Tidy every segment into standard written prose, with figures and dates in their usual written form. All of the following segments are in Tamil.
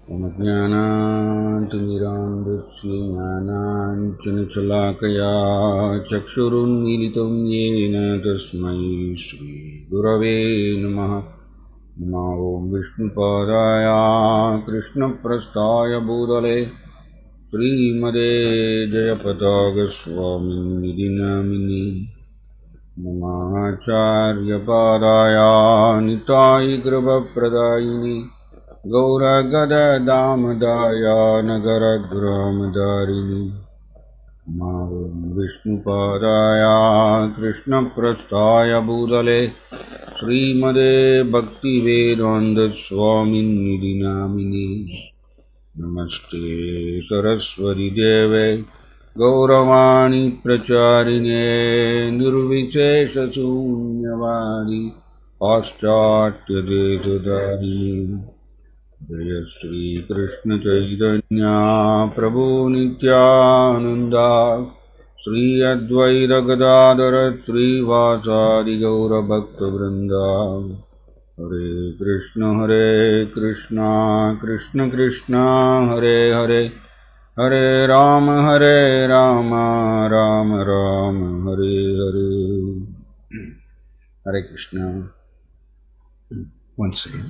ज्ञानाञ्जनशलाकया चक्षुरुन्मीलितं येन तस्मै श्रीगुरवे नमः। नमो विष्णुपादाय कृष्णप्रस्थाय भूतले श्रीमते जयपताकस्वामिनिधि नामिने। नमाचार्यपादाय निताय कृपप्रदायिने गौरगददामदाय नगरग्रामदारिणि। नमो विष्णुपादाय कृष्णप्रस्थाय भूतले श्रीमते भक्तिवेदान्तस्वामिनिधि नामिने। नमस्ते सरस्वती देवे गौरवाणी प्रचारिणे निर्विशेषशून्यवादी पाश्चात्यदेशधारिणे। जय श्री कृष्ण चैतन्य प्रभु नित्यानंदा श्री अद्वैत गदाधर श्रीवासादि गौरभक्तवृंदा। Hare Krishna Krishna Krishna Hare Hare Hare Ram Ram Ram Hare Hare. Hare Krishna. once again.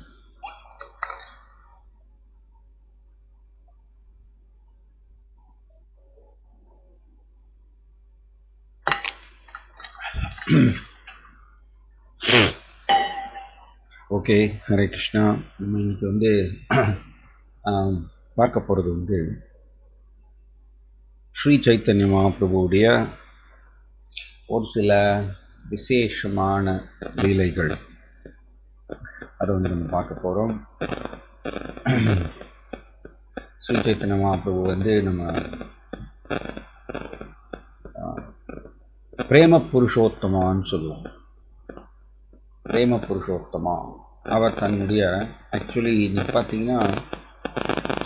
Okay, Hare Krishna. நம்ம இன்னைக்கு பார்க்க போகிறது ஸ்ரீ சைத்தன்ய மகாபிரபுவுடைய ஒரு சில விசேஷமான லீலைகள். அதை நம்ம பார்க்க போகிறோம். ஸ்ரீ சைத்தன்ய மகாபிரபு நம்ம பிரேம புருஷோத்தமான்னு சொல்லுவோம். பிரேம புருஷோத்தமா அவர் தன்னுடைய ஆக்சுவலி இன்னைக்கு பார்த்தீங்கன்னா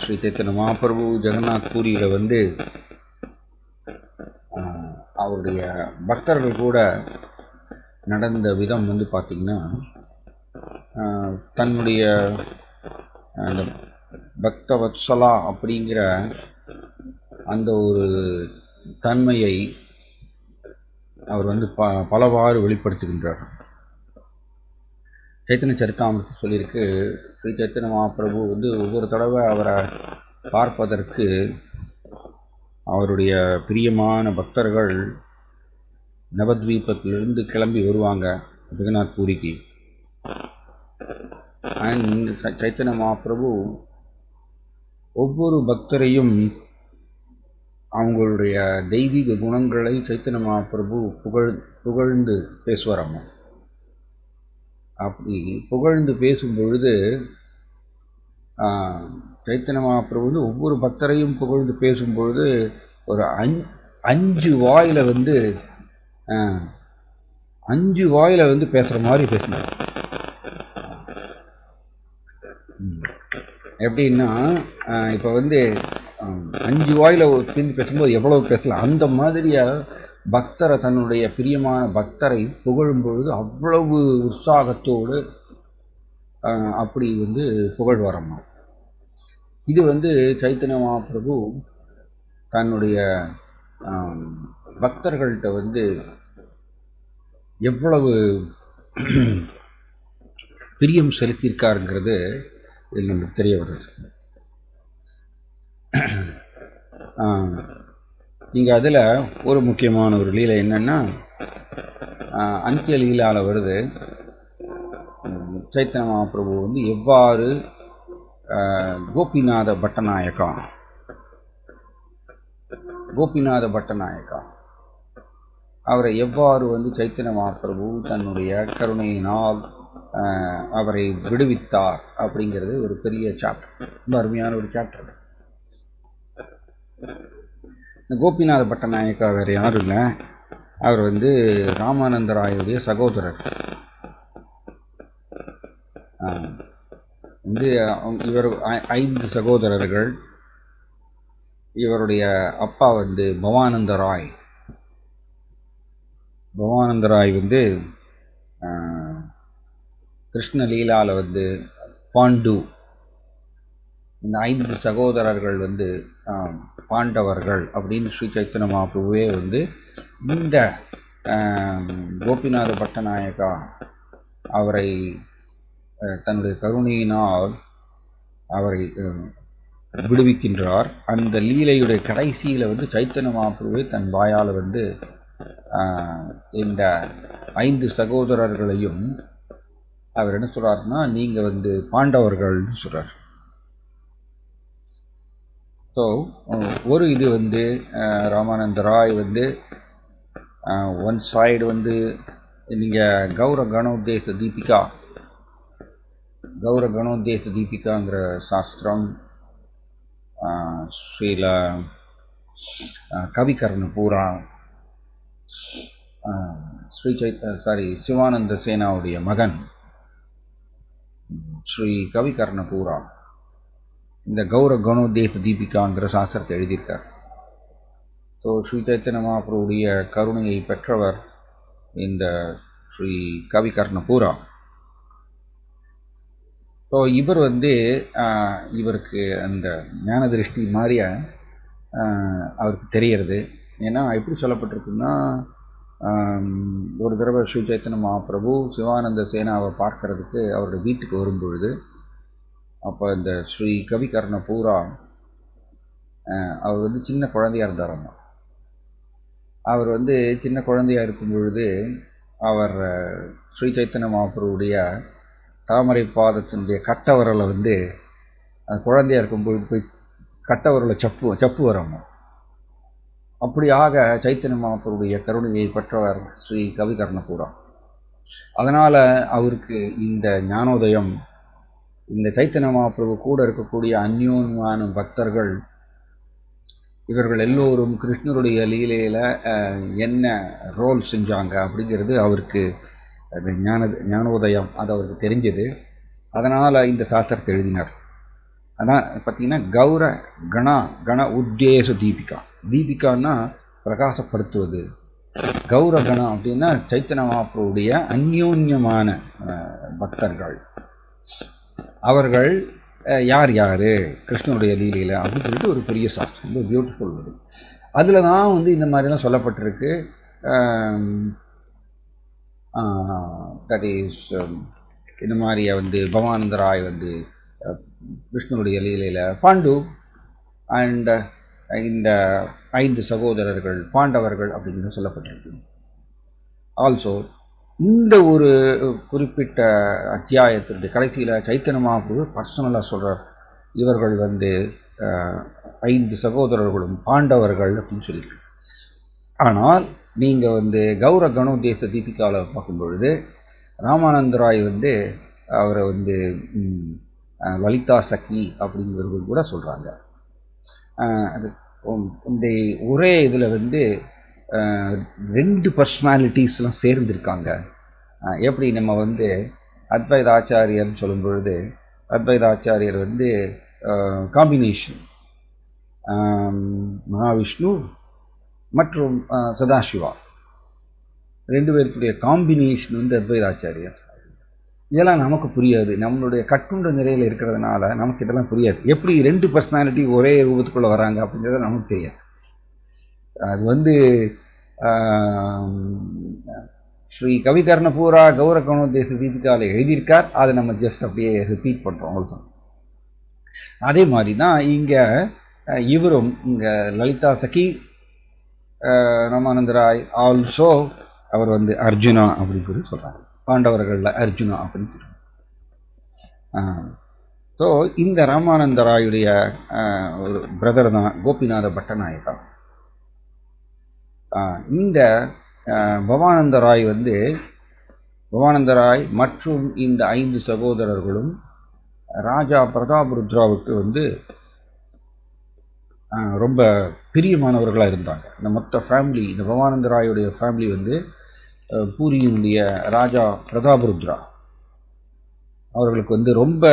ஸ்ரீ சைத்தன்ய மகாபிரபு ஜெகநாத் பூரியில் அவருடைய பக்தர்கள் கூட நடந்த விதம் பார்த்தீங்கன்னா தன்னுடைய அந்த பக்தவத்சலா அப்படிங்கிற அந்த ஒரு தன்மையை அவர் பலவாறு வெளிப்படுத்துகின்றார். சைத்தன்ய சரிதாமிரத்தில் சொல்லியிருக்கு, ஸ்ரீ சைத்தன்ய மகாபிரபு ஒவ்வொரு தடவை அவரை பார்ப்பதற்கு அவருடைய பிரியமான பக்தர்கள் நவத்வீபத்திலிருந்து கிளம்பி வருவாங்க ஜெகநாத் பூரிக்கு. அண்ட் சைத்தன்ய மகாபிரபு ஒவ்வொரு பக்தரையும் அவங்களுடைய தெய்வீக குணங்களை சைத்தன்ய மகாபிரபு புகழ்ந்து பேசுவாராம். அப்படி புகழ்ந்து பேசும் பொழுது சைத்தன்ய மகாபிரபு ஒவ்வொரு பக்தரையும் புகழ்ந்து பேசும் பொழுது ஒரு 5 வாயில 5 வாயில பேசுற மாதிரி பேசினார். எப்படின்னா இப்ப 5 வாயில பேசும்போது எவ்வளவு பேசலாம், அந்த மாதிரியா பக்தரை தன்னுடைய பிரியமான பக்தரை புகழும் பொழுது அவ்வளவு உற்சாகத்தோடு அப்படி புகழ்வாரம்மா. இது சைத்தன்ய மகாபிரபு தன்னுடைய பக்தர்கள்ட்ட எவ்வளவு பிரியம் செலுத்தியிருக்காருங்கிறது இதில் நமக்கு தெரிய வருது. இங்க அதுல ஒரு முக்கியமான ஒரு லீலை என்னன்னா, அந்திய லீலால வருது சைத்தன்ய மகாபிரபு எவ்வாறு கோபிநாத பட்டநாயக்கா அவரை எவ்வாறு சைத்தன்ய மகாபிரபு தன்னுடைய கருணையினால் அவரை விடுவித்தார் அப்படிங்கிறது ஒரு பெரிய சாப்டர், ரொம்ப அருமையான ஒரு சாப்டர். கோபிநாத பட்டநாயக்கா வேற யாரும் இல்லை, அவர் ராமானந்தராயுடைய சகோதரர். இவர் 5 சகோதரர்கள். இவருடைய அப்பா பவானந்த ராய். கிருஷ்ண லீலால பாண்டு இந்த 5 சகோதரர்கள் வந்து பாண்டவர்கள் அப்படின்னு ஸ்ரீ சைத்தன்ய மகாபிரபுவே வந்து இந்த கோபிநாத பட்டநாயகா அவரை தன்னுடைய கருணையினால் அவரை விடுவிக்கின்றார். அந்த லீலையுடைய கடைசியில் வந்து சைத்தன்ய மகாபிரபுவே தன் வாயால் வந்து இந்த 5 சகோதரர்களையும் அவர் என்ன சொல்றாருன்னா, நீங்க வந்து பாண்டவர்கள்னு சொல்றார். ஸோ ஒரு இது வந்து ராமானந்த ராய் வந்து ஒன் சைடு வந்து நீங்கள் கௌர கணோத்தேச தீபிகாங்கிற சாஸ்திரம், ஸ்ரீல கவிகர்ண பூரா, சிவானந்த சேனாவுடைய மகன் ஸ்ரீ கவிகர்ண பூரா இந்த கௌர கணோத்தேச தீபிகாங்கிற சாஸ்திரத்தை எழுதியிருக்கார். ஸோ ஸ்ரீ சைத்தன்ய மகாபிரபுடைய கருணையை பெற்றவர் இந்த ஸ்ரீ கவிகர்ண பூரா. ஸோ இவர் வந்து இவருக்கு அந்த ஞான திருஷ்டி மாதிரியா அவருக்கு தெரியறது. ஏன்னா எப்படி சொல்லப்பட்டிருக்குன்னா, ஒரு தடவை ஸ்ரீ சைத்தன்ய மகாபிரபு சிவானந்த சேனாவை பார்க்கறதுக்கு அவருடைய வீட்டுக்கு வரும்பொழுது, அப்போ இந்த ஸ்ரீ கவிகர்ண பூரா அவர் வந்து சின்ன குழந்தையா இருந்தாராம். அவர் வந்து சின்ன குழந்தையா இருக்கும் பொழுது அவர் ஸ்ரீ சைத்தன்ய மகாபிரபுடைய தாமரை பாதத்தினுடைய கட்டவரலை வந்து குழந்தையா இருக்கும்பொழுது போய் கட்டவரலை சப்பு வராம. அப்படியாக சைத்தன்ய மகாபிரபுடைய கருணையை பெற்றவர் ஸ்ரீ கவிகர்ண பூரா. அதனால அவருக்கு இந்த ஞானோதயம், இந்த சைத்தன்ய மகாபிரபு கூட இருக்கக்கூடிய அந்யோன்யமான பக்தர்கள் இவர்கள் எல்லோரும் கிருஷ்ணருடைய லீலையில என்ன ரோல் செஞ்சாங்க அப்படிங்கிறது அவருக்கு ஞானோதயம், அது அவருக்கு தெரிஞ்சது. அதனால இந்த சாஸ்திரத்தை எழுதினார். அதான் பார்த்தீங்கன்னா கௌர கண உத்தேச தீபிகான்னா பிரகாசப்படுத்துவது. கௌர கணம் அப்படின்னா சைத்தன்ய மகாபிரபுடைய அந்யோன்யமான பக்தர்கள். அவர்கள் யார் யார் கிருஷ்ணனுடைய லீலையில் அப்படின்னு சொல்லிட்டு ஒரு பெரிய சாஸ்திரம், ரொம்ப பியூட்டிஃபுல் வரும். அதில் தான் வந்து இந்த மாதிரிலாம் சொல்லப்பட்டிருக்கு. தட் இஸ் இந்த மாதிரி வந்து பவானந்த ராய் வந்து கிருஷ்ணனுடைய லீலையில் பாண்டு அண்ட் இந்த 5 சகோதரர்கள் பாண்டவர்கள் அப்படின்னு சொல்லப்பட்டிருக்கு. ஆல்சோ இந்த ஒரு குறிப்பிட்ட அத்தியாயத்தினுடைய கடைசியில் சைத்தன்ய மகாபிரபு பர்சனலாக சொல்கிறார், இவர்கள் வந்து 5 சகோதரர்களும் பாண்டவர்கள் அப்படின்னு சொல்லிட்டு. ஆனால் நீங்கள் வந்து கௌர கணோத்தேச தீபிகாவில் பார்க்கும் பொழுது ராமானந்த ராய் வந்து அவரை வந்து லலிதா சகி அப்படிங்கிறவர்கள் கூட சொல்கிறாங்க. அது இந்த ஒரே இதில் வந்து 2 பர்சனாலிட்டிஸ்லாம் சேர்ந்துருக்காங்க. எப்படி நம்ம வந்து அத்வைத ஆச்சாரியர்னு சொல்லும் பொழுது அத்வைத ஆச்சாரியர் வந்து காம்பினேஷன் மகாவிஷ்ணு மற்றும் சதாசிவா 2 பேருக்குடைய காம்பினேஷன் வந்து அத்வைத ஆச்சாரியர். இதெல்லாம் நமக்கு புரியாது, நம்மளுடைய கட்டுண்ட நிலையில் இருக்கிறதுனால நமக்கு இதெல்லாம் புரியாது. எப்படி 2 பர்சனாலிட்டி ஒரே ரூபத்துக்குள்ளே வராங்க அப்படிங்கிறது நமக்கு தெரியாது. அது வந்து ஸ்ரீ கவிகர்ண பூரா கௌர கணோத்தேச தீபிகாவில் எழுதியிருக்கார். அதை நம்ம ஜஸ்ட் அப்படியே ரிப்பீட் பண்ணுறோம், அவ்வளோதான். அதே மாதிரி தான் இங்கே இவரும் இங்கே லலிதா சகி ராமானந்த ராய் ஆல்சோ அவர் வந்து அர்ஜுனா அப்படின்னு சொல்லி சொல்கிறாங்க. பாண்டவர்களில் அர்ஜுனா அப்படின்னு சொல்கிறாங்க. ஸோ இந்த ராமானந்த ராயுடைய ஒரு பிரதர் தான் கோபிநாத பட்டநாயகா. இந்த பவானந்த ராய் வந்து பவானந்த ராய் மற்றும் இந்த 5 சகோதரர்களும் ராஜா பிரதாபருத்ராவுக்கு வந்து ரொம்ப பிரியமானவர்களாக இருந்தாங்க. இந்த மொத்த ஃபேமிலி, இந்த பவானந்த ராயுடைய ஃபேமிலி வந்து பூரியினுடைய ராஜா பிரதாபருத்ரா அவர்களுக்கு வந்து ரொம்ப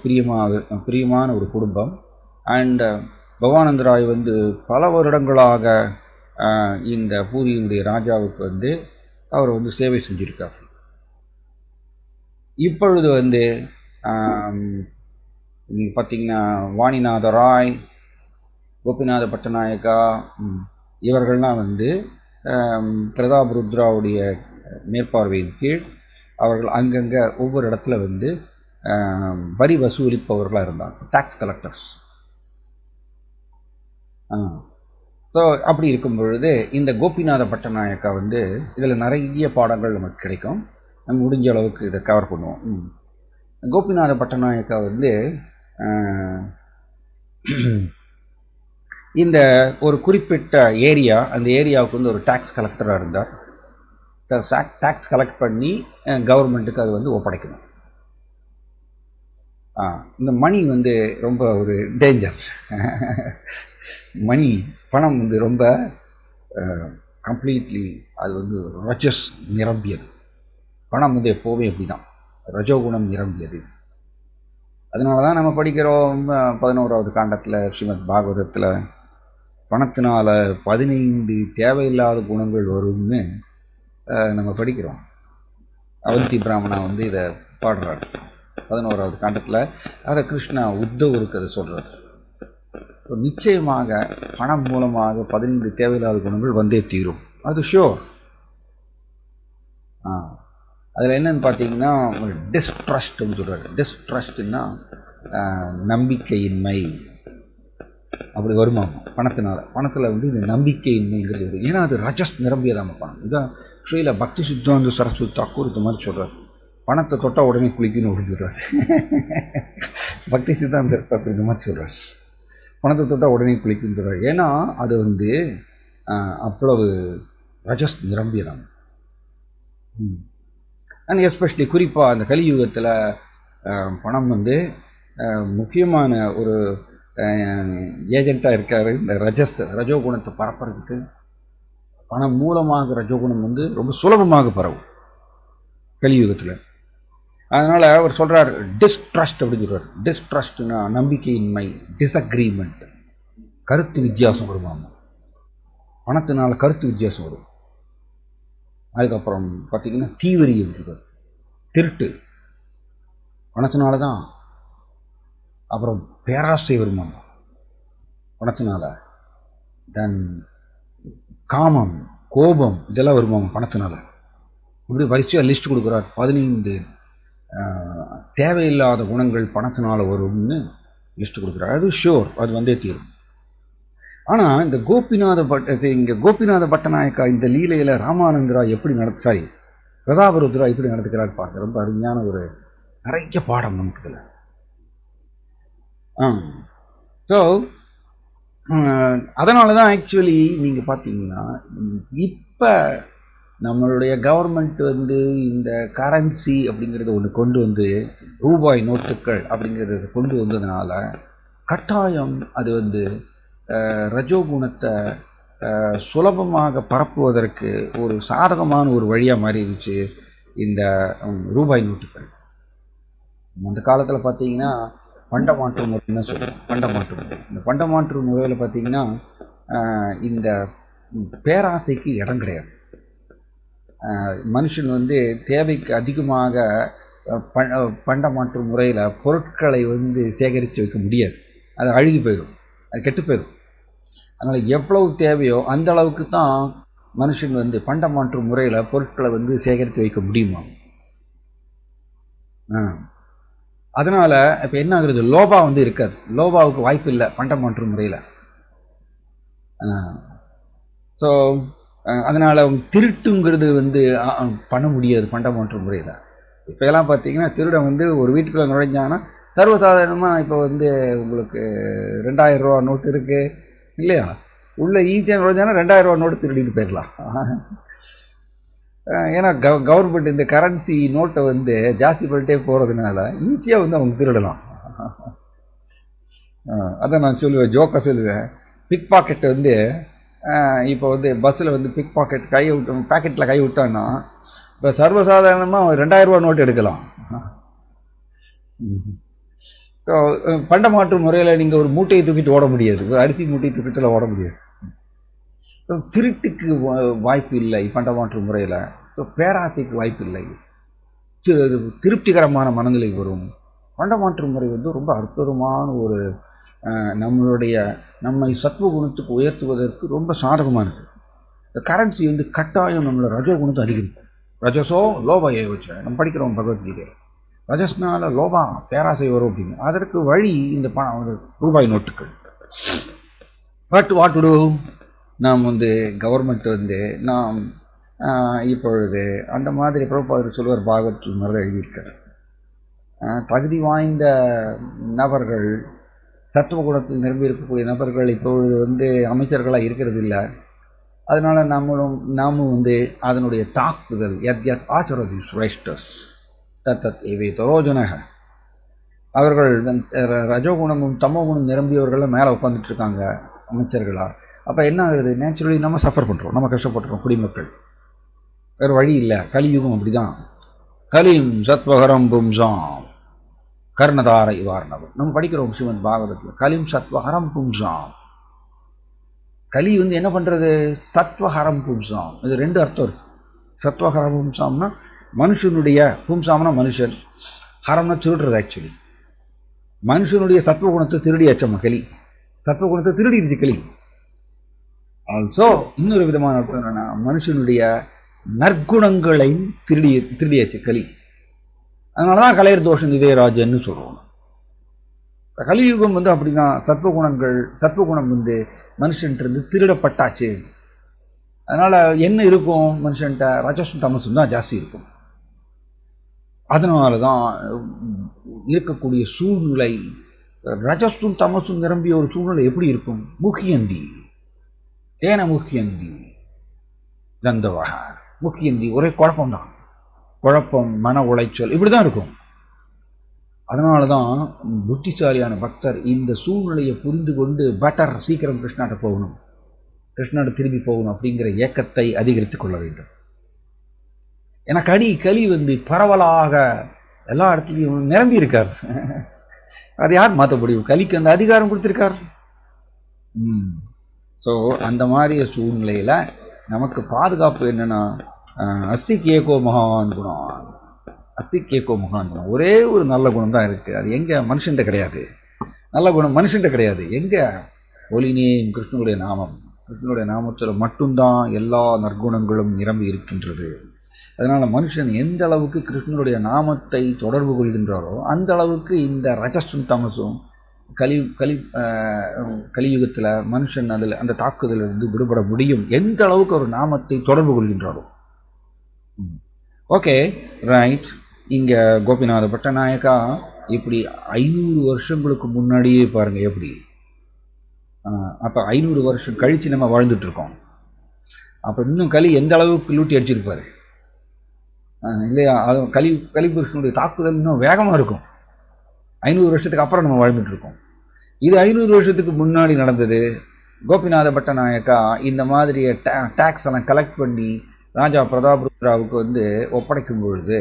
பிரியமான ஒரு குடும்பம். அண்ட் பவானந்த ராய் வந்து பல வருடங்களாக இந்த பூரியினுடைய ராஜாவுக்கு வந்து அவர் வந்து சேவை செஞ்சிருக்கார். இப்பொழுது வந்து நீங்கள் பார்த்தீங்கன்னா வாணிநாத ராய், கோபிநாத பட்டநாயக்கா, இவர்கள்லாம் வந்து பிரதாப் ருத்ராவுடைய மேற்பார்வையின் கீழ் அவர்கள் அங்கங்கே ஒவ்வொரு இடத்துல வந்து வரி வசூலிப்பவர்களாக இருந்தாங்க, டாக்ஸ் கலெக்டர்ஸ். ஸோ அப்படி இருக்கும் பொழுது இந்த கோபிநாத பட்டநாயக்கா வந்து இதில் நிறைய பாடங்கள் நமக்கு கிடைக்கும். நம்ம முடிஞ்ச அளவுக்கு இதை கவர் பண்ணுவோம். கோபிநாத பட்டநாயக்கா வந்து இந்த ஒரு குறிப்பிட்ட ஏரியா, அந்த ஏரியாவுக்கு வந்து ஒரு டாக்ஸ் கலெக்டராக இருந்தார். டாக்ஸ் கலெக்ட் பண்ணி கவர்மெண்ட்டுக்கு அது வந்து ஒப்படைக்கணும். இந்த மணி வந்து ரொம்ப ஒரு டேஞ்சர். மணி, பணம் வந்து ரொம்ப கம்ப்ளீட்லி அது வந்து ரஜஸ் நிரம்பியது. பணம் வந்து எப்போவுமே அப்படிதான், ரஜோகுணம் நிரம்பியது. அதனால தான் நம்ம படிக்கிறோம் 11வது காண்டத்தில் ஸ்ரீமத் பாகவதத்தில் பணத்தினால 15 தேவையில்லாத குணங்கள் வரும்னு நம்ம படிக்கிறோம். அவந்தி பிராமணா வந்து இதை பாடுறாரு 11வது காண்டத்தில். அதை கிருஷ்ணா உத்தவருக்கு அதை சொல்கிறார். நிச்சயமாக பணம் மூலமாக 15 தேவையில்லாத குணங்கள் வந்தே தீரும், அது ஷோர். அதில் என்னன்னு பார்த்தீங்கன்னா டிஸ்ட்ரஸ்ட்னு சொல்கிறாரு. டிஸ்ட்ரஸ்ட்னா நம்பிக்கையின்மை. அப்படி வருமா பணத்தில் வந்து இந்த நம்பிக்கையின்மைங்கிறது வரும். ஏன்னா அது ரஜஸ் நிரம்பியதாம பணம். இதான் ஸ்ரீல பக்தி சித்தாந்த சரஸ்வதி தாக்கூர் இந்த மாதிரி சொல்கிறார். பணத்தை தொட்டால் உடனே குளிக்கணும் அப்படின்னு சொல்கிறார். பக்தி சித்தாந்த தாக்கூர் இந்த மாதிரி சொல்கிறார், பணத்தை தொட்டால் உடனே குளிக்கணும் சொல்கிறார். ஏன்னா அது வந்து அவ்வளவு ரஜஸ் நிரம்பியதாம். அண்ட் எஸ்பெஷலி குறிப்பாக அந்த கலியுகத்தில் பணம் வந்து முக்கியமான ஒரு ஏஜெண்ட்டாக இருக்கார். இந்த ரஜோகுணத்தை பரப்புறதுக்கு பணம் மூலமாக ரஜோகுணம் வந்து ரொம்ப சுலபமாக பரவும் கலியுகத்தில். அதனால் அவர் சொல்கிறார் டிஸ்ட்ரஸ்ட் அப்படின்னு சொல்கிறார். டிஸ்ட்ரஸ்ட்னா நம்பிக்கையின்மை, டிஸ்அக்ரிமெண்ட், கருத்து வித்தியாசம் வருமாமா. பணத்தினால கருத்து வித்தியாசம் வரும். அதுக்கப்புறம் பார்த்தீங்கன்னா தீவிரியம், திருட்டு பணத்தினால தான். அப்புறம் பேராசை வருமானம் பணத்தினால. தென் காமம், கோபம், இதெல்லாம் வருமானம் பணத்தினால. இப்படி வரிசையாக லிஸ்ட் கொடுக்குறார். 15 தேவையில்லாத குணங்கள் பணத்தினால வரும்னு லிஸ்ட் கொடுக்குறார். அது ஷோர், அது வந்தே தீரும். ஆனால் இந்த கோபிநாத பட்டநாயக்கா இந்த லீலையில் ராமானந்தரா எப்படி சாரி பிரதாபருத்ரா எப்படி நடத்துக்கிறார் பார்க்க ரொம்ப அருமையான ஒரு நிறைய பாடம் நமக்கு இதில். ஸோ அதனால தான் ஆக்சுவலி நீங்கள் பார்த்தீங்கன்னா இப்போ நம்மளுடைய கவர்மெண்ட் வந்து இந்த கரன்சி அப்படிங்கிறத ஒன்று கொண்டு வந்து, ரூபாய் நோட்டுகள் அப்படிங்கிறத கொண்டு வந்ததுனால கட்டாயம் அது வந்து ரஜோகுணத்தை சுலபமாக பரப்புவதற்கு ஒரு சாதகமான ஒரு வழியாக மாறிடுச்சு இந்த ரூபாய் நோட்டுகள். அந்த காலத்தில் பார்த்தீங்கன்னா பண்டமாற்று முறைன்னு சொல்லுவோம். பண்டமாற்று முறை, இந்த பண்டமாற்று முறையில் பார்த்தீங்கன்னா இந்த பேராசைக்கு இடம் கிடையாது. மனுஷன் வந்து தேவைக்கு அதிகமாக பண்டமாற்று முறையில் பொருட்களை வந்து சேகரித்து வைக்க முடியாது. அது அழுகி போயிடும், அது கெட்டு போயிடும். அதனால் எவ்வளவு தேவையோ அந்த அளவுக்கு தான் மனுஷன் வந்து பண்டமாற்று முறையில் பொருட்களை வந்து சேகரித்து வைக்க முடியுமா. அதனால் இப்போ என்ன ஆகுறது, லோபா வந்து இருக்காது. லோபாவுக்கு வாய்ப்பு இல்லை பண்டமாற்று முறையில். ஸோ அதனால் திருட்டுங்கிறது வந்து பண்ண முடியாது பண்டமாற்று முறையில். இப்போ எல்லாம் பார்த்தீங்கன்னா திருடன் வந்து ஒரு வீட்டுக்குள்ளே நுழைஞ்சாங்கன்னா சர்வசாதாரணமாக இப்போ வந்து உங்களுக்கு 2000 ரூபா நோட்டு இருக்குது இல்லையா, உள்ளே ஈஸியாக நுழைஞ்சாங்கன்னா 2000 ரூபா நோட்டு திருடிட்டு போயிடலாம். ஏன்னா கவர்மெண்ட் இந்த கரன்சி நோட்டை வந்து ஜாஸ்தி பண்ணிட்டே போகிறதுனால ஈஸியாக வந்து அவங்க திருடலாம். அதான் நான் சொல்லுவேன், ஜோக்காக சொல்லுவேன், பிக் பாக்கெட்டை வந்து இப்போ வந்து பஸ்ஸில் வந்து பிக் பாக்கெட் பாக்கெட்டில் கை விட்டான்னா இப்போ சர்வசாதாரணமாக 2000 ரூபா நோட்டு எடுக்கலாம். ஸோ பண்டமாற்று முறையில் நீங்கள் ஒரு மூட்டையை தூக்கிட்டு ஓட முடியாது, ஒரு அரிசி மூட்டையை தூக்கிட்டுலாம் ஓட முடியாது. திருட்டுக்கு வாய்ப்பு இல்லை பண்டமாற்று முறையில். ஸோ பேராசைக்கு வாய்ப்பு இல்லை. திருப்திகரமான மனநிலை வரும் பண்டமாற்று முறை வந்து ரொம்ப அற்புதமான ஒரு நம்மை சத்துவகுணத்துக்கு உயர்த்துவதற்கு ரொம்ப சாதகமானது. இந்த கரன்சி வந்து கட்டாயம் நம்மளோட ரஜோகுணத்தை அதிகரிக்கும். ரஜசோ லோப ஏவச்ச நம்ம படிக்கிறோம் பகவத்கீதை. ரஜஸ்னால லோபா பேராசை வரும் அப்படின்னு. அதற்கு வழி இந்த ரூபாய் நோட்டுகள். What to do? நாம் வந்து கவர்மெண்ட் வந்து நாம் இப்பொழுது அந்த மாதிரி பிரபுபாதர் சொல்லுவார், பாகவத்தில் மாதிரி எழுதியிருக்கார். தகுதி வாய்ந்த நபர்கள், சத்துவகுணத்தில் நிரம்பி இருக்கக்கூடிய நபர்கள் இப்பொழுது வந்து அமைச்சர்களாக இருக்கிறது இல்லை. அதனால நாமும் வந்து அதனுடைய தாக்குதல் யத் ஆச்சரதி ஸ்ரேஷ்டஸ் தத் ஏவே தரோஜனக. அவர்கள் ரஜோகுணமும் தமோகுணம் நிரம்பியவர்கள் மேலே உட்காந்துட்டு இருக்காங்க அமைச்சர்களா. அப்போ என்ன ஆகுது? நேச்சுரலி நம்ம சஃபர் பண்ணுறோம், நம்ம கஷ்டப்படுறோம் குடிமக்கள். வேறு வழி இல்லை. கலியுகம் அப்படிதான். கலியும் சத்வகரம் பும்சாம் கர்ணதார இவார்ணவம். நம்ம படிக்கிறோம் ஸ்ரீமத் பாகவதத்தில். கலியும் சத்வஹரம் பும்சாம். கலி வந்து என்ன பண்றது? சத்வஹரம் பும்சாம். இது ரெண்டு அர்த்தம் இருக்கு. சத்வஹரம் பும்சாம்னா மனுஷனுடைய, பும்சாம்னா மனுஷன், ஹரம்னா திருடுறது. ஆக்சுவலி மனுஷனுடைய சத்வகுணத்தை திருடியாச்சம்மா கலி. சத்வகுணத்தை திருடிடுச்சு கலி. ஆல்சோ இன்னொரு விதமான அர்த்தம் என்னன்னா, மனுஷனுடைய நற்குணங்களை திருடியாச்சு கலி. அதனாலதான் கலையர் தோஷம் இதயராஜன்னு சொல்றோம். கலியுகம் வந்து அப்படின்னா சத்வகுணம் வந்து மனுஷன்ட்டு திருடப்பட்டாச்சு. அதனால என்ன இருக்கும்? மனுஷன்ட்ட ரஜசும் தமசும் தான் ஜாஸ்தி இருக்கும். அதனாலதான் இருக்கக்கூடிய சூழ்நிலை ரஜசும் தமசும் நிரம்பிய ஒரு சூழ்நிலை எப்படி இருக்கும்? முக்கியந்தி ஏன முக்கியந்தி கந்தவக முக்கியந்தி ஒரே குழப்பம்தான். குழப்பம், மன உளைச்சல் இப்படிதான் இருக்கும். அதனாலதான் புத்திசாலியான பக்தர் இந்த சூழ்நிலையை புரிந்து கொண்டு பெட்டர் சீக்கிரம் கிருஷ்ணாட்ட போகணும், கிருஷ்ணாட்ட திரும்பி போகணும் அப்படிங்கிற ஏக்கத்தை அதிகரித்துக் கொள்ள வேண்டும். ஏன்னா கலி வந்து பரவலாக எல்லா இடத்துலையும் நிரம்பி இருக்கார். அதை யார் மாற்ற முடியும்? கலிக்கு அந்த அதிகாரம் கொடுத்திருக்கார். ஸோ அந்த மாதிரி சூழ்நிலையில நமக்கு பாதுகாப்பு என்னன்னா, அஸ்திக் ஏகோ மகான் குணம். அஸ்திக் ஏகோ மகான் குணம். ஒரே ஒரு நல்ல குணம் தான் இருக்கு. அது எங்க? மனுஷன்ட்ட கிடையாது. நல்ல குணம் மனுஷன்ட்ட கிடையாது. எங்க? ஒலினே கிருஷ்ணனுடைய நாமம். கிருஷ்ணனுடைய நாமத்தில் மட்டும்தான் எல்லா நற்குணங்களும் நிரம்பி இருக்கின்றது. அதனால மனுஷன் எந்த அளவுக்கு கிருஷ்ணனுடைய நாமத்தை தொடர்பு கொள்கின்றாரோ அந்த அளவுக்கு இந்த ரஜசும் தமசும் கலியுகத்தில் மனுஷன் அதில் அந்த தாக்குதலிருந்து விடுபட முடியும், எந்த அளவுக்கு ஒரு நாமத்தை தொடர்பு கொள்கின்றாரோ. Okay, right. இங்க கோபிநாத பட்டநாயக்கா இப்படி 500 வருஷங்களுக்கு முன்னாடியே பாருங்க எப்படி. அப்ப 500 வருஷம் கழிச்சு நம்ம வாழ்ந்துட்டு இருக்கோம். அப்ப இன்னும் கலி எந்த அளவுக்கு லூட்டி அடிச்சிருப்பாரு இல்லையா? அது கலிபுருஷனுடைய தாக்குதல் இன்னும் வேகமா இருக்கும். 500 வருஷத்துக்கு அப்புறம் நம்ம வாழ்ந்துட்டு இருக்கோம். இது 500 வருஷத்துக்கு முன்னாடி நடந்தது. கோபிநாத பட்டநாயக்கா இந்த மாதிரி டாக்ஸ் எல்லாம் கலெக்ட் பண்ணி ராஜா பிரதாபருத்ராவுக்கு வந்து ஒப்படைக்கும் பொழுது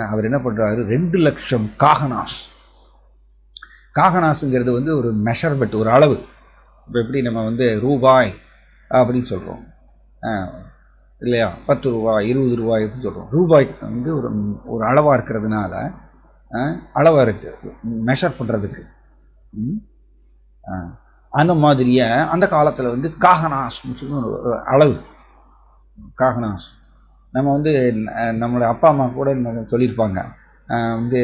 அவர் என்ன பண்றாரு? 2 லட்சம் காகனாஸுங்கிறது வந்து ஒரு மெஷர்மெண்ட், ஒரு அளவு. இப்போ எப்படி நம்ம வந்து ரூபாய் அப்படின்னு சொல்றோம் இல்லையா? 10 ரூபாய் 20 ரூபாய் அப்படின்னு சொல்றோம். ரூபாய்க்கு வந்து ஒரு அளவா இருக்கிறதுனால அளவா இருக்கு மெஷர் பண்றதுக்கு. அந்த மாதிரியே அந்த காலத்துல வந்து காகனாஸ் ஒரு அளவு. காகனாஸ் நம்ம வந்து நம்மளோட அப்பா அம்மா கூட சொல்லியிருப்பாங்க, வந்து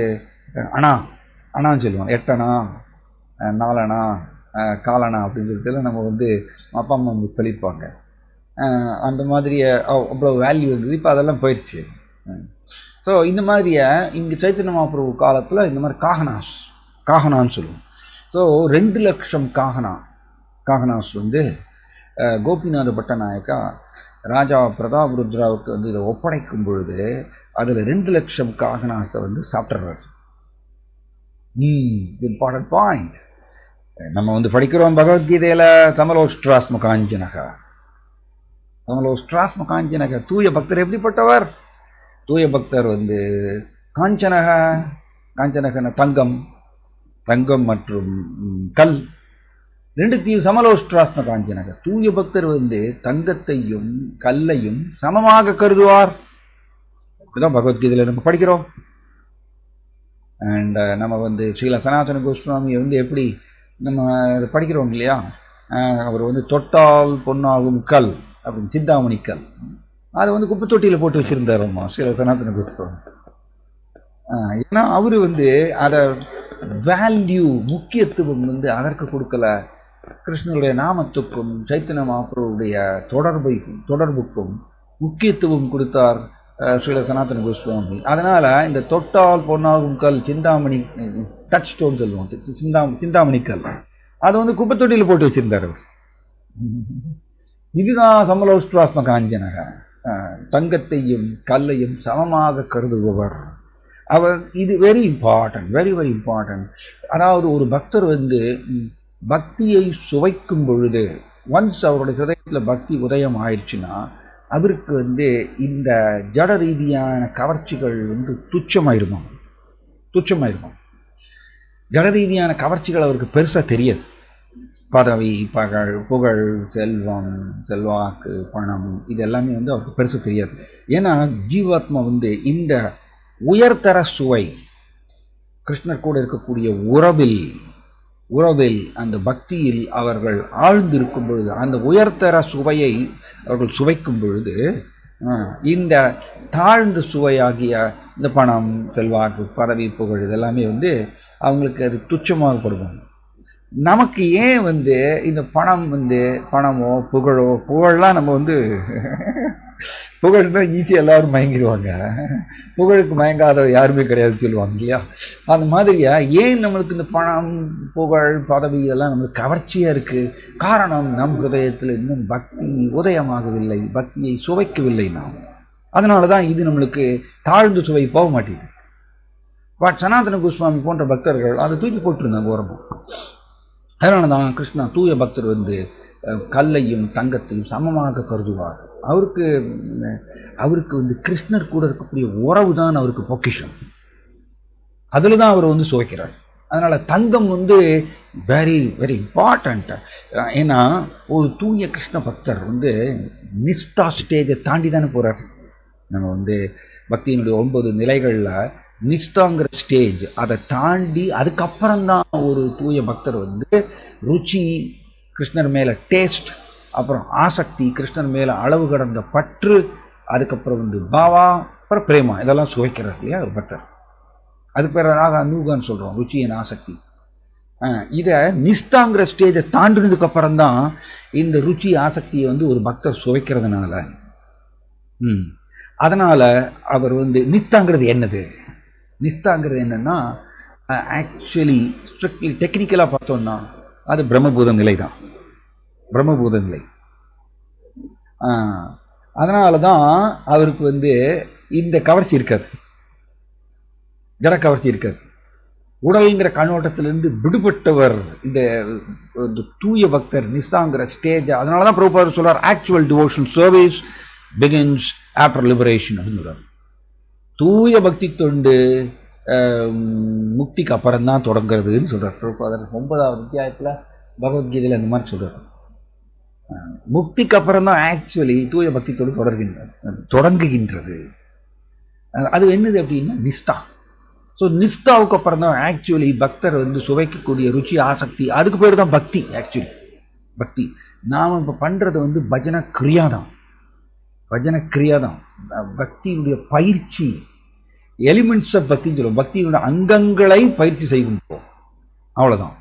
அண்ணான்னு சொல்லுவோம். 8 அணா 4 அணா காலணா அப்படின்னு சொல்லிட்டு நம்ம வந்து அப்பா அம்மா வந்து சொல்லியிருப்பாங்க. அந்த மாதிரியே அவ்வளோ வேல்யூ இருந்தது. இப்போ அதெல்லாம் போயிடுச்சு. ஸோ இந்த மாதிரியே இங்கே சைத்தன்ய மகாபிரபு காலத்தில் இந்த மாதிரி காகனான்னு சொல்லுவோம். ஸோ 2 லட்சம் காகனாஸ் வந்து கோபிநாத பட்டநாயக்கா ராஜா பிரதாபருத்ராவுக்கு வந்து இதை ஒப்படைக்கும் பொழுது அதில் 2 லட்சம் காகனாஸை வந்து சாப்பிட்றாரு. Important point. நம்ம வந்து படிக்கிறோம் பகவத்கீதையில சமலோஷ்டிராஸ்ம காஞ்சனக. தூய பக்தர் எப்படிப்பட்டவர்? தூய பக்தர் வந்து காஞ்சனகன தங்கம் மற்றும் கல் ரெண்டுத்தையும் சமலோஷ்டிராஸ்ம காஞ்சனக. தூய பக்தர் வந்து தங்கத்தையும் கல்லையும் சமமாக கருதுவார். இப்படிதான் பகவத்கீதையில நம்ம படிக்கிறோம். அண்ட் நம்ம வந்து ஸ்ரீல சனாதன கோஸ்வாமி வந்து எப்படி நம்ம படிக்கிறோம் இல்லையா, அவர் வந்து தொட்டால் பொன்னாகும் கல் அப்படின்னு, சிந்தாமணி கல், அதை வந்து குப்பை தொட்டியில் போட்டு வச்சிருந்தாருமா ஸ்ரீல சனாதன கோஸ்வாமி. ஏன்னா அவரு வந்து அதை வேல்யூ, முக்கியத்துவம் வந்து அதற்கு கொடுக்கல, கிருஷ்ணனுடைய நாமத்துக்கும் சைத்தன்ய மகாபிரபுவுடைய தொடர்புக்கும் முக்கியத்துவம் கொடுத்தார் ஸ்ரீல சனாதன கோஸ்வாமி. அதனால இந்த தொட்டால் பொன்னாகும் கல், சிந்தாமணி டச் ஸ்டோன் சொல்லுவோம், சிந்தாமணி கல், அதை வந்து குப்பை தொட்டியில் போட்டு வச்சிருந்தார் அவர். இதுதான் சமலோஷ்டிராஸ்ம காஞ்சனக, தங்கத்தையும் கல்லையும் சமமாக கருதுபவர் அவர். இது very important, very very important. அதாவது ஒரு பக்தர் வந்து பக்தியை சுவைக்கும் பொழுது, ஒன்ஸ் அவருடைய ஹிருதயத்தில் பக்தி உதயம் ஆயிடுச்சுன்னா, அவருக்கு வந்து இந்த ஜட ரீதியான கவர்ச்சிகள் வந்து துச்சமாயிருமா. ஜட ரீதியான கவர்ச்சிகள் அவருக்கு பெருசா தெரியாது. பதவி, புகழ், செல்வம், செல்வாக்கு, பணம், இது எல்லாமே வந்து அவருக்கு பெருசா தெரியாது. ஏன்னா ஜீவாத்மா வந்து இந்த உயர்தர சுவை, கிருஷ்ணர் கூட இருக்கக்கூடிய உறவில் அந்த பக்தியில் அவர்கள் ஆழ்ந்திருக்கும் பொழுது, அந்த உயர்தர சுவையை அவர்கள் சுவைக்கும் பொழுது, இந்த தாழ்ந்த சுவையாகிய இந்த பணம், செல்வாக்கு, பதவி, புகழ் இதெல்லாமே வந்து அவங்களுக்கு அது துச்சமாகப்படுவாங்க. நமக்கு ஏன் வந்து இந்த பணமோ புகழெல்லாம் நம்ம வந்து புகழ்னா ஈஸியாக எல்லாரும் மயங்கிடுவாங்க, புகழுக்கு மயங்காத யாருமே கிடையாது சொல்லுவாங்க இல்லையா. அந்த மாதிரியா ஏன் நம்மளுக்கு இந்த பணம், புகழ், பதவி இதெல்லாம் நம்மளுக்கு கவர்ச்சியா இருக்கு? காரணம், நம் ஹிருதயத்தில் இன்னும் பக்தி உதயமாகவில்லை, பக்தியை சுவைக்கவில்லை நாம். அதனாலதான் இது நம்மளுக்கு தாழ்ந்து சுவை போக மாட்டேங்குது. பட் சனாதன கோஸ்வாமி போன்ற பக்தர்கள் அதை தூக்கி போட்டிருந்தாங்க ஓரமா. அதனாலதான் கிருஷ்ணா தூய பக்தர் வந்து கல்லையும் தங்கத்தையும் சமமாக கருதுவார். அவருக்கு வந்து கிருஷ்ணர் கூட இருக்கக்கூடிய உறவு தான் அவருக்கு பொக்கிஷம். அதுலதான் அவர் வந்து சுவைக்கிறார். அதனால தங்கம் வந்து வெரி வெரி இம்பார்ட்டன்ட். ஏன்னா ஒரு தூய கிருஷ்ண பக்தர் வந்து நிஷ்டா ஸ்டேஜை தாண்டி தானே போறார். நம்ம வந்து பக்தியினுடைய 9 நிலைகள்ல நிஷ்டாங்கிற ஸ்டேஜ், அதை தாண்டி அதுக்கப்புறம்தான் ஒரு தூய பக்தர் வந்து ருச்சி, கிருஷ்ணர் மேல டேஸ்ட், அப்புறம் ஆசக்தி, கிருஷ்ணர் மேல அளவு கடந்த பற்று, அதுக்கப்புறம் வந்து பாவா, அப்புறம் பிரேமா, இதெல்லாம் சுவைக்கிறார் இல்லையா ஒரு பக்தர். அது பேர் அனூகான்னு சொல்றோம், ருச்சியின் ஆசக்தி. இத நிஷ்டாங்கிற ஸ்டேஜை தாண்டினதுக்கு அப்புறம் தான் இந்த ருச்சி ஆசக்தியை வந்து ஒரு பக்தர் சுவைக்கிறதுனால அதனால அவர் வந்து நிஷ்டாங்கிறது என்னன்னா ஆக்சுவலி ஸ்ட்ரிக்ட்லி டெக்னிக்கலா பார்த்தோம்னா அது பிரம்மபூத நிலை தான், பிரம்மபூத நிலை. அதனாலதான் அவருக்கு வந்து இந்த கவர்ச்சி இருக்காது, ஜட கவர்ச்சி இருக்காது. உடல்ங்கிற கண்ணோட்டத்திலிருந்து விடுபட்டவர் இந்த தூய பக்தர் நிஷ்டாங்கிற ஸ்டேஜ். அதனாலதான் பிரபுபாதர் சொல்றார், actual devotional service begins after liberation அப்படின்னு சொல்றார். தூய பக்தி தொண்டு முக்திக்கு அப்புறம் தான் தொடங்குறதுன்னு சொல்றார் பிரபுபாதர் 9வது அத்தியாயத்துல பகவத்கீதையில இந்த மாதிரி சொல்றார். முக்திக்கு அப்புறம் தான் ஆக்சுவலி தூய பக்தி தொண்டு தொடங்குகின்றது. அது என்னது அப்படின்னா நிஷ்டா. ஸோ நிஷ்டாவுக்கு அப்புறம் தான் ஆக்சுவலி பக்தர் வந்து சுவைக்கக்கூடிய ருச்சி ஆசக்தி, அதுக்கு பேர் தான் பக்தி. ஆக்சுவலி பக்தி நாம இப்ப பண்றது வந்து பஜன கிரியா தான், பக்தியுடைய பயிற்சி, எலிமெண்ட்ஸ் ஆஃப் பக்தின்னு சொல்லுவோம். பக்தியுடைய அங்கங்களை பயிற்சி செய்கின்றோம், அவ்வளவுதான்.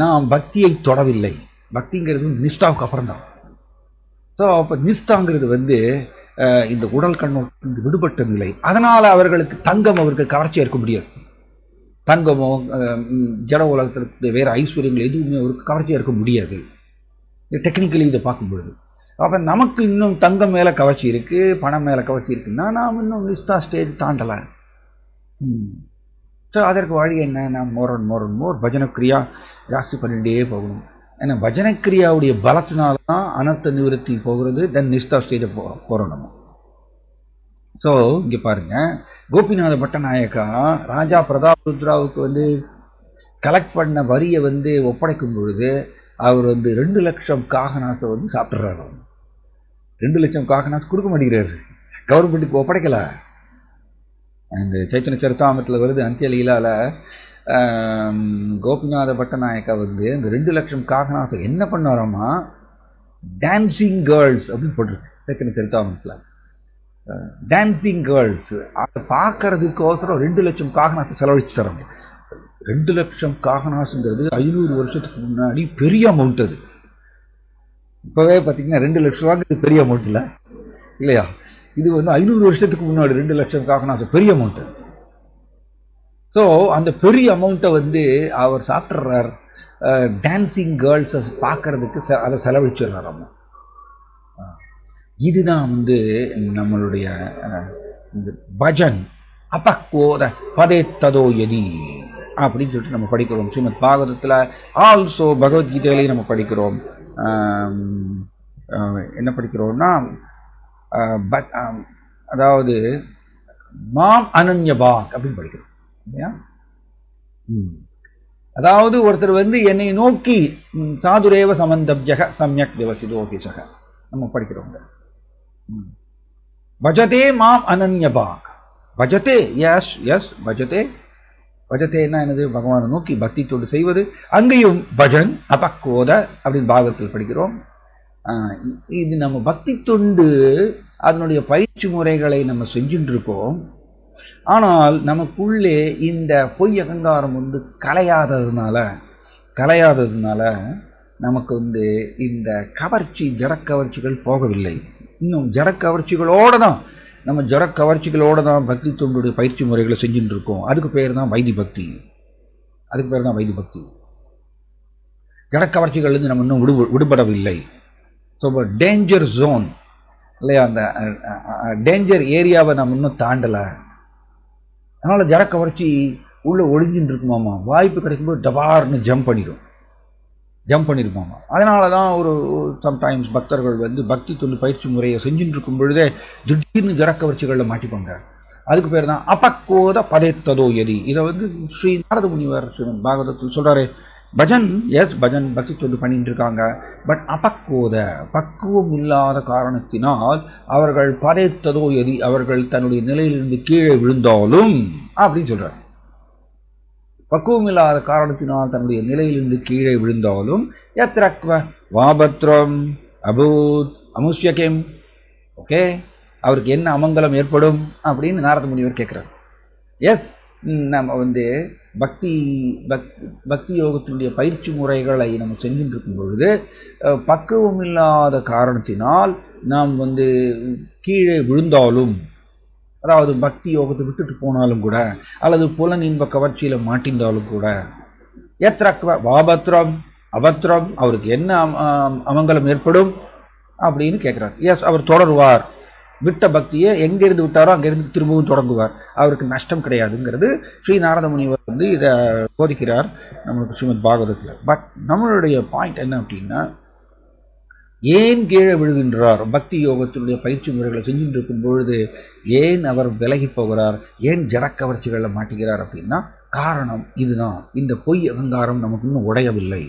நாம் பக்தியை தொடவில்லை. பக்திங்கிறது நிஷ்டாவுக்கு அப்புறம் தான். ஸோ அப்ப நிஷ்டாங்கிறது வந்து இந்த உடல் கண்ணோட்டத்திலிருந்து விடுபட்ட நிலை. அதனால அவர்களுக்கு தங்கம் அவருக்கு கவர்ச்சியா இருக்க முடியாது. தங்கமோ ஜட உலகத்திற்கு வேற ஐஸ்வர்யங்கள் எதுவுமே அவருக்கு கவர்ச்சியா இருக்க முடியாது டெக்னிக்கலி இதை பார்க்கும்பொழுது. அப்ப நமக்கு இன்னும் தங்கம் மேல கவர்ச்சி இருக்கு, பணம் மேல கவர்ச்சி இருக்குன்னா நாம் இன்னும் நிஷ்டா ஸ்டேஜ் தாண்டல. ஸோ அதற்கு வழி என்ன? நாம் மோர் பஜனக்கிரியா ஜாஸ்தி பண்ணிட்டே போகணும். ஏன்னா பஜனக்கிரியாவுடைய பலத்தினால்தான் அனர்த்த நிவர்த்தி போகிறது, தென் நிஷ்டா ஸ்டேஜை போறோம் நம்ம. ஸோ இங்க பாருங்க, கோபிநாத பட்டநாயக்கா ராஜா பிரதாப் ருத்ராவுக்கு வந்து கலெக்ட் பண்ண வரியை வந்து ஒப்படைக்கும் பொழுது அவர் வந்து 2 லட்சம் காகநாத்தை வந்து சாப்பிட்றாரு. 2 லட்சம் காகநாத் கொடுக்க மாட்டேங்கிறாரு, கவர்மெண்ட்டுக்கு ஒப்படைக்கல. இந்த சைத்தன்ய சரிதாமிரத்தில் வருது அந்தியலீலால கோபிநாத பட்டநாயக்கா வந்து இந்த 2,00,000 காகநாசம் என்ன பண்ணாராமா, டான்சிங் கேர்ள்ஸ் அப்படின்னு போட்டிருக்கு சைத்தன்ய சரிதாமிரத்தில். டான்சிங் கேர்ள்ஸ் அதை பார்க்கறதுக்கோசரம் 2,00,000 காகநாசம் செலவழிச்சு தராங்க. 2,00,000 காகநாசுங்கிறது 500 வருஷத்துக்கு முன்னாடி பெரிய அமௌண்ட். அது இப்போவே பார்த்தீங்கன்னா 2,00,000 ரூபாய்க்கு பெரிய அமௌண்ட் இல்லை இல்லையா? இது வந்து 500 வருஷத்துக்கு முன்னாடி 2,00,000 காகநாசம் பெரிய அமௌண்ட். ஸோ அந்த பெரிய அமௌண்ட்டை வந்து அவர் சாப்பிட்றார், டான்சிங் கேர்ள்ஸை பார்க்கறதுக்கு அதை செலவழிச்சிடுறார். அம்மா இதுதான் வந்து நம்மளுடைய பஜன் அபக்வோத பதேத்ததோ யதி அப்படின்னு சொல்லிட்டு நம்ம படிக்கிறோம். ஸ்ரீமத் பாகவதத்தில் ஆல்சோ பகவத்கீதையிலையும் நம்ம படிக்கிறோம். என்ன படிக்கிறோம்னா அதாவது மாம் அனன்யபாக் அப்படின்னு படிக்கிறோம் இல்லையா? அதாவது ஒருத்தர் வந்து என்னை நோக்கி சாதுரேவ சமந்தப்ஜக சம்யக் தேவசிதோகிசக நம்ம படிக்கிறோம். பஜதே மாம் அனன்யபாக், பஜதே எஸ் எஸ் பஜதே. பஜத்தேன்னா என்னது? பகவானை நோக்கி பக்தி தொண்டு செய்வது. அங்கேயும் பஜன் அபக்வோத அப்படின்னு பாகத்தில் படிக்கிறோம். இது நம்ம பக்தி தொண்டு அதனுடைய பயிற்சி முறைகளை நம்ம செஞ்சுட்டு இருக்கோம். ஆனால் நமக்குள்ளே இந்த பொய் அகங்காரம் வந்து கலையாததுனால நமக்கு வந்து இந்த கவர்ச்சி ஜடக்கவர்ச்சிகள் போகவில்லை. இன்னும் ஜடக்கவர்ச்சிகளோடு தான் நம்ம பக்தி தொண்டுடைய பயிற்சி முறைகளை செஞ்சுட்டு இருக்கோம். அதுக்கு பேர் தான் வைதி பக்தி. ஜடக்கவர்ச்சிகள் இருந்து நம்ம இன்னும் விடுபடவில்லை. ஸோ டேஞ்சர் ஜோன் இல்லையா, அந்த டேஞ்சர் ஏரியாவை நம்ம இன்னும் தாண்டலை. அதனால ஜடக்கவர்ச்சி உள்ள ஒளிஞ்சின்னு இருக்குமாமா, வாய்ப்பு கிடைக்கும்போது டபார்னு ஜம்ப் பண்ணிருப்பாங்க. அதனால தான் ஒரு சம்டைம்ஸ் பக்தர்கள் வந்து பக்தி தொண்டு பயிற்சி முறையை செஞ்சுட்டு இருக்கும் பொழுதே திடீர்னு ஜடக்கவர்ச்சிகளில் மாட்டிப்பாங்க. அதுக்கு பேர் தான் அபக்கோத பதேத்ததோ யதி. இதை வந்து ஸ்ரீ நாரத முனிவர் ஸ்ரீமத் பாகவதத்தில் சொல்றாரு. பஜன் எஸ் பஜன் பக்தி தொண்டு பண்ணிட்டு இருக்காங்க, பட் அபக்கோத பக்குவம் இல்லாத காரணத்தினால் அவர்கள் பதேத்ததோ யதி அவர்கள் தன்னுடைய நிலையிலிருந்து கீழே விழுந்தாலும் அப்படின்னு சொல்றாரு. பக்குவம் இல்லாத காரணத்தினால் தன்னுடைய நிலையிலிருந்து கீழே விழுந்தாலும் யத்ரக்வ வாபத்ரம் அபூத் அமுஷ்யகேம், ஓகே, அவருக்கு என்ன அமங்கலம் ஏற்படும் அப்படின்னு நாரத முனிவர் கேட்கிறார். எஸ், நம்ம வந்து பக்தி யோகத்தினுடைய பயிற்சி முறைகளை நம்ம செஞ்சுட்டு இருக்கும் பொழுது பக்குவம் இல்லாத காரணத்தினால் நாம் வந்து கீழே விழுந்தாலும், அதாவது பக்தி யோகத்தை விட்டுட்டு போனாலும் கூட, அல்லது புலன் இன்ப கவர்ச்சியில மாட்டின்றாலும் கூட, எத்ரக்வ வாபத்ரம் அபத்ரம் அவருக்கு என்ன அமங்கலம் ஏற்படும் அப்படின்னு கேட்கிறார். எஸ், அவர் தொடருவார். விட்ட பக்தியை எங்கிருந்து விட்டாரோ அங்கிருந்து திரும்பவும் தொடங்குவார். அவருக்கு நஷ்டம் கிடையாதுங்கிறது ஸ்ரீ நாரத முனிவர் வந்து இதை போதிக்கிறார் நம்மளுக்கு ஸ்ரீமத் பாகவதத்தில். பட் நம்மளுடைய பாயிண்ட் என்ன அப்படின்னா, ஏன் கீழே விழுகின்றார்? பக்தி யோகத்தினுடைய பயிற்சி முறைகளை செஞ்சுட்டு இருக்கும் பொழுது ஏன் அவர் விலகி போகிறார்? ஏன் ஜடக்கவர்ச்சிகளில் மாட்டுகிறார் அப்படின்னா காரணம் இதுதான். இந்த பொய் அகங்காரம் நமக்கு இன்னும் உடையவில்லை.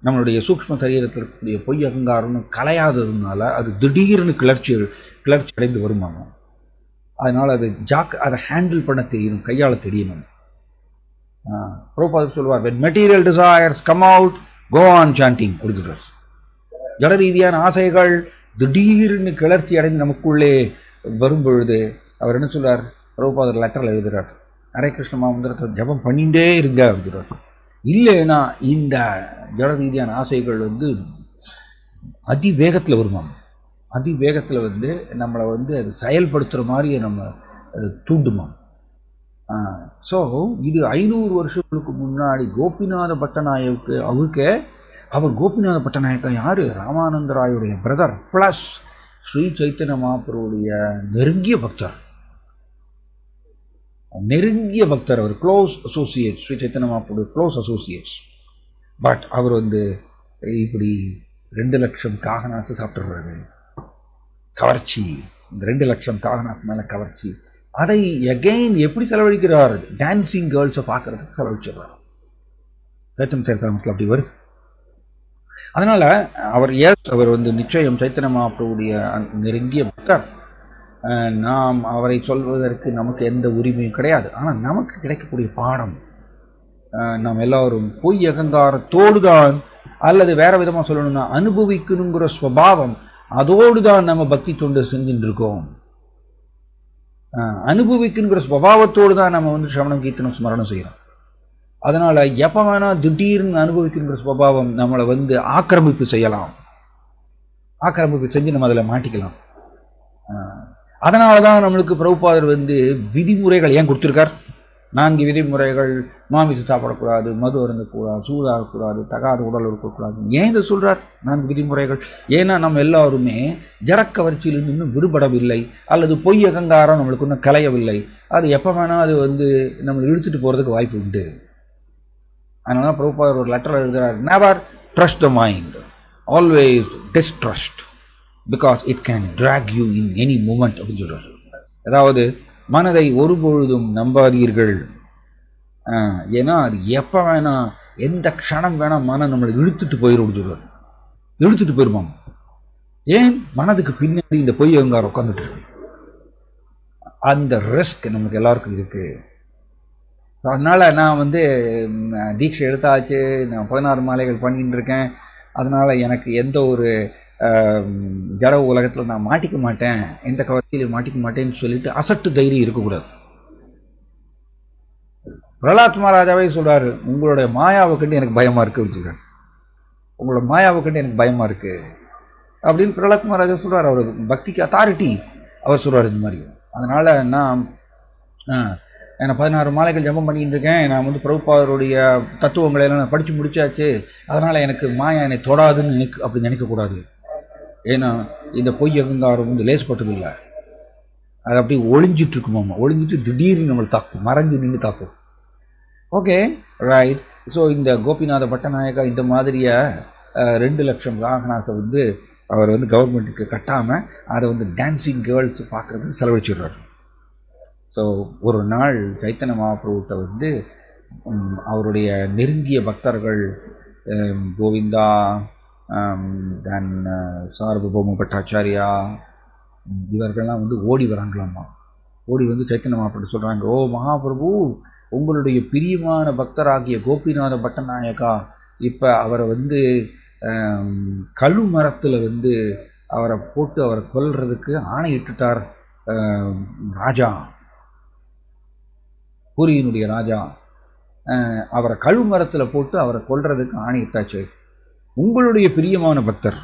நம்மளுடைய சூக்ஷ்ம சரீரத்தில் இருக்கக்கூடிய பொய் அகங்காரம் கலையாததுனால அது திடீர்னு கிளர்ச்சி அடைந்து வருமாங்க. அதனால அது அதை ஹேண்டில் பண்ண தெரியணும், கையாள தெரியணும். பிரபுபாதர் சொல்வார், when material desires come out, go on chanting. கொடுத்துட்டார். ஜட ரீதியான ஆசைகள் திடீர்னு கிளர்ச்சி அடைந்து நமக்குள்ளே வரும் பொழுது அவர் என்ன சொல்றார்? பிரபுபாதர் லெட்டர்ல எழுதுறார், ஹரே கிருஷ்ண மந்திரத்தை ஜபம் பண்ணிட்டே இருங்க அப்படிங்கிறார். இல்லைன்னா இந்த ஜட ரீதியான ஆசைகள் வந்து அதிவேகத்தில் வருவாங்க. அதிவேகத்தில் வந்து நம்மளை வந்து அது செயல்படுத்துகிற மாதிரியே நம்ம தூண்டுமா. ஸோ இது 500 வருஷங்களுக்கு முன்னாடி கோபிநாத பட்டநாயக்கு அவர் கோபிநாத பட்டநாயக்கா யாரு? ராமானந்தராயுடைய பிரதர் பிளஸ் ஸ்ரீ சைத்தன்ய மகாபிரபுடைய நெருங்கிய பக்தர். அவர் close associate, Shri Chaitanya Mahaprabhu close associates. But அவர் வந்து இப்படி 2,00,000 காகநாத்து சாப்பிட்டுறாரு. கவர்ச்சி, இந்த 2,00,000 காகநாத்து மேல கவர்ச்சி. அதை எகைன் எப்படி செலவழிக்கிறார்? டான்சிங் கேர்ள்ஸை பார்க்கறதுக்கு செலவழிச்சிடுறார். சைத்தன்ய சரிதாமிரத்தில் அப்படி வருது. அதனால அவர் வந்து நிச்சயம் சைத்தன்ய மகாபிரபுடைய நெருங்கிய பக்தர். நாம் அவரை சொல்வதற்கு நமக்கு எந்த உரிமையும் கிடையாது. ஆனால் நமக்கு கிடைக்கக்கூடிய பாடம், நாம் எல்லாரும் பொய் அகங்காரத்தோடு தான், அல்லது வேற விதமா சொல்லணும்னா அனுபவிக்கணுங்கிற ஸ்வபாவம், அதோடு தான் நம்ம பக்தி தொண்டு செஞ்சுட்டு இருக்கோம். அனுபவிக்குங்கிற ஸ்வபாவத்தோடு தான் நம்ம வந்து சிரவணம் கீர்த்தனம் ஸ்மரணம் செய்யறோம். அதனால எப்ப வேணா திடீர்னு அனுபவிக்குங்கிற ஸ்வபாவம் நம்மளை வந்து ஆக்கிரமிப்பு செய்யலாம், ஆக்கிரமிப்பு செஞ்சு நம்ம அதில் மாட்டிக்கலாம். அதனாலதான் நம்மளுக்கு பிரபுபாதர் வந்து விதிமுறைகள் ஏன் கொடுத்திருக்கார்? 4 விதிமுறைகள். மாமிசு சாப்பிடக்கூடாது, மது அருந்தக்கூடாது, சூதாடக்கூடாது, தகாத உடல் இருக்கக்கூடாது. ஏன் இதை சொல்றார் 4 விதிமுறைகள்? ஏன்னா நம்ம எல்லாருமே ஜரக்கவர்ச்சியிலிருந்து இன்னும் விடுபடவில்லை, அல்லது பொய் அகங்காரம் நம்மளுக்கு இன்னும் கலையவில்லை. அது எப்ப வேணா அது வந்து நம்ம இழுத்துட்டு போறதுக்கு வாய்ப்பு உண்டு. அதனால பிரபுபாதர் ஒரு லெட்டர் எழுதுறார், never trust the mind, always distrust, because it can drag you in any moment அப்படின்னு சொல்றாரு. அதாவது மனதை ஒருபொழுதும் நம்பாதீர்கள், ஏன்னா அது எப்ப வேணா எந்த க்ஷணம் வேணா மனம் நம்மளை இழுத்துட்டு போயிடும் சொல்றாரு. இழுத்துட்டு போயிருப்பாங்க. ஏன்? மனதுக்கு பின்னாடி இந்த பொய் அகங்காரம் உட்காந்துட்டு இருக்கு. அந்த ரிஸ்க் நமக்கு எல்லாருக்கும் இருக்கு. அதனால நான் வந்து தீட்சை எடுத்தாச்சு, நான் 16 மாலைகள் பண்ணிட்டு இருக்கேன், அதனால எனக்கு எந்த ஒரு ஜட உலகத்தில் நான் மாட்டிக்க மாட்டேன், எந்த கவர்ச்சியிலும் மாட்டிக்க மாட்டேன்னு சொல்லிட்டு அசட்டு தைரியம் இருக்கக்கூடாது. பிரகலாத் மகாராஜாவே சொல்றாரு, உங்களுடைய மாயாவை கண்டு எனக்கு பயமா இருக்கு வச்சுக்க, உங்களோட மாயாவை கண்டு எனக்கு பயமா இருக்கு அப்படின்னு பிரகலாத் மகாராஜா சொல்றாரு. அவர் பக்திக்கு அத்தாரிட்டி அவர் சொல்றாரு இந்த மாதிரி. அதனால நான் 16 மாலைகள் ஜபம் பண்ணிட்டு இருக்கேன், நான் வந்து பிரபுபாதருடைய தத்துவங்களை எல்லாம் நான் படிச்சு முடிச்சாச்சு, அதனால எனக்கு மாயா என்னை தொடாதுன்னு அப்படி நினைக்கக்கூடாது. ஏன்னா இந்த பொய் அகங்காரம் வந்து லேசப்பட்டது இல்லை, அது அப்படி ஒளிஞ்சிட்டு இருக்குமாமா, ஒளிஞ்சிட்டு திடீர்னு நம்மளை தாக்கும், மறைஞ்சு நின்று தாக்கும். Okay right. ஸோ இந்த கோபிநாத பட்டநாயகா இந்த மாதிரிய 2 லட்சம் ராகனாத்தை வந்து அவர் வந்து கவர்மெண்ட்டுக்கு கட்டாம அதை வந்து டான்சிங் கேர்ள்ஸ் பார்க்கறதுக்கு செலவழிச்சிடுறாரு. ஸோ ஒரு நாள் சைத்தன்ய மகாபிரபுட்ட வந்து அவருடைய நெருங்கிய பக்தர்கள் கோவிந்தா, தென் சார்வபௌம பட்டாச்சாரியா, இவர்கள்லாம் வந்து ஓடி வராங்களாமா. ஓடி வந்து சைத்தன்ய மகாபிரபு சொல்றாங்க, ஓ மகாபிரபு, உங்களுடைய பிரியமான பக்தராகிய கோபிநாத பட்டநாயகா இப்ப அவரை வந்து கழு மரத்துல வந்து அவரை போட்டு அவரை கொல்றதுக்கு ஆணையிட்டுட்டார் ராஜா, பூரியினுடைய ராஜா அவரை கழு மரத்துல போட்டு அவரை கொல்றதுக்கு ஆணையிட்டாச்சு. உங்களுடைய பிரியமான பக்தர்,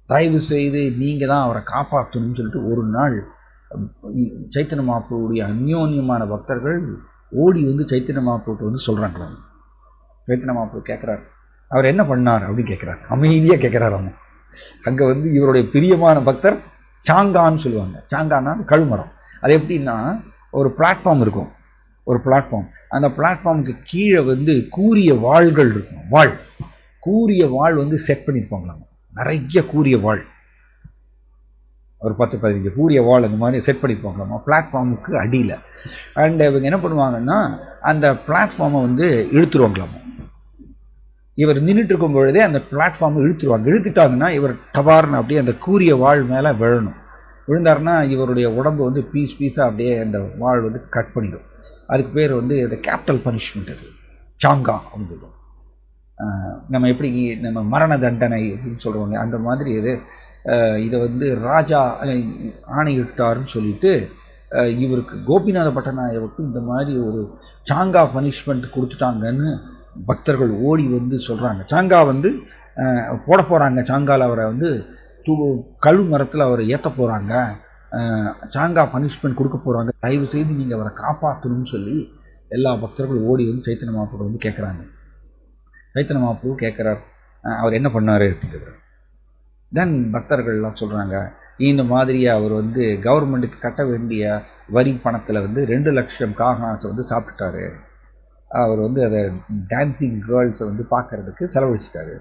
தயவு செய்து நீங்க தான் அவரை காப்பாற்றணும்னு சொல்லிட்டு ஒரு நாள் சைத்தன்ய மகாபிரபுடைய அந்யோன்யமான பக்தர்கள் ஓடி வந்து சைத்தன்ய மகாபிரபு வந்து சொல்றாங்களாம். சைத்தன்ய மகாபிரபு கேட்கிறார், அவர் என்ன பண்ணார் அப்படின்னு கேட்கிறார், அமைதியா கேட்கிறார். அவங்க அங்க வந்து இவருடைய பிரியமான பக்தர் சாங்கான்னு சொல்லுவாங்க. சாங்கான்னா கழுமரம். அது எப்படின்னா ஒரு பிளாட்ஃபார்ம் இருக்கும், ஒரு பிளாட்ஃபார்ம், அந்த பிளாட்ஃபார்முக்கு கீழே வந்து கூரிய வாள்கள் இருக்கும். வாள், கூரிய வாள் வந்து செட் பண்ணிருப்பாங்களாம், நிறைய கூரிய வாள், ஒரு 10-15 கூரிய வாள் அந்த மாதிரி செட் பண்ணிருப்பாங்களாமா பிளாட்ஃபார்முக்கு அடியில். அண்ட் இவங்க என்ன பண்ணுவாங்கன்னா அந்த பிளாட்ஃபார்மை வந்து இழுத்துருவாங்களாமா. இவர் நின்றுட்டு இருக்கும் பொழுதே அந்த பிளாட்ஃபார்மை இழுத்துருவாங்க. இழுத்துட்டாங்கன்னா இவர் டபார்னு அப்படியே அந்த கூரிய வாள் மேலே விழணும். விழுந்தாருன்னா இவருடைய உடம்பு வந்து பீஸ் பீஸாக அப்படியே அந்த வாள் வந்து கட் பண்ணிடும். அதுக்கு பேர் வந்து இந்த கேபிட்டல் பனிஷ்மெண்ட், அது சாங்கா அப்படின்னு சொல்லுவோம். நம்ம எப்படி நம்ம மரண தண்டனை அப்படின்னு சொல்கிறோங்க, அந்த மாதிரி இது இதை வந்து ராஜா ஆணையிட்டார்னு சொல்லிட்டு இவருக்கு கோபிநாத பட்டநாயகருக்கு இந்த மாதிரி ஒரு சாங்கா பனிஷ்மெண்ட் கொடுத்துட்டாங்கன்னு பக்தர்கள் ஓடி வந்து சொல்கிறாங்க. சாங்கா வந்து போட போகிறாங்க, சாங்காவில் அவரை வந்து கழு மரத்தில் அவரை ஏற்ற போகிறாங்க, சாங்கா பனிஷ்மெண்ட் கொடுக்க போகிறாங்க, தயவு செய்து நீங்கள் அவரை காப்பாற்றணும்னு சொல்லி எல்லா பக்தர்களும் ஓடி வந்து சைத்தன்ய மகாபிரபு வந்து கேட்குறாங்க. சைத்தன்ய மகாபிரபு கேட்குறார், அவர் என்ன பண்ணார் அப்படின்னு கேட்குறார். தென் பக்தர்கள்லாம் சொல்கிறாங்க, இந்த மாதிரியே அவர் வந்து கவர்மெண்ட்டுக்கு கட்ட வேண்டிய வரி பணத்தில் வந்து 2 லட்சம் காகனாஸை வந்து சாப்பிட்டுட்டாரு, அவர் வந்து அதை டான்சிங் கேர்ள்ஸை வந்து பார்க்கறதுக்கு செலவழிச்சிட்டாரு.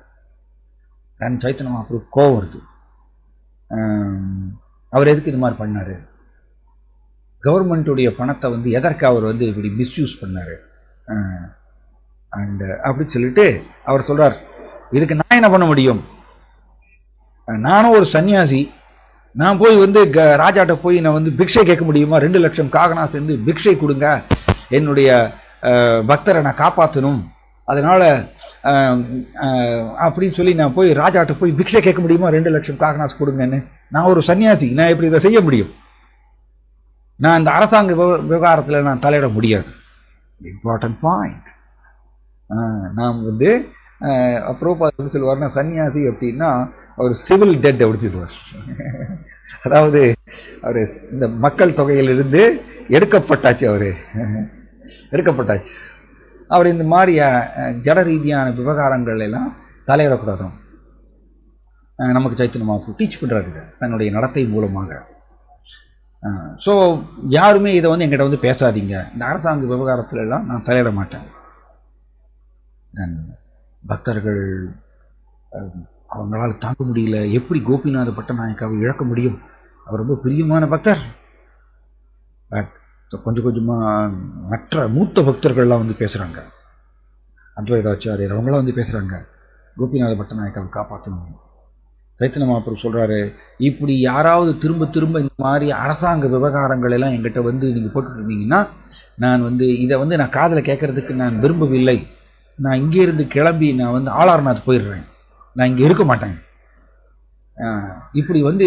தென் சைத்தன்ய மகாபிரபு கோவம் வருது, அவர் எதுக்கு இது மாதிரி பண்ணார், கவர்மெண்ட்டுடைய பணத்தை வந்து எதற்கு அவர் வந்து இப்படி மிஸ்யூஸ் பண்ணார் அண்ட் அப்படி சொல்லிட்டு அவர் சொல்றார், இதுக்கு நான் என்ன பண்ண முடியும், நானும் ஒரு சன்னியாசி, நான் போய் வந்து ராஜாட்ட போய் நான் வந்து பிக்ஷை கேட்க முடியுமா? 2 லட்சம் காகனா சேர்ந்து பிக்ஷை கொடுங்க, என்னுடைய பக்தரை நான் காப்பாற்றணும், அதனால அப்படின்னு சொல்லி நான் போய் ராஜாட்ட போய் பிக்ஷை கேட்க முடியுமா? 2 லட்சம் காகனாஸ் கொடுங்கன்னு. நான் ஒரு சன்னியாசி, நான் எப்படி இதை செய்ய முடியும்? நான் இந்த அரசாங்க விவகாரத்தில் நான் தலையிட முடியாது. Important point. நாம் வந்து அப்புறம் சொல்லுவார்னா, சன்னியாசி அப்படின்னா அவர் சிவில் டெட் அப்படிச்சுடுவார். அதாவது அவர் இந்த மக்கள் தொகையிலிருந்து எடுக்கப்பட்டாச்சு, எடுக்கப்பட்டாச்சு. அவர் இந்த மாதிரி ஜட ரீதியான விவகாரங்கள் எல்லாம் தலையிடக்கூடாது. நமக்கு சைத்தன்ய மகாபிரபு டீச் பண்றாரு தன்னுடைய நடத்தை மூலமாக. ஸோ யாருமே இதை வந்து எங்கிட்ட வந்து பேசாதீங்க, இந்த அரசாங்க விவகாரத்துல எல்லாம் நான் தலையிட மாட்டேன். பக்தர்கள் அவங்களால தாங்க முடியல, எப்படி கோபிநாத பட்டநாயக்காவை இழக்க முடியும்? அவர் ரொம்ப பிரியமான பக்தர். பட் கொஞ்சம் கொஞ்சமா மற்ற மூத்த பக்தர்கள்லாம் வந்து பேசுறாங்க, அத்வைதாச்சாரியர் அவங்களாம் வந்து பேசுறாங்க, கோபிநாத பட்டநாயக்காவை காப்பாற்றணும். சைத்தன்ய மகாபிரபு சொல்றாரு, இப்படி யாராவது திரும்ப திரும்ப இந்த மாதிரி அரசாங்க விவகாரங்கள் எல்லாம் எங்கிட்ட வந்து நீங்க போட்டுட்டு இருந்தீங்கன்னா, நான் வந்து இதை வந்து நான் காதல கேட்கறதுக்கு நான் விரும்பவில்லை. நான் இங்கே இருந்து கிளம்பி நான் வந்து ஆளார்நாத் போயிடுறேன், நான் இங்கே இருக்க மாட்டேன். இப்படி வந்து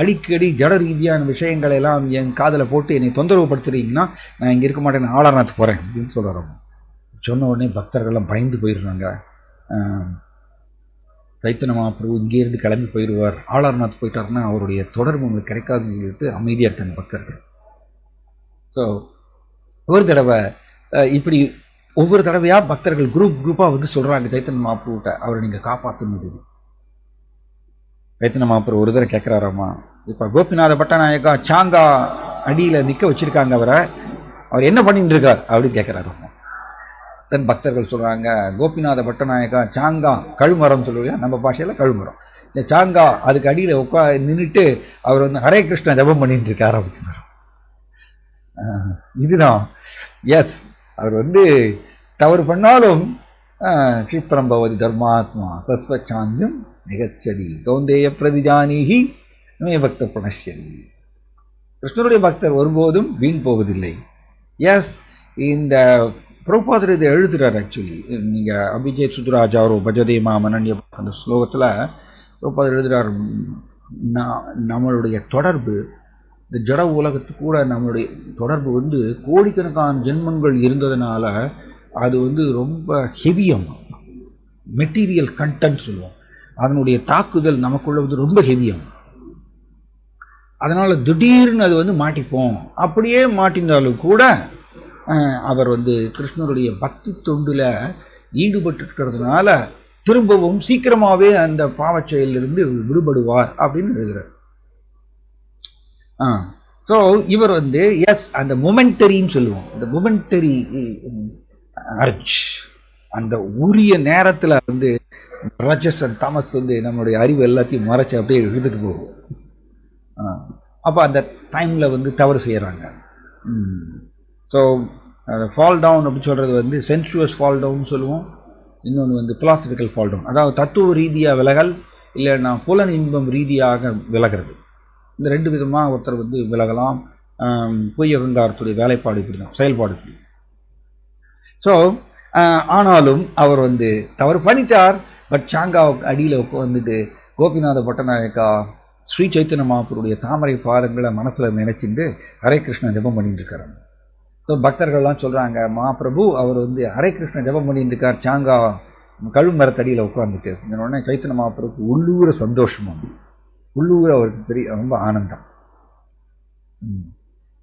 அடிக்கடி ஜட ரீதியான விஷயங்களை எல்லாம் என் காதல போட்டு என்னை தொந்தரவு படுத்துறீங்கன்னா நான் இங்கே இருக்க மாட்டேன், நான் ஆளார்நாத் போறேன் அப்படின்னு சொல்றாரு. சொன்ன உடனே பக்தர்கள்லாம் பயந்து போயிடுறாங்க. சைத்தன்ய மகாபிரபு இங்கே இருந்து கிளம்பி போயிடுவார், ஆளார்நாத் போயிட்டாருன்னா அவருடைய தொடர்பு உங்களுக்கு கிடைக்காதுன்னு சொல்லிட்டு அமைதியாக இருக்காங்க பக்தர்கள். ஸோ ஒரு தடவை இப்படி ஒவ்வொரு தடவையா பக்தர்கள் குரூப்பா வந்து சொல்றாங்க சைத்தன்ய மகாபிரபுட்ட, அவரை நீங்க காப்பாற்றணும். சைத்தன்ய மகாபிரபு ஒரு தடவை கேட்கிறாராமா, இப்ப கோபிநாத பட்டநாயக்கா சாங்கா அடியில நிக்க வச்சிருக்காங்க, அவர் என்ன பண்ணிட்டு இருக்கார் அப்படின்னு கேட்கிறாராமா. தன் பக்தர்கள் சொல்றாங்க, கோபிநாத பட்டநாயக்கா சாங்கா, கழுமரம் சொல்லுவோம் நம்ம பாஷையில கழுமரம், இந்த சாங்கா அதுக்கு அடியில நின்றுட்டு அவர் வந்து ஹரே கிருஷ்ண ஜபம் பண்ணிட்டு இருக்காரு அப்படின்னு. இதுதான் எஸ், அவர் வந்து தவறு பண்ணாலும் க்ஷிப்ரம் பவதி தர்மாத்மா தஸ்வச்சாந்தியம் நிகச்சதி கௌந்தேய பிரதிஜானிஹி மே பக்த புனஷ்யதி. கிருஷ்ணருடைய பக்தர் ஒருபோதும் வீண் போவதில்லை. எஸ், இந்த பிரபுபாதர் இதை எழுதுறாரு. ஆக்சுவலி நீங்க அபிஜேத் சுத்ராஜாரோ பஜதே மாமனன்ய அந்த ஸ்லோகத்துல பிரபுபாதர் எழுதுறாரு, நம்மளுடைய தொடர்பு இந்த ஜட உலகத்துக்கு கூட நம்மளுடைய தொடர்பு வந்து கோடிக்கணக்கான ஜென்மங்கள் இருந்ததுனால அது வந்து ரொம்ப ஹெவியம், மெட்டீரியல் கண்டென்ட் சொல்லுவோம், அதனுடைய தாக்குதல் நமக்குள்ள வந்து ரொம்ப ஹெவியம். அதனால திடீர்னு அது வந்து மாட்டிப்போம். அப்படியே மாட்டினாலும் கூட அவர் வந்து கிருஷ்ணருடைய பக்தி தொண்டுல ஈடுபட்டு இருக்கிறதுனால திரும்பவும் சீக்கிரமாவே அந்த பாவச் செயலிலிருந்து விடுபடுவார் அப்படின்னு எழுதுறார். ஸோ இவர் வந்து எஸ், அந்த மொமெண்டரின்னு சொல்லுவோம், இந்த மொமெண்டரி அர்ஜ், அந்த உரிய நேரத்துல வந்து ரஜஸ் அண்ட் தமஸ் வந்து நம்மளுடைய அறிவு எல்லாத்தையும் மறைச்சு அப்படியே இழுத்துட்டு போகும். அப்போ அந்த டைம்ல வந்து தவறு செய்யறாங்க. ஸோ ஃபால் டவுன் அப்படின்னு சொல்றது வந்து சென்சுவஸ் ஃபால் டவுன் சொல்லுவோம், இன்னொன்று வந்து பிலாசபிக்கல் ஃபால் டவுன், அதாவது தத்துவ ரீதியாக விலகல் இல்லைன்னா புலன் இன்பம் ரீதியாக விலகிறது. இந்த ரெண்டு விதமாக ஒருத்தர் வந்து விலகலாம். பொய் அகங்காரத்துடைய வேலைப்பாடு இப்படி தான், செயல்பாடு இப்படி. ஸோ ஆனாலும் அவர் வந்து தவறு பண்ணிட்டார். பட் சாங்கா அடியில் வந்துட்டு கோபிநாத பட்டநாயக்கா ஸ்ரீ சைத்தன்ய மகாபிரபுடைய தாமரை பாதங்களை மனசுல நினைச்சிட்டு ஹரே கிருஷ்ண ஜபம் பண்ணிட்டு இருக்காரு. ஸோ பக்தர்கள்லாம் சொல்றாங்க, மகாபிரபு அவர் வந்து ஹரே கிருஷ்ண ஜபம் பண்ணிட்டு இருக்கார் சாங்கா கழுமரத்தடியில் உட்கார்ந்துட்டு. உடனே சைத்தன்ய மகாபிரபுக்கு உள்ளூர சந்தோஷமா, உள்ளூர அவருக்கு பெரிய ரொம்ப ஆனந்தம்.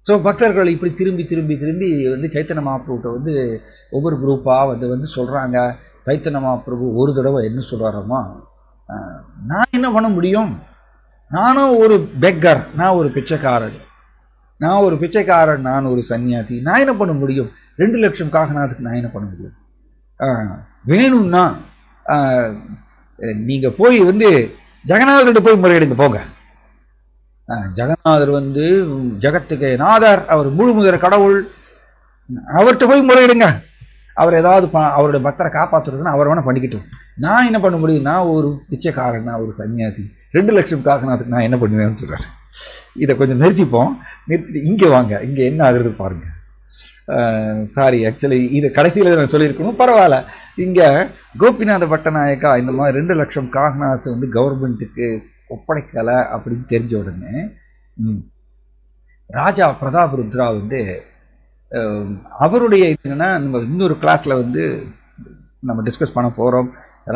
ஸோ பக்தர்கள் இப்படி திரும்பி திரும்பி திரும்பி வந்து சைத்தன்ய மகாபிரபுட்ட வந்து ஒவ்வொரு குரூப்பா வந்து சொல்றாங்க. சைத்தன்ய மகாபிரபு ஒரு தடவை என்ன சொல்றாராமா, நான் என்ன பண்ண முடியும், நானும் ஒரு பெக்கர், நான் ஒரு பிச்சைக்காரன், நான் ஒரு சன்னியாசி, நான் என்ன பண்ண முடியும், 2 லட்சம் காகநாத்துக்கு நான் என்ன பண்ண முடியும், வேணும்னா நீங்க போய் வந்து ஜெகநாதர்கிட்ட போய் முறையிடுங்க போங்க. ஜெகநாதர் வந்து ஜெகத்துக்கு நாதர், அவர் முழு முதல் கடவுள், அவர்கிட்ட போய் முறையிடுங்க. அவர் ஏதாவது அவருடைய பக்தரை காப்பாற்றுறதுன்னா அவர் வேணா பண்ணிக்கிட்டோம், நான் என்ன பண்ண முடியும், நான் ஒரு பிச்சைக்காரன், நான் ஒரு சன்னியாசி, 2 லட்சம் காகநாத்துக்கு நான் என்ன பண்ணுவேன்னு சொல்றாரு. இதை கொஞ்சம் நிறுத்திப்போம், நிறுத்தி இங்கே வாங்க, இங்கே என்ன ஆகுறது பாருங்க. சாரி, ஆக்சுவலி இது கடைசியில் நான் சொல்லியிருக்கணும், பரவாயில்ல. இங்கே கோபிநாத பட்டநாயக்கா இந்த மாதிரி 2 லட்சம் காகனாஸை வந்து கவர்மெண்ட்டுக்கு ஒப்படைக்கலை அப்படின்னு தெரிஞ்ச உடனே ராஜா பிரதாபருத்ரா வந்து அவருடைய என்னன்னா, நம்ம இன்னொரு கிளாஸில் வந்து நம்ம டிஸ்கஸ் பண்ண போகிறோம்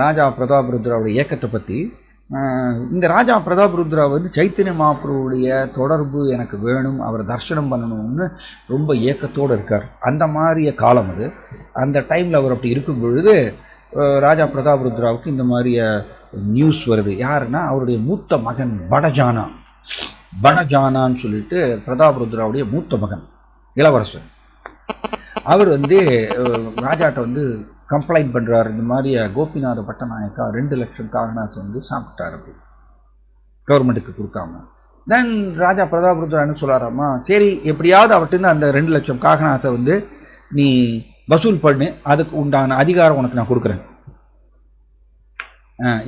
ராஜா பிரதாபருத்ராவுடைய இயக்கத்தை பற்றி. இந்த ராஜா பிரதாபருத்ரா வந்து சைத்தன்ய மகாபிரபுவுடைய தொடர்பு எனக்கு வேணும், அவரை தரிசனம் பண்ணணும்னு ரொம்ப ஏக்கத்தோடு இருக்கார். அந்த மாதிரிய காலம் அது. அந்த டைமில் அவர் அப்படி இருக்கும் பொழுது ராஜா பிரதாபருத்ராவுக்கு இந்த மாதிரிய நியூஸ் வருது. யாருன்னா அவருடைய மூத்த மகன் படஜானான்னு சொல்லிட்டு பிரதாபருத்ராவுடைய மூத்த மகன் இளவரசன். அவர் வந்து ராஜாட்ட வந்து கம்ப்ளைண்ட் பண்ணுறாரு, இந்த மாதிரி கோபிநாத பட்டநாயக்கா 2 லட்சம் காகனாஸ் வந்து சாப்பிட்டார் அப்படி கவர்மெண்ட்டுக்கு கொடுக்காம. தென் ராஜா பிரதாபருத்ரா என்ன சொல்கிறாராமா, சரி எப்படியாவது அவர்கிட்ட அந்த 2 லட்சம் காகனாஸை வந்து நீ வசூல் பண்ணு, அதுக்கு உண்டான அதிகாரம் உனக்கு நான் கொடுக்குறேன்.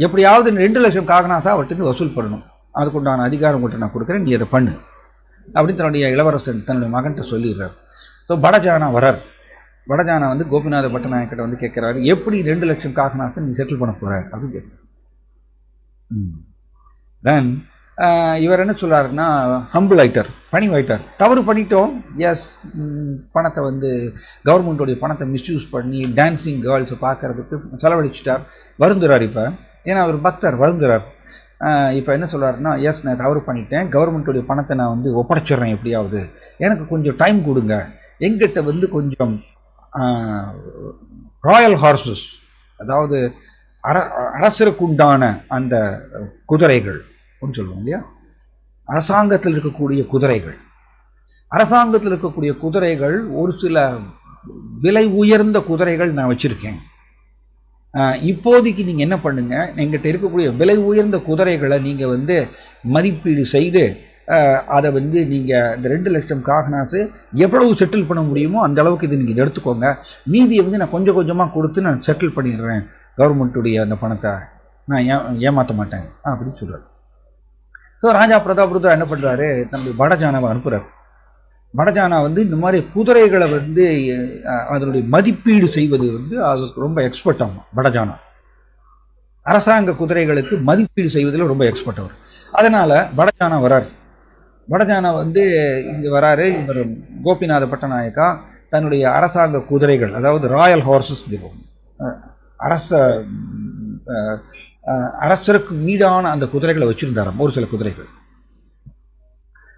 எப்படியாவது 2 லட்சம் காகனாஸாக அவர்கிட்ட வசூல் பண்ணணும், அதுக்கு உண்டான அதிகாரம் உங்கள்கிட்ட நான் கொடுக்குறேன், நீ அதை பண்ணு அப்படின்னு தன்னுடைய இளவரசன் தன்னுடைய மகன்கிட்ட சொல்லிடுறார். ஸோ படஜானா வரார். படஜானா வந்து கோபிநாத பட்டநாயக்கிட்ட வந்து கேட்குறாரு, எப்படி 2 லட்சம் காகனாஸை நீ செட்டில் பண்ண போற அப்படின்னு கேட்குறாரு. தென் இவர் என்ன சொல்றாருன்னா, ஹம்பிள் ஆயிட்டார், பணிவாயிட்டார். தவறு பண்ணிட்டோம், எஸ், பணத்தை வந்து கவர்மெண்டோடைய பணத்தை மிஸ்யூஸ் பண்ணி டான்ஸிங் கேர்ள்ஸை பார்க்கறதுக்கு செலவழிச்சிட்டார். வருந்துறார் இப்போ, ஏன்னா அவர் பக்தர், வருந்துறார். இப்போ என்ன சொல்றாருன்னா, எஸ் நான் தவறு பண்ணிட்டேன், கவர்மெண்டோடைய பணத்தை நான் வந்து ஒப்படைச்சிடுறேன், எப்படியாவது எனக்கு கொஞ்சம் டைம் கொடுங்க, எங்கிட்ட வந்து கொஞ்சம் ராயல் ஹார்சஸ், அதாவது அரசருக்கு உண்டான அந்த குதிரைகள் சொல்லுவோம் இல்லையா, அரசாங்கத்தில் இருக்கக்கூடிய குதிரைகள், அரசாங்கத்தில் இருக்கக்கூடிய குதிரைகள் ஒரு சில விலை உயர்ந்த குதிரைகள் நான் வச்சிருக்கேன். இப்போதைக்கு நீங்க என்ன பண்ணுங்க, எங்கிட்ட இருக்கக்கூடிய விலை உயர்ந்த குதிரைகளை நீங்க வந்து மதிப்பீடு செய்து அதை வந்து நீங்க இந்த 2 லட்சம் காகனாஸு எவ்வளவு செட்டில் பண்ண முடியுமோ அந்த அளவுக்கு இது நீங்க எடுத்துக்கோங்க, மீதியை வந்து நான் கொஞ்சம் கொஞ்சமா கொடுத்து நான் செட்டில் பண்ணிடுறேன், கவர்மெண்ட்டுடைய அந்த பணத்தை நான் ஏமாற்ற மாட்டேன் அப்படின்னு சொல்றாரு. ஸோ ராஜா பிரதாபருத்ரா என்ன பண்றாரு, தன்னுடைய படஜானாவை அனுப்புறாரு. படஜானா வந்து இந்த மாதிரி குதிரைகளை வந்து அதனுடைய மதிப்பீடு செய்வது வந்து அதுக்கு ரொம்ப எக்ஸ்பர்ட் ஆகும். படஜானா அரசாங்க குதிரைகளுக்கு மதிப்பீடு செய்வதில் ரொம்ப எக்ஸ்பர்ட் அவர். அதனால படஜானா வராரு. படஜானா வந்து இங்க வராரு. இவர் கோபிநாத பட்டநாயக்கா தன்னுடைய அரசாங்க குதிரைகள், அதாவது ராயல் ஹார்சஸ், அரசருக்கு ஈடான அந்த குதிரைகளை வச்சிருந்தாராம், ஒரு சில குதிரைகள்.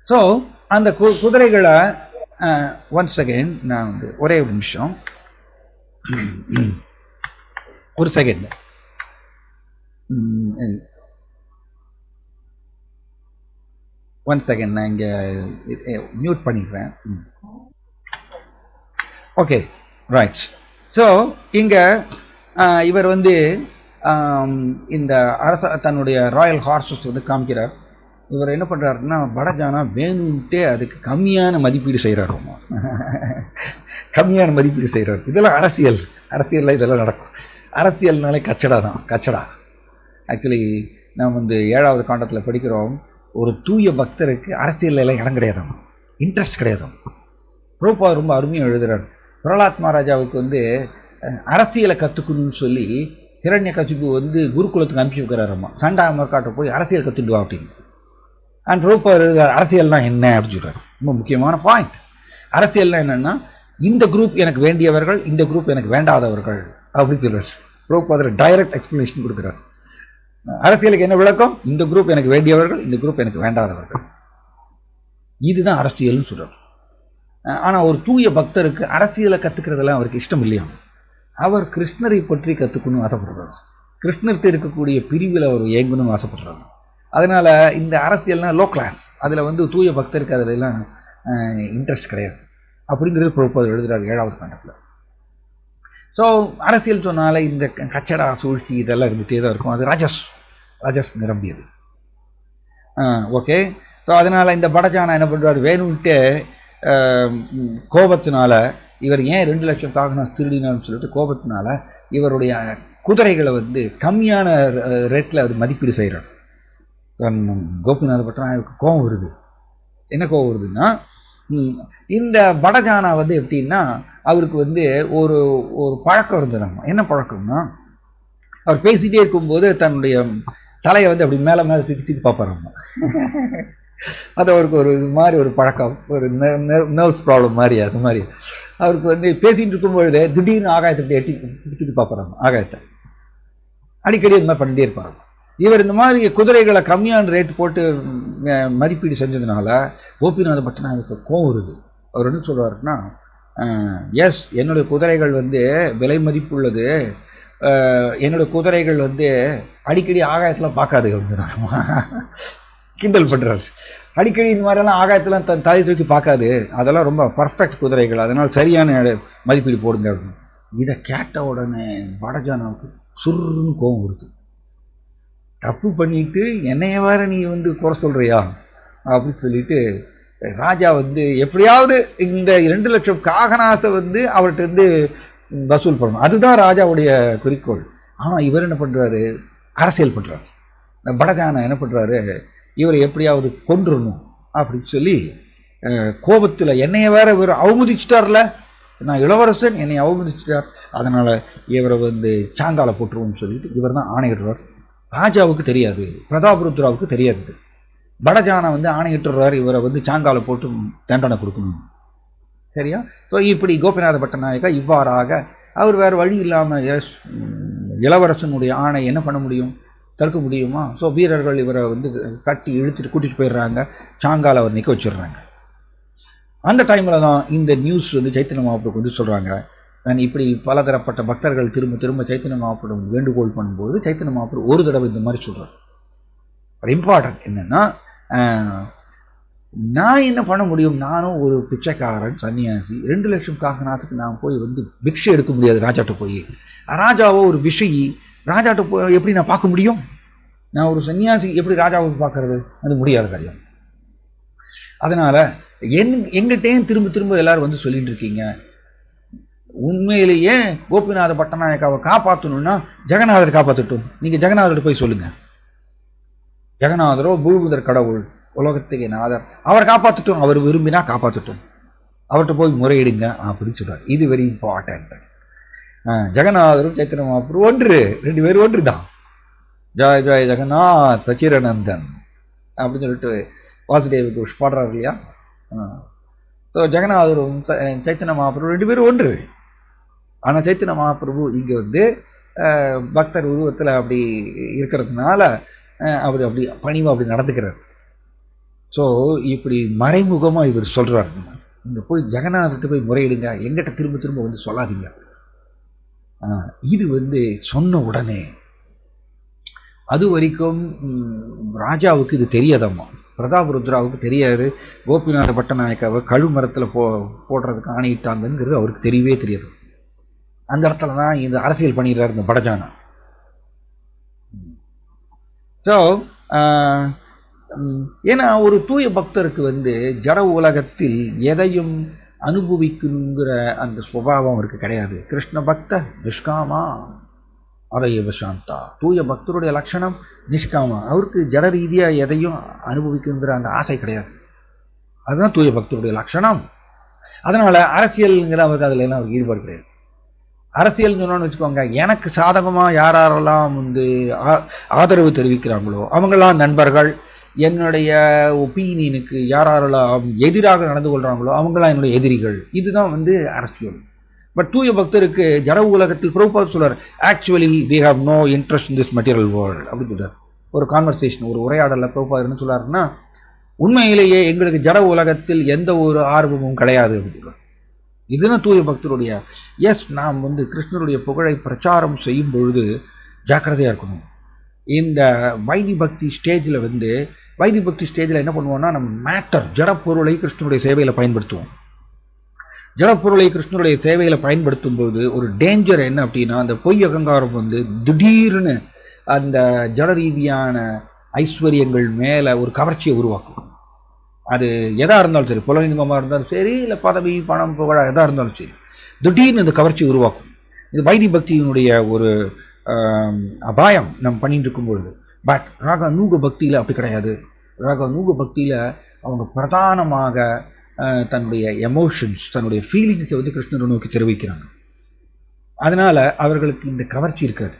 ஸோ அந்த குதிரைகளை ஒன்ஸ் அகைன் நான் வந்து ஒரே ஒரு நிமிஷம், ஒரு செகண்ட், ஒன் செகண்ட், நான் இங்கே மியூட் பண்ணிடுறேன். Okay, right. ஸோ இங்கே இவர் வந்து இந்த தன்னுடைய ராயல் ஹார்சஸ் வந்து காமிக்கிறார். இவர் என்ன பண்ணுறாருன்னா, படஜானா வேணும்ட்டே அதுக்கு கம்மியான மதிப்பீடு செய்கிறாரு, கம்மியான மதிப்பீடு செய்கிறார். இதெல்லாம் அரசியலில் இதெல்லாம் நடக்கும். அரசியல்னாலே கச்சடா தான், கச்சடா. ஆக்சுவலி நாம் வந்து 7வது காண்டத்தில் படிக்கிறோம், ஒரு தூய பக்தருக்கு அரசியல் எல்லாம் இடம் கிடையாதாம், இன்ட்ரெஸ்ட் கிடையாதாம். பிரபுபாத் ரொம்ப அருமையாக எழுதுறாரு. பிரகலாத் மகாராஜாவுக்கு வந்து அரசியலை கற்றுக்கணும்னு சொல்லி ஹிரண்யகசிபு வந்து குருகுலத்துக்கு அனுப்பிச்சு வைக்கிறாரம்மா, சண்டா மர்காட்டை போய் அரசியல் கற்றுட்டு வா அப்படின்னு. அண்ட் பிரபுபாத் எழுதுறாரு, அரசியல்னா என்ன அப்படின்னு சொல்றாரு. ரொம்ப முக்கியமான பாயிண்ட். அரசியல்னா என்னன்னா, இந்த குரூப் எனக்கு வேண்டியவர்கள், இந்த குரூப் எனக்கு வேண்டாதவர்கள் அப்படின்னு சொல்றாரு. பிரபுபாத் டைரக்ட் எக்ஸ்பிளனேஷன் கொடுக்குறாரு. அரசியலுக்கு என்ன விளக்கம், இந்த குரூப் எனக்கு வேண்டியவர்கள், இந்த குரூப் எனக்கு வேண்டாதவர்கள், இதுதான் அரசியல்னு சொல்றாரு. ஆனா ஒரு தூய பக்தருக்கு அரசியலை கத்துக்கிறதெல்லாம் அவருக்கு இஷ்டம் இல்லையா, அவர் கிருஷ்ணரை பற்றி கத்துக்கணும்னு ஆசைப்படுறாரு, கிருஷ்ணர்கிட்ட இருக்கக்கூடிய பிரிவில் அவர் இயங்கணும்னு ஆசைப்படுறாரு. அதனால இந்த அரசியல்னா லோ கிளாஸ், அதுல வந்து தூய பக்தருக்கு அதுல எல்லாம் இன்ட்ரெஸ்ட் கிடையாது அப்படிங்கிறது பிரபுபாத் எழுதுறாரு 7வது காண்டத்தில். ஸோ அரசியல் சொன்னால இந்த கச்சடா சூழ்ச்சி இதெல்லாம் இருந்துகிட்டே தான் இருக்கும். அது ராஜஸ் நிரம்பியது. ஓகே. ஸோ அதனால இந்த படஜானா என்ன பண்றாரு, வேணும்ட்டு கோபத்தினால, இவர் ஏன் 2 லட்சம் காகனாஸ் திருடினான்னு சொல்லிட்டு கோபத்தினால இவருடைய குதிரைகளை வந்து கம்மியான ரேட்ல அது மதிப்பீடு செய்கிறார். கோபிநாத பட்டநாயக்கு கோபம் வருது. என்ன கோபம் வருதுன்னா, இந்த படஜானா வந்து எப்படின்னா அவருக்கு வந்து ஒரு ஒரு பழக்கம் இருந்தது. என்ன பழக்கம்னா, அவர் பேசிட்டே இருக்கும்போது தன்னுடைய தலையை வந்து அப்படி மேலே மேலே தூக்கி தூக்கி பார்ப்பாராம். அது அவருக்கு ஒரு மாதிரி ஒரு பழக்கம், ஒரு நர்வ்ஸ் ப்ராப்ளம் மாதிரி. அது மாதிரி அவருக்கு வந்து பேசிட்டு இருக்கும்பொழுது திடீர்னு ஆகாயத்தை எட்டி தூக்கி பார்ப்பாராம். ஆகாயத்தை அடிக்கடி இந்த மாதிரி பண்ணிட்டே இருப்பாராம். இவர் இந்த மாதிரி குதிரைகளை கம்மியான ரேட் போட்டு மதிப்பீடு செஞ்சதுனால கோபிநாத பட்டநாயக்கு கோவம் வருது. அவர் என்ன சொல்றாருன்னா, எஸ், என்னுடைய குதிரைகள் வந்து விலை மதிப்புள்ளது, என்னோட குதிரைகள் வந்து அடிக்கடி ஆகாயத்தில் பார்க்காது கிண்டல் பண்றாரு. அடிக்கடி இந்த மாதிரிலாம் ஆகாயத்தில் தன் தலை தூக்கி பார்க்காது, அதெல்லாம் ரொம்ப பர்ஃபெக்ட் குதிரைகள், அதனால் சரியான மதிப்பீடு போடுங்க அப்படின்னு. இதை கேட்ட உடனே படஜானாவுக்கு சுருன்னு கோபம் வருது. தப்பு பண்ணிட்டு என்னைய வேற நீ வந்து குறை சொல்றியா அப்படின்னு சொல்லிட்டு ராஜா வந்து எப்படியாவது இந்த 2 லட்சம் காகனாசை வந்து அவர்கிட்ட இருந்து வசூல் பண்ணணும், அதுதான் ராஜாவுடைய குறிக்கோள். ஆனா இவர் என்ன பண்றாரு, அரசியல் பண்றாரு. படஜானா என்ன பண்றாரு, இவரை எப்படியாவது கொன்றுடணும் அப்படின்னு சொல்லி கோபத்துல என்னைய வேற இவர் அவமதிச்சிட்டார்ல, நான் இளவரசன், என்னை அவமதிச்சிட்டார், அதனால இவரை வந்து சாங்கால போட்டுருவோம்னு சொல்லிட்டு இவர் தான் ஆணையிடுறார். ராஜாவுக்கு தெரியாது, பிரதாபருத்ராவுக்கு தெரியாது. படஜானா வந்து ஆணையிட்டுறார் இவரை வந்து சாங்கால போட்டு தண்டனை கொடுக்கணும். சரியா? ஸோ இப்படி கோபிநாத பட்டநாயக்கா இவ்வாறாக அவர் வேறு வழி இல்லாமல் இளவரசனுடைய ஆணை என்ன பண்ண முடியும், தடுக்க முடியுமா? ஸோ வீரர்கள் இவரை வந்து கட்டி இழுத்துட்டு கூட்டிகிட்டு போயிடுறாங்க, சாங்கால அவர் நிற்க வச்சிடுறாங்க. அந்த டைமில் தான் இந்த நியூஸ் வந்து சைத்தன்ய மகாபிரபுக்கு வந்து சொல்கிறாங்க. நான் இப்படி பலதரப்பட்ட பக்தர்கள் திரும்ப திரும்ப சைத்தன்ய மகாபிரபு வேண்டுகோள் பண்ணும்போது சைத்தன்ய மகாபிரபு ஒரு தடவை இந்த மாதிரி சொல்கிறார். இம்பார்ட்டன்ட் என்னன்னா, நான் என்ன பண்ண முடியும், நானும் ஒரு பிச்சைக்காரன் சன்னியாசி, 2 லட்சம் காகநாத்துக்கு நான் போய் வந்து பிக்ஷை எடுக்க முடியாது ராஜாட்ட போய். ராஜாவோ ஒரு விஷயி, ராஜாட்ட போய் எப்படி நான் பார்க்க முடியும்? நான் ஒரு சன்னியாசி எப்படி ராஜாவை பார்க்கறது? அது முடியாத காரியம். அதனால எங்கிட்டேயும் திரும்ப திரும்ப எல்லாரும் வந்து சொல்லிட்டு இருக்கீங்க, உண்மையிலேயே கோபிநாத பட்டநாயக்காவை காப்பாற்றணும்னா ஜெகநாதரை காப்பாற்றட்டும், நீங்க ஜெகநாதர்கிட்ட போய் சொல்லுங்க. ஜெகநாதரோ பூமிதர் கடவுள், உலகத்துக்கு நாதர், அவர் காப்பாற்றட்டும், அவர் விரும்பினா காப்பாற்றட்டும், அவர்கிட்ட போய் முறையிடுங்க அப்படின்னு சொல்றாரு. இது வெரி இம்பார்ட்டன்ட். ஜெகநாதரும் சைத்தன்ய மகாபிரபு ஒன்று, 2 பேரும் ஒன்று தான். ஜாய் ஜாய் ஜெகநாத் சச்சிரநந்தன் அப்படின்னு சொல்லிட்டு வாசுதேவ கோஷ் பாடுறாரு இல்லையா? ஸோ ஜெகநாதரும் சைத்தன்ய மகாபிரபு 2 பேரும் ஒன்று. ஆனால் சைத்தன்ய மகாபிரபு இங்கே வந்து பக்தர் உருவத்தில் அப்படி இருக்கிறதுனால அவர் அப்படி பணிவாக அப்படி நடந்துக்கிறார். ஸோ இப்படி மறைமுகமாக இவர் சொல்கிறார், இங்கே போய் ஜெகநாதத்தை போய் முறையிடுங்க, எங்கிட்ட திரும்ப திரும்ப வந்து சொல்லாதீங்க. இது வந்து சொன்ன உடனே அது வரைக்கும் ராஜாவுக்கு இது தெரியாதம்மா, பிரதாபருத்ராவுக்கு தெரியாது கோபிநாத பட்டநாயக்காவை கழுமரத்தில் போடுறதுக்கு ஆணையிட்டாங்கிறது அவருக்கு தெரியவே தெரியாது. அந்த இடத்துல தான் இந்த அரசியல் பண்ணிடுறாரு இந்த படஜானா. ஸோ ஏன்னா ஒரு தூய பக்தருக்கு வந்து ஜட உலகத்தில் எதையும் அனுபவிக்கணுங்கிற அந்த சுபாவம் அவருக்கு கிடையாது. கிருஷ்ண பக்த நிஷ்காமா அதைய சாந்தா, தூய பக்தருடைய லட்சணம் நிஷ்காமா, அவருக்கு ஜட ரீதியா எதையும் அனுபவிக்கணுங்கிற அந்த ஆசை கிடையாது. அதுதான் தூய பக்தருடைய லட்சணம். அதனால அரசியல்ங்கிற அவருக்கு அதுல எல்லாம் அவருக்கு ஈடுபாடு கிடையாது. அரசியல் சொன்னோன்னு வச்சுக்கோங்க, எனக்கு சாதகமா யாரெல்லாம் வந்து ஆதரவு தெரிவிக்கிறாங்களோ அவங்கெல்லாம் நண்பர்கள், என்னுடைய ஒப்பீனியனுக்கு யாரெல்லாம் எதிராக நடந்து கொள்றாங்களோ அவங்களாம் என்னுடைய எதிரிகள். இதுதான் வந்து அரசியல். பட் தூய பக்தருக்கு ஜட உலகத்தில் பிரபுபாத் சொல்றார், actually we have no interest in this material world அப்படின்னு சொல்றார். ஒரு கான்வர்சேஷன், ஒரு உரையாடல பிரபுபாத் என்ன சொல்றாருன்னா, உண்மையிலேயே எங்களுக்கு ஜட உலகத்தில் எந்த ஒரு ஆர்வமும் கிடையாது அப்படின்னு சொல்றார். இதுதான் தூய பக்தருடைய. எஸ், நாம் வந்து கிருஷ்ணருடைய புகழை பிரச்சாரம் செய்யும் பொழுது ஜாக்கிரதையா இருக்கணும். இந்த வைதி பக்தி ஸ்டேஜில் வந்து வைதி பக்தி ஸ்டேஜில் என்ன பண்ணுவோம்னா, நம்ம மேட்டர் ஜடப்பொருளை கிருஷ்ணனுடைய சேவையில் பயன்படுத்துவோம். ஜடப்பொருளை கிருஷ்ணனுடைய சேவையில் பயன்படுத்தும் போது ஒரு டேஞ்சர் என்ன அப்படின்னா, அந்த பொய் அகங்காரம் வந்து திடீர்னு அந்த ஜட ரீதியான ஐஸ்வர்யங்கள் மேலே ஒரு கவர்ச்சியை உருவாக்கும். அது எதா இருந்தாலும் சரி, புலனின்பமாக இருந்தாலும் சரி, இல்லை பதவி பணம் புகழ எதா இருந்தாலும் சரி, திடீர்னு இந்த கவர்ச்சி உருவாக்கும். இது வைதி பக்தியினுடைய ஒரு அபாயம் நம்ம பண்ணிட்டு இருக்கும் பொழுது. பட் ராகாநூக பக்தியில் அப்படி கிடையாது. ராகாநூக பக்தியில் அவங்க பிரதானமாக தன்னுடைய எமோஷன்ஸ், தன்னுடைய ஃபீலிங்ஸை வந்து கிருஷ்ணரை நோக்கி தெரிவிக்கிறாங்க. அதனால அவர்களுக்கு இந்த கவர்ச்சி இருக்காது.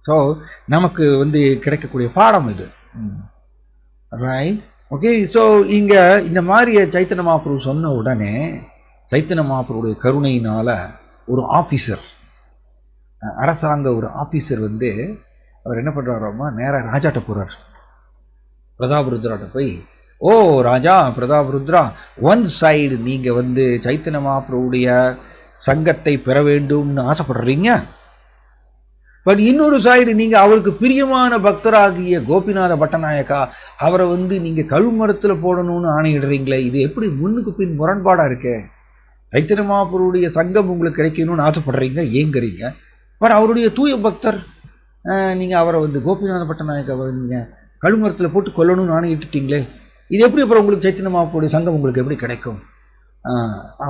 ஸோ நமக்கு வந்து கிடைக்கக்கூடிய பாடம் இது. Right, okay. ஸோ இங்கே இந்த மாதிரி சைத்தன்ய மகாபிரபு சொன்ன உடனே சைத்தன்ய மகாபிரபுடைய கருணையினால ஒரு ஆஃபீஸர், அரசாங்க ஒரு ஆஃபீஸர் வந்து அவர் என்ன பண்ணுறாராமா, நேராக ராஜாட்ட போகிறார். பிரதாபருத்ராட்ட போய், ஓ ராஜா பிரதாபருத்ரா, ஒன் சைடு நீங்கள் வந்து சைத்தன்ய மகாபிரபுடைய சங்கத்தை பெற வேண்டும்னு ஆசைப்படுறீங்க, பட் இன்னொரு சைடு நீங்கள் அவருக்கு பிரியமான பக்தராகிய கோபிநாத பட்டநாயக்கா அவரை வந்து நீங்கள் கழுமரத்தில் போடணும்னு ஆணையிடுறீங்களே, இது எப்படி முன்னுக்கு பின் முரண்பாடாக இருக்கே? சைத்தன்ய மகாபிரபுடைய சங்கம் உங்களுக்கு கிடைக்கணும்னு ஆசைப்படுறீங்க, ஏங்குறீங்க, பட் அவருடைய தூய பக்தர் நீங்கள் அவரை வந்து கோபிநாத பட்டநாயக்காவை நீங்கள் கழுமரத்தில் போட்டு கொல்லணும்னு ஆணையிட்டுட்டீங்களே, இது எப்படி அப்புறம் உங்களுக்கு சைத்தன்ய மகாபிரபுடைய சங்கம் உங்களுக்கு எப்படி கிடைக்கும்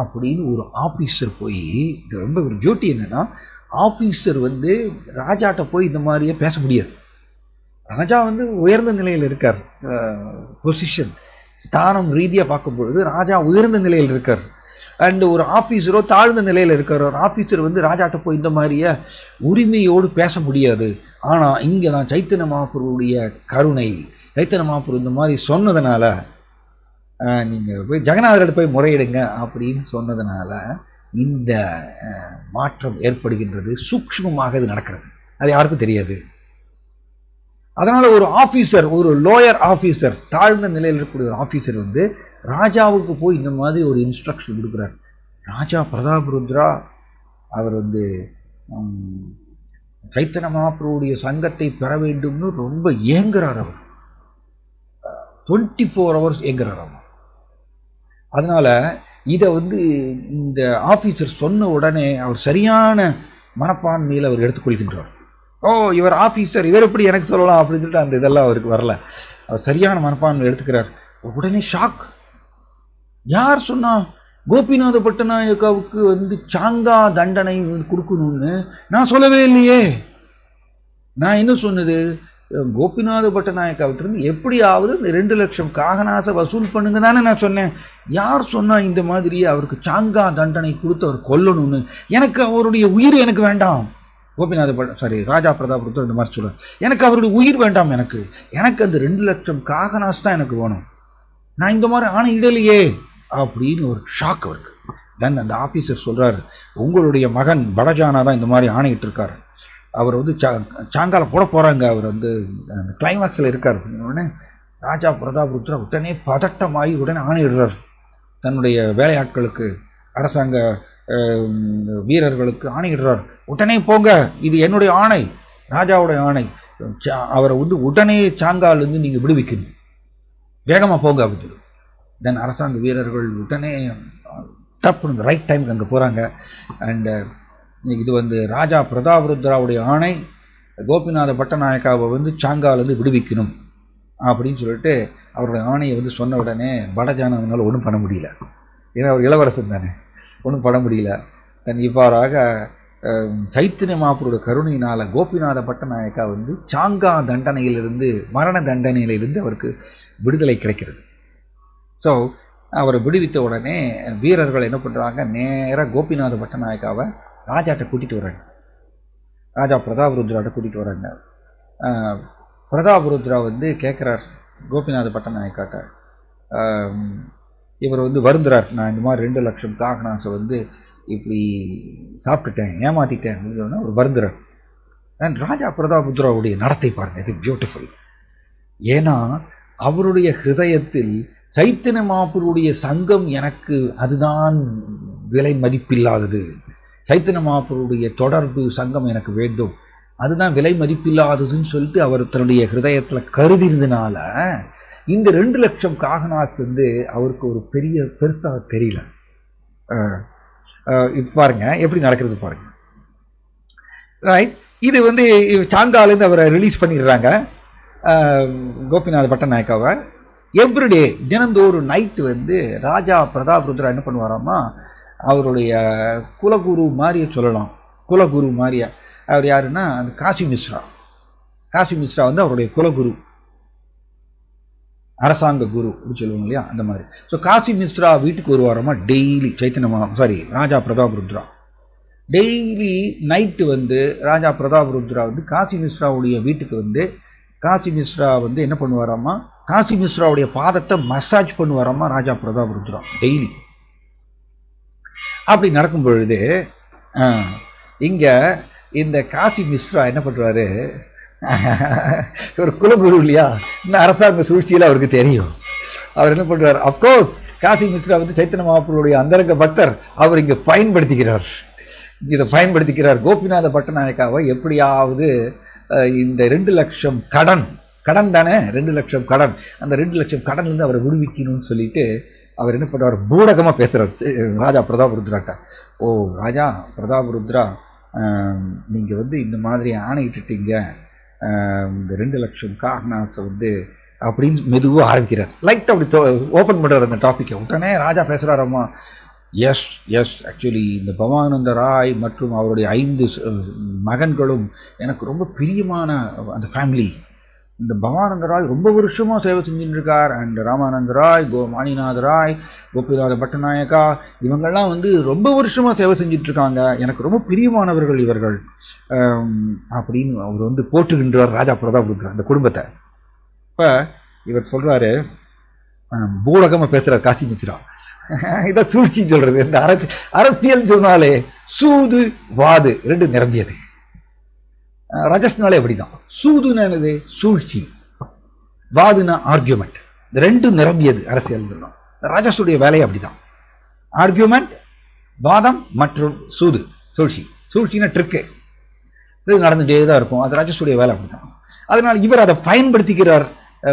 அப்படின்னு ஒரு ஆஃபீஸர் போய், இது ரொம்ப ஒரு டியூட்டி என்னன்னா, ஆஃபீஸர் வந்து ராஜாட்ட போய் இந்த மாதிரியே பேச முடியாது. ராஜா வந்து உயர்ந்த நிலையில் இருக்கார், பொசிஷன் ஸ்தானம் ரீதியாக பார்க்கும்பொழுது ராஜா உயர்ந்த நிலையில் இருக்கார். அண்ட் ஒரு ஆஃபீஸரோ தாழ்ந்த நிலையில் இருக்கார். ஒரு ஆஃபீஸர் வந்து ராஜாட்ட போய் இந்த மாதிரியே உரிமையோடு பேச முடியாது. ஆனால் இங்கே தான் சைத்தன்ய மகாபிரபுடைய கருணை, சைத்தன்ய மகாபிரபு இந்த மாதிரி சொன்னதுனால, நீங்கள் போய் ஜெகநாதர்கிட்ட போய் முறையிடுங்க அப்படின்னு சொன்னதுனால இந்த மாற்றம் ஏற்படுகின்றது. சூக்ஷ்மமாக இது நடக்கிறது, அது யாருக்கும் தெரியாது. அதனால ஒரு ஆஃபீஸர், ஒரு லோயர் ஆஃபீஸர், தாழ்ந்த நிலையில் இருக்கக்கூடிய ஒரு ஆஃபீஸர் வந்து ராஜாவுக்கு போய் இந்த மாதிரி ஒரு இன்ஸ்ட்ரக்ஷன் கொடுக்குறார். ராஜா பிரதாபருத்ரா அவர் வந்து சைத்தன்ய மகாபிரபுடைய சங்கத்தை பெற வேண்டும்னு ரொம்ப ஏங்குறார். அவர் 24 hours ஏங்குறார் அவர். அதனால இதை வந்து இந்த ஆஃபீஸர் சொன்ன உடனே அவர் சரியான மனப்பான்மையில் அவர் எடுத்துக்கொள்கின்றார். ஓ இவர் ஆஃபீஸர், இவர் எப்படி எனக்கு சொல்லலாம் அப்படின்னு சொல்லிட்டு அந்த இதெல்லாம் அவருக்கு வரல. அவர் சரியான மனப்பான்மையில் எடுத்துக்கிறார். உடனே ஷாக். யார் சொன்னா கோபிநாத பட்டநாயக்காவுக்கு வந்து சாங்கா தண்டனை கொடுக்கணும்னு? நான் சொல்லவே இல்லையே. நான் என்ன சொன்னது, கோபிநாத பட்டநாயக்காவிட்டிருந்து எப்படியாவது இந்த 2 லட்சம் காகநாச வசூல் பண்ணுங்க தானே நான் சொன்னேன். யார் சொன்னா இந்த மாதிரியே அவருக்கு சாங்கா தண்டனை கொடுத்து அவர் கொல்லணும்னு? எனக்கு அவருடைய உயிர் எனக்கு வேண்டாம். ராஜா பிரதாபருத்ரா இந்த மாதிரி சொல்றார், எனக்கு அவருடைய உயிர் வேண்டாம், எனக்கு அந்த 2 லட்சம் காகநாஸ் தான் எனக்கு வேணும். நான் இந்த மாதிரி ஆணையிடலையே அப்படின்னு ஒரு ஷாக் அவருக்கு. தென் அந்த ஆபீசர் சொல்றாரு, உங்களுடைய மகன் படஜானா தான் இந்த மாதிரி ஆணையிட்டு இருக்காரு, அவர் வந்து சாங்கால போட போறாங்க, அவர் வந்து அந்த கிளைமாக்ஸ்ல இருக்காரு. உடனே ராஜா பிரதாபருத்ரா உடனே பதட்டமாகி உடனே ஆணையிடுறார். தன்னுடைய வேலையாட்களுக்கு, அரசாங்க வீரர்களுக்கு ஆணையிடுறார், உடனே போங்க, இது என்னுடைய ஆணை, ராஜாவுடைய ஆணை, அவரை வந்து உடனே சாங்காலிருந்து நீங்க விடுவிக்கணும், வேகமா போங்க அப்படின்னு. தென் அரசாங்க வீரர்கள் உடனே தப்பு ரைட் டைமுக்கு அங்கே போறாங்க. அண்ட் இது வந்து ராஜா பிரதாபருத்ராவுடைய ஆணை, கோபிநாத பட்டநாயக்காவை வந்து சாங்காலிருந்து விடுவிக்கணும் அப்படின்னு சொல்லிட்டு அவருடைய ஆணையை வந்து சொன்ன உடனே படஜான அவனால ஒன்றும் பண்ண முடியல. ஏன்னா அவர் இளவரசன் தானே, ஒன்றும் பண்ண முடியல. தன் இவ்வாறாக சைத்தன்ய மகாபிரபுடைய கருணையினால கோபிநாத பட்டநாயக்கா வந்து சாங்கா தண்டனையிலிருந்து, மரண தண்டனையிலிருந்து அவருக்கு விடுதலை கிடைக்கிறது. ஸோ அவரை விடுவித்த உடனே வீரர்கள் என்ன பண்ணுறாங்க, நேராக கோபிநாத பட்டநாயக்காவை ராஜாட்ட கூட்டிகிட்டு வராங்க, ராஜா பிரதாபருத்ராட்ட கூட்டிகிட்டு வராங்க. பிரதாபருத்ரா வந்து கேட்குறார் கோபிநாத பட்டநாயக்காட்ட, இவர் வந்து வருந்துறார், நான் இந்த மாதிரி 2 லட்சம் காகநாசை வந்து இப்படி சாப்பிட்டுட்டேன், ஏமாத்திட்டேன் அப்படின்னு அவர் வருந்துறார். அண்ட் ராஜா பிரதாபருத்ராவுடைய நடத்தை பாருங்க, இது பியூட்டிஃபுல். ஏன்னா அவருடைய ஹிருதயத்தில் சைத்தன்ய மகாபிரபுடைய சங்கம் எனக்கு அதுதான் விலை மதிப்பில்லாதது, சைத்தன்ய மகாபிரபுடைய தொடர்பு சங்கம் எனக்கு வேண்டும், அதுதான் விலை மதிப்பில்லாததுன்னு சொல்லிட்டு அவர் தன்னுடைய ஹிருதயத்துல கருதினதுனால இந்த 2 லட்சம் காகநாஸ் வந்து அவருக்கு ஒரு பெருசாக தெரியல. பாருங்க எப்படி நடக்கிறது பாருங்க. ரைட், இது வந்து சாங்காலேருந்து அவரை ரிலீஸ் பண்ணிடுறாங்க கோபிநாத பட்டநாயக்காவை. எவ்ரிடே தினந்தோறும் நைட்டு வந்து ராஜா பிரதாபருத்ரா என்ன பண்ணுவாராமா, அவருடைய குலகுரு மாதிரியே சொல்லலாம், குலகுரு மாதிரியா, அவர் யாருன்னா அந்த காசி மிஸ்ரா. காசி மிஸ்ரா வந்து அவருடைய குலகுரு, அரசாங்க குரு அப்படின்னு சொல்லுவாங்க இல்லையா, அந்த மாதிரி. ஸோ காசி மிஸ்ரா வீட்டுக்கு வருவாரமா டெய்லி. ராஜா பிரதாப் ருத்ரா டெய்லி நைட்டு வந்து ராஜா பிரதாப் ருத்ரா வந்து காசி மிஸ்ராவுடைய வீட்டுக்கு வந்து காசி மிஸ்ரா வந்து என்ன பண்ணுவாராமா, காசி மிஸ்ராவுடைய பாதத்தை மசாஜ் பண்ணுவாராமா ராஜா பிரதாப் ருத்ரா டெய்லி. அப்படி நடக்கும் பொழுது இங்க இந்த காசி மிஸ்ரா என்ன பண்றாரு, ஒரு குலகுரு இல்லையா, இந்த அரசாங்க சூழ்ச்சியில அவருக்கு தெரியும். அவர் என்ன பண்றாரு, அப்கோர்ஸ் காசி மிஸ்ரா வந்து சைத்தன்ய மகாபிரபுடைய அந்தரங்க பக்தர், அவர் இங்க இதை பயன்படுத்திக்கிறார். கோபிநாத பட்டநாயக்காவை எப்படியாவது இந்த 2 லட்சம் கடன் தானே, 2 லட்சம் கடன், அந்த 2 லட்சம் கடன்ல இருந்து அவரை விடுவிக்கணும்னு சொல்லிட்டு அவர் என்ன பண்றாரு, பூடகமா பேசுறாரு ராஜா பிரதாப் ருத்ராட்ட. ஓ ராஜா பிரதாப் ருத்ரா, நீங்க வந்து இந்த மாதிரி ஆணையிட்டுட்டீங்க, இந்த 2 லட்சம் காரணாசை வந்து அப்படின்னு மெதுவாக ஆரம்பிக்கிறார். லைட் அப்படி ஓப்பன் பண்றாரு அந்த டாபிக்கை. உடனே ராஜா பேசுறாரம்மா, எஸ் ஆக்சுவலி இந்த பவானந்த ராய் மற்றும் அவருடைய 5 மகன்களும் எனக்கு ரொம்ப பிரியமான அந்த ஃபேமிலி. இந்த பவானந்த ராய் ரொம்ப வருஷமா சேவை செஞ்சுட்டு இருக்கார். அண்ட் ராமானந்த ராய், மாணிநாத ராய், கோபிநாத பட்டநாயக்கா, இவங்கெல்லாம் வந்து ரொம்ப வருஷமா சேவை செஞ்சுட்டு இருக்காங்க, எனக்கு ரொம்ப பிரியமானவர்கள் இவர்கள் அப்படின்னு அவர் வந்து போட்டுகின்றார் ராஜா பிரதாப் ருத்ரா அந்த குடும்பத்தை. இப்ப இவர் சொல்றாரு, பூடகமா பேசுறார் காசி மிஸ்ரா. இதை சூழ்ச்சி சொல்றது. இந்த அரசியல் சொன்னாலே சூது வாது 2 நிரம்பியது. ரஜஸ்னாலே அப்படிதான். சூதுன்னு என்னது, சூழ்ச்சி, வாதுனா ஆர்கியூமெண்ட், 2 நிரம்பியது அரசியல். ரஜசுடைய வேலையை அப்படிதான். ஆர்கியூமெண்ட், வாதம் மற்றும் சூழ்ச்சினா ட்ரிக்கு, இது நடந்துட்டே தான் இருக்கும். அது ரஜசுடைய வேலை அப்படிதான். அதனால இவர் அதை பயன்படுத்திக்கிறார்,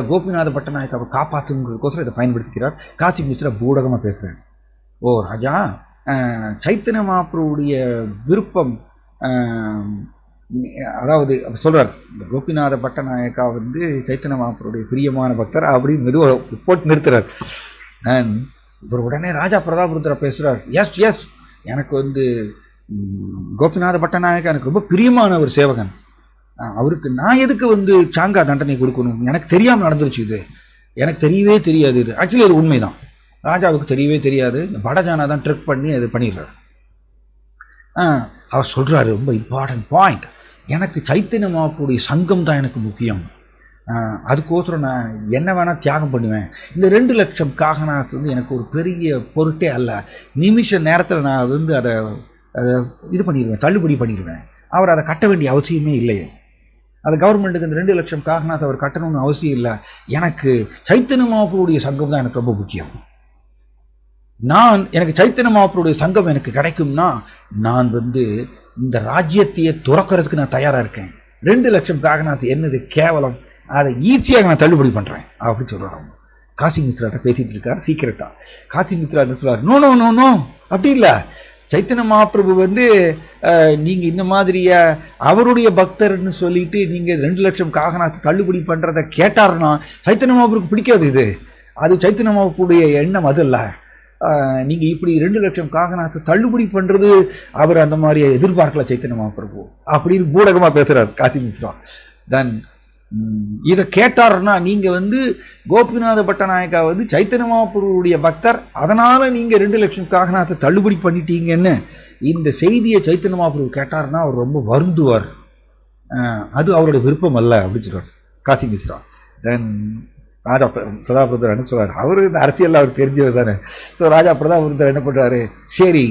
கோபிநாத பட்டநாயக்காவை காப்பாற்றுங்கிறதுக்கோசரம் இதை பயன்படுத்திக்கிறார். காசி மிஸ்ரா பூடகமா பேசுறாரு. ஓ ராஜா, சைத்தன்ய மகாபிரபுடைய விருப்பம், அதாவது சொல்றார், கோபிநாத பட்டநாயக்கா வந்து சைத்தன்ய மகாபிரபுடைய பிரியமான பக்தர் அப்படின்னு மெதுவாக போட்டு நிறுத்துறார். இவர் உடனே ராஜா பிரதாப் ருத்ரா பேசுறார், எஸ் எனக்கு வந்து கோபிநாத பட்டநாயக்கா எனக்கு ரொம்ப பிரியமான ஒரு சேவகன், அவருக்கு நான் எதுக்கு வந்து சாங்கா தண்டனை கொடுக்கணும், எனக்கு தெரியாம நடந்துருச்சு, இது எனக்கு தெரியவே தெரியாது. இது ஆக்சுவலி அது உண்மைதான், ராஜாவுக்கு தெரியவே தெரியாது. படஜானா தான் ட்ரிக் பண்ணி அது பண்ணிடுறாரு. அவர் சொல்றாரு, ரொம்ப இம்பார்ட்டன்ட் பாயிண்ட், எனக்கு சைத்தன்ய மகாபிரபுடைய சங்கம் தான் எனக்கு முக்கியம், அதுக்கோசரம் நான் என்ன வேணா தியாகம் பண்ணுவேன். இந்த 2 லட்சம் காகனாத்து வந்து எனக்கு ஒரு பெரிய பொருட்டே அல்ல, நிமிஷ நேரத்தில் நான் வந்து அதை இது பண்ணிடுவேன், தள்ளுபடி பண்ணிடுவேன். அவர் அதை கட்ட வேண்டிய அவசியமே இல்லையே, அது கவர்மெண்ட்டுக்கு இந்த 2 லட்சம் காகனாத்தை அவர் கட்டணும்னு அவசியம் இல்லை. எனக்கு சைத்தன்ய மகாபிரபுடைய சங்கம் தான் எனக்கு ரொம்ப முக்கியம். எனக்கு சைத்தன்ய மகாபிரபுடைய சங்கம் எனக்கு கிடைக்கும்னா நான் வந்து இந்த ராஜ்யத்தையே துறக்கிறதுக்கு நான் தயாரா இருக்கேன். 2 லட்சம் காகனாத்து என்னது கேவலம், அதை ஈஸியாக நான் தள்ளுபடி பண்றேன் அப்படின்னு சொல்றாங்க. காசி மிஸ்ராட்ட பேசிட்டு இருக்காரு சீக்கிரட்டா. காசி மிஸ்ரா என்ன சொல்றாரு, நோ நோ நோ நோ அப்படி இல்லை, சைத்தன்ய மகாபிரபு வந்து நீங்க இந்த மாதிரியா அவருடைய பக்தர்னு சொல்லிட்டு நீங்க 2 லட்சம் காகனாத்து தள்ளுபடி பண்றதை கேட்டாருன்னா சைத்தன்ய மகாபிரபுக்கு பிடிக்காது. அது சைத்தன்ய மகாபிரபுடைய எண்ணம் அது இல்ல. நீங்க இப்படி 2 லட்சம் காகனாத்து தள்ளுபடி பண்றது அவர் அந்த மாதிரி எதிர்பார்க்கல சைத்தன்ய மகாபிரபு அப்படின்னு பூடகமா பேசுறாரு காசி மிஸ்ரா. தென் இதை கேட்டாருன்னா நீங்க வந்து கோபிநாத பட்டநாயக்கா வந்து சைத்தன்ய மகாபிரபுடைய பக்தர், அதனால நீங்க 2 லட்சம் காகனாத்தை தள்ளுபடி பண்ணிட்டீங்கன்னு இந்த செய்தியை சைத்தன்ய மகாபிரபு கேட்டாருன்னா அவர் ரொம்ப வருந்துவார், அது அவருடைய விருப்பம் அல்ல அப்படின்னு சொல்றாரு காசி மிஸ்ரா. தென் ராஜா பிரதாப் ருத்ரா என்ன சொல்றாரு, அவரு இந்த அரசியல் அவருக்கு தெரிஞ்சவர் தானே. ஸோ ராஜா பிரதாப் ருத்ரா என்ன பண்றாரு, சரி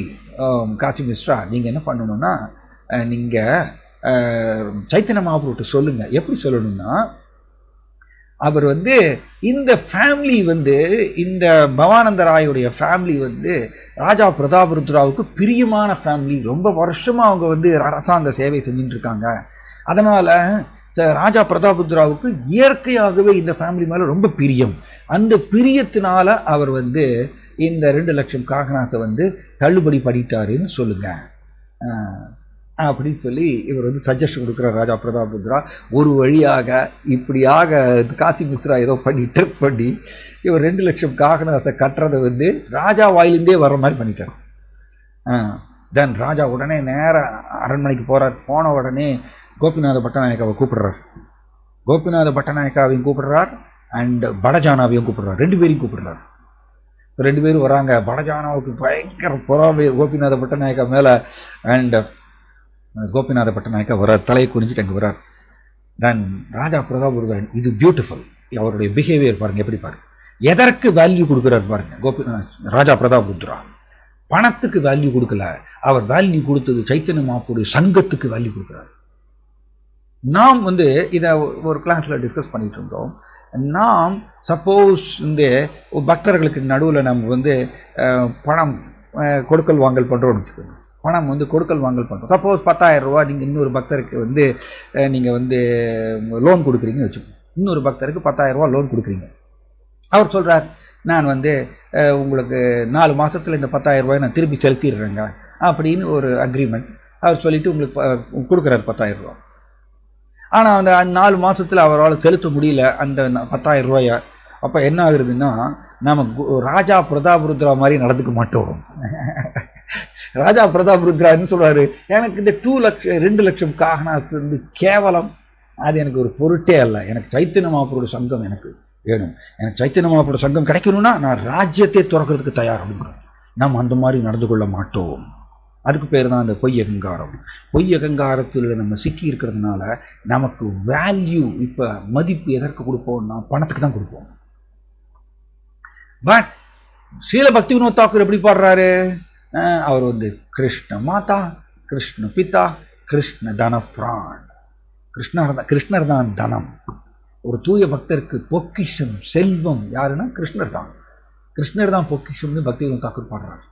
காசி மிஸ்ரா நீங்க என்ன பண்ணணும்னா நீங்க சைத்தன்ய மகாபிரபுட்ட சொல்லுங்க. எப்படி சொல்லணும்னா, அவர் வந்து இந்த ஃபேமிலி வந்து இந்த பவானந்த ராயுடைய ஃபேமிலி வந்து ராஜா பிரதாப் ருத்ராவுக்கு பிரியமான ஃபேமிலி, ரொம்ப வருஷமா அவங்க வந்து அரசாங்க சேவை செஞ்சுட்டு இருக்காங்க. அதனால ராஜா பிரதாப் ருத்ராவுக்கு இயற்கையாகவே இந்த ஃபேமிலி மேல ரொம்ப பிரியம். அந்த பிரியத்தினால அவர் வந்து இந்த 2 லட்சம் காகனாத்தை வந்து தள்ளுபடி பண்ணிட்டாருன்னு சொல்லுங்க அப்படின்னு சொல்லி இவர் வந்து சஜஷன் கொடுக்குறார் ராஜா பிரதாப் ருத்ரா. ஒரு வழியாக இப்படியாக காசி மிஸ்ரா ஏதோ பண்ணி ட்ரிக் பண்ணி இவர் 2 லட்சம் காகனாத்தை கட்டுறதை வந்து ராஜா வாயிலிருந்தே வர்ற மாதிரி பண்ணிட்டார். தென் ராஜா உடனே நேர அரண்மனைக்கு போறார். போன உடனே கோபிநாத பட்டநாயக்காவை கூப்பிடுறார். கோபிநாத பட்டநாயக்காவையும் கூப்பிடுறார் அண்ட் படஜானாவையும் கூப்பிடுறார், 2 பேரையும் கூப்பிடுறார். 2 பேரும் வராங்க. படஜானாவுக்கு பயங்கர பொறாமை கோபிநாத பட்டநாயக்கா மேல. அண்ட் கோபிநாத பட்டநாயக்கா வர்றார், தலையை குறிஞ்சிட்டு அங்கே வர்றார். தென் ராஜா பிரதாபருத்ரன், இது பியூட்டிஃபுல், அவருடைய பிஹேவியர் பாருங்க, எப்படி பாருங்க, எதற்கு வேல்யூ கொடுக்குறாரு பாருங்க. ராஜா பிரதாபருத்ரா பணத்துக்கு வேல்யூ கொடுக்கல, அவர் வேல்யூ கொடுத்தது சைத்தன்ய மகாபிரபுடைய சங்கத்துக்கு வேல்யூ கொடுக்குறாரு. நாம் இதை ஒரு கிளாஸ்ல டிஸ்கஸ் பண்ணிட்டு இருந்தோம். நாம் சப்போஸ் பக்தர்களுக்கு நடுவில் நம்ம பணம் கொடுக்கல் வாங்கல் பண்றோம்னு வச்சுக்கோங்க. பணம் கொடுக்கல் வாங்கல் பண்ணுறோம். சப்போஸ் 10,000 ரூபா நீங்கள் இன்னொரு பக்தருக்கு நீங்கள் லோன் கொடுக்குறீங்கன்னு வச்சுக்கோங்க. இன்னொரு பக்தருக்கு 10,000 ரூபா லோன் கொடுக்குறீங்க. அவர் சொல்கிறார், நான் உங்களுக்கு 4 மாதத்தில் இந்த 10,000 ரூபாய் நான் திருப்பி செலுத்திடுறேங்க அப்படின்னு ஒரு அக்ரிமெண்ட் அவர் சொல்லிட்டு உங்களுக்கு கொடுக்குறாரு 10,000 ரூபா. ஆனால் அந்த 4 மாதத்தில் அவரால் செலுத்த முடியல அந்த 10,000 ரூபாயை. அப்போ என்ன ஆகுறதுன்னா, நம்ம ராஜா பிரதாபருத்ரா மாதிரி நடந்துக்க மாட்டோம். ராஜா பிரதாபருத்ரா என்ன சொல்றாரு, எனக்கு இந்த 2 லட்சம் காகனாஸ் கேவலம், அது எனக்கு ஒரு பொருட்டே அல்ல. எனக்கு சைத்தன்ய மகாபிரபுடைய சங்கம் எனக்கு வேணும். எனக்கு சைத்தன்ய மகாபிரபுடைய சங்கம் கிடைக்கணும்னா நான் ராஜ்யத்தை துறக்கிறதுக்கு தயார் அப்படிங்கிறோம். நம்ம அந்த மாதிரி நடந்து கொள்ள மாட்டோம். அதுக்கு பேர் தான் அந்த பொய் அகங்காரம். பொய் அகங்காரத்தில் நம்ம சிக்கி இருக்கிறதுனால நமக்கு வேல்யூ, இப்ப மதிப்பு எதற்கு கொடுப்போம்னா பணத்துக்கு தான் கொடுப்போம். பட் ஸ்ரீல பக்தி வினோத் தாக்கூர் எப்படி பாடுறாரு, அவர் கிருஷ்ண மாதா, கிருஷ்ண பிதா, கிருஷ்ண தன பிரான். கிருஷ்ணர் தான் தனம். ஒரு தூய பக்தருக்கு பொக்கிஷம், செல்வம் யாருன்னா கிருஷ்ணர் தான். கிருஷ்ணர் தான் பொக்கிஷம்னு பக்தி வினோத் தாக்கூர் பாடுறாரு.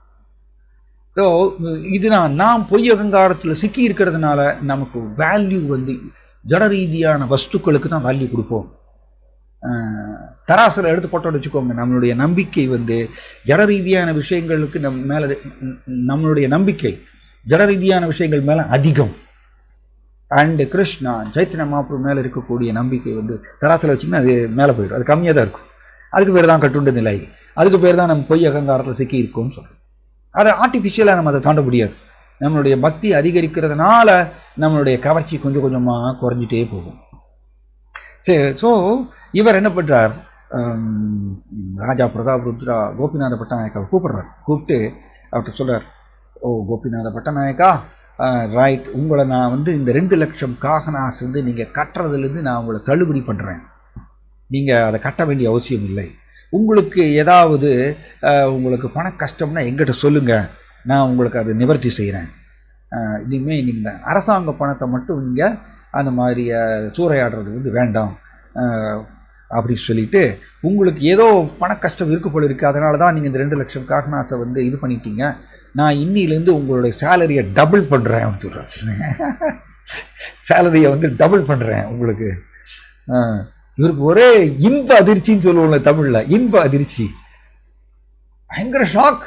ஸோ இதுதான் நாம் பொய் அகங்காரத்தில் சிக்கி இருக்கிறதுனால நமக்கு வேல்யூ ஜட ரீதியான வஸ்துக்களுக்கு தான் வேல்யூ கொடுப்போம். தராசில் எடுத்து போட்டோன்னு வச்சுக்கோங்க, நம்மளுடைய நம்பிக்கை ஜட ரீதியான விஷயங்களுக்கு நம்மளுடைய நம்பிக்கை ஜட ரீதியான விஷயங்கள் மேல அதிகம். அண்ட் கிருஷ்ணா சைத்தன்ய மகாபிரபு மேல இருக்கக்கூடிய நம்பிக்கை தராசில் வச்சுன்னா அது மேலே போயிடும், அது கம்மியாக தான் இருக்கும். அதுக்கு பேர் தான் கட்டுண்ட நிலை, அதுக்கு பேர் தான் நம்ம பொய் அகங்காரத்தில் சிக்கி இருக்கோம்னு சொல்றோம். அதை ஆர்டிஃபிஷியலாக நம்ம அதை தாண்ட முடியாது. நம்மளுடைய பக்தி அதிகரிக்கிறதுனால நம்மளுடைய கவர்ச்சி கொஞ்சம் கொஞ்சமாக குறைஞ்சிட்டே போகும். சரி, ஸோ இவர் என்ன பண்றார், ராஜா பிரதாபருத்ரா கோபிநாத பட்டநாயக்காவை கூப்பிடுறார். கூப்பிட்டு அவர்கிட்ட சொல்றார், ஓ கோபிநாத பட்டநாயக்கா, ரைட், உங்களை நான் இந்த 2 லட்சம் காகனாஸ் நீங்க கட்டுறதுலேருந்து நான் உங்களை தள்ளுபடி பண்றேன். நீங்க அதை கட்ட வேண்டிய அவசியம் இல்லை. உங்களுக்கு ஏதாவது உங்களுக்கு பண கஷ்டம்னா எங்கிட்ட சொல்லுங்க, நான் உங்களுக்கு அதை நிவர்த்தி செய்கிறேன். இனிமேல் நீங்கள் அரசாங்க பணத்தை மட்டும் நீங்கள் அந்த மாதிரி சூறையாடுறது வேண்டாம் அப்படின்னு சொல்லிட்டு, உங்களுக்கு ஏதோ பண கஷ்டம் இருக்கு போல இருக்கு, அதனால தான் நீங்கள் இந்த 2 லட்சம் காகனாஸை இது பண்ணிட்டீங்க. நான் இன்னிலேருந்து உங்களுடைய சேலரியை டபுள் பண்ணுறேன் அப்படின்னு சொல்கிறேன். சேலரியை டபுள் பண்ணுறேன் உங்களுக்கு. இவருக்கு ஒரே இன்ப அதிர்ச்சின்னு சொல்லுவோம்ல தமிழ்ல, இன்ப அதிர்ச்சி, பயங்கர ஷாக்.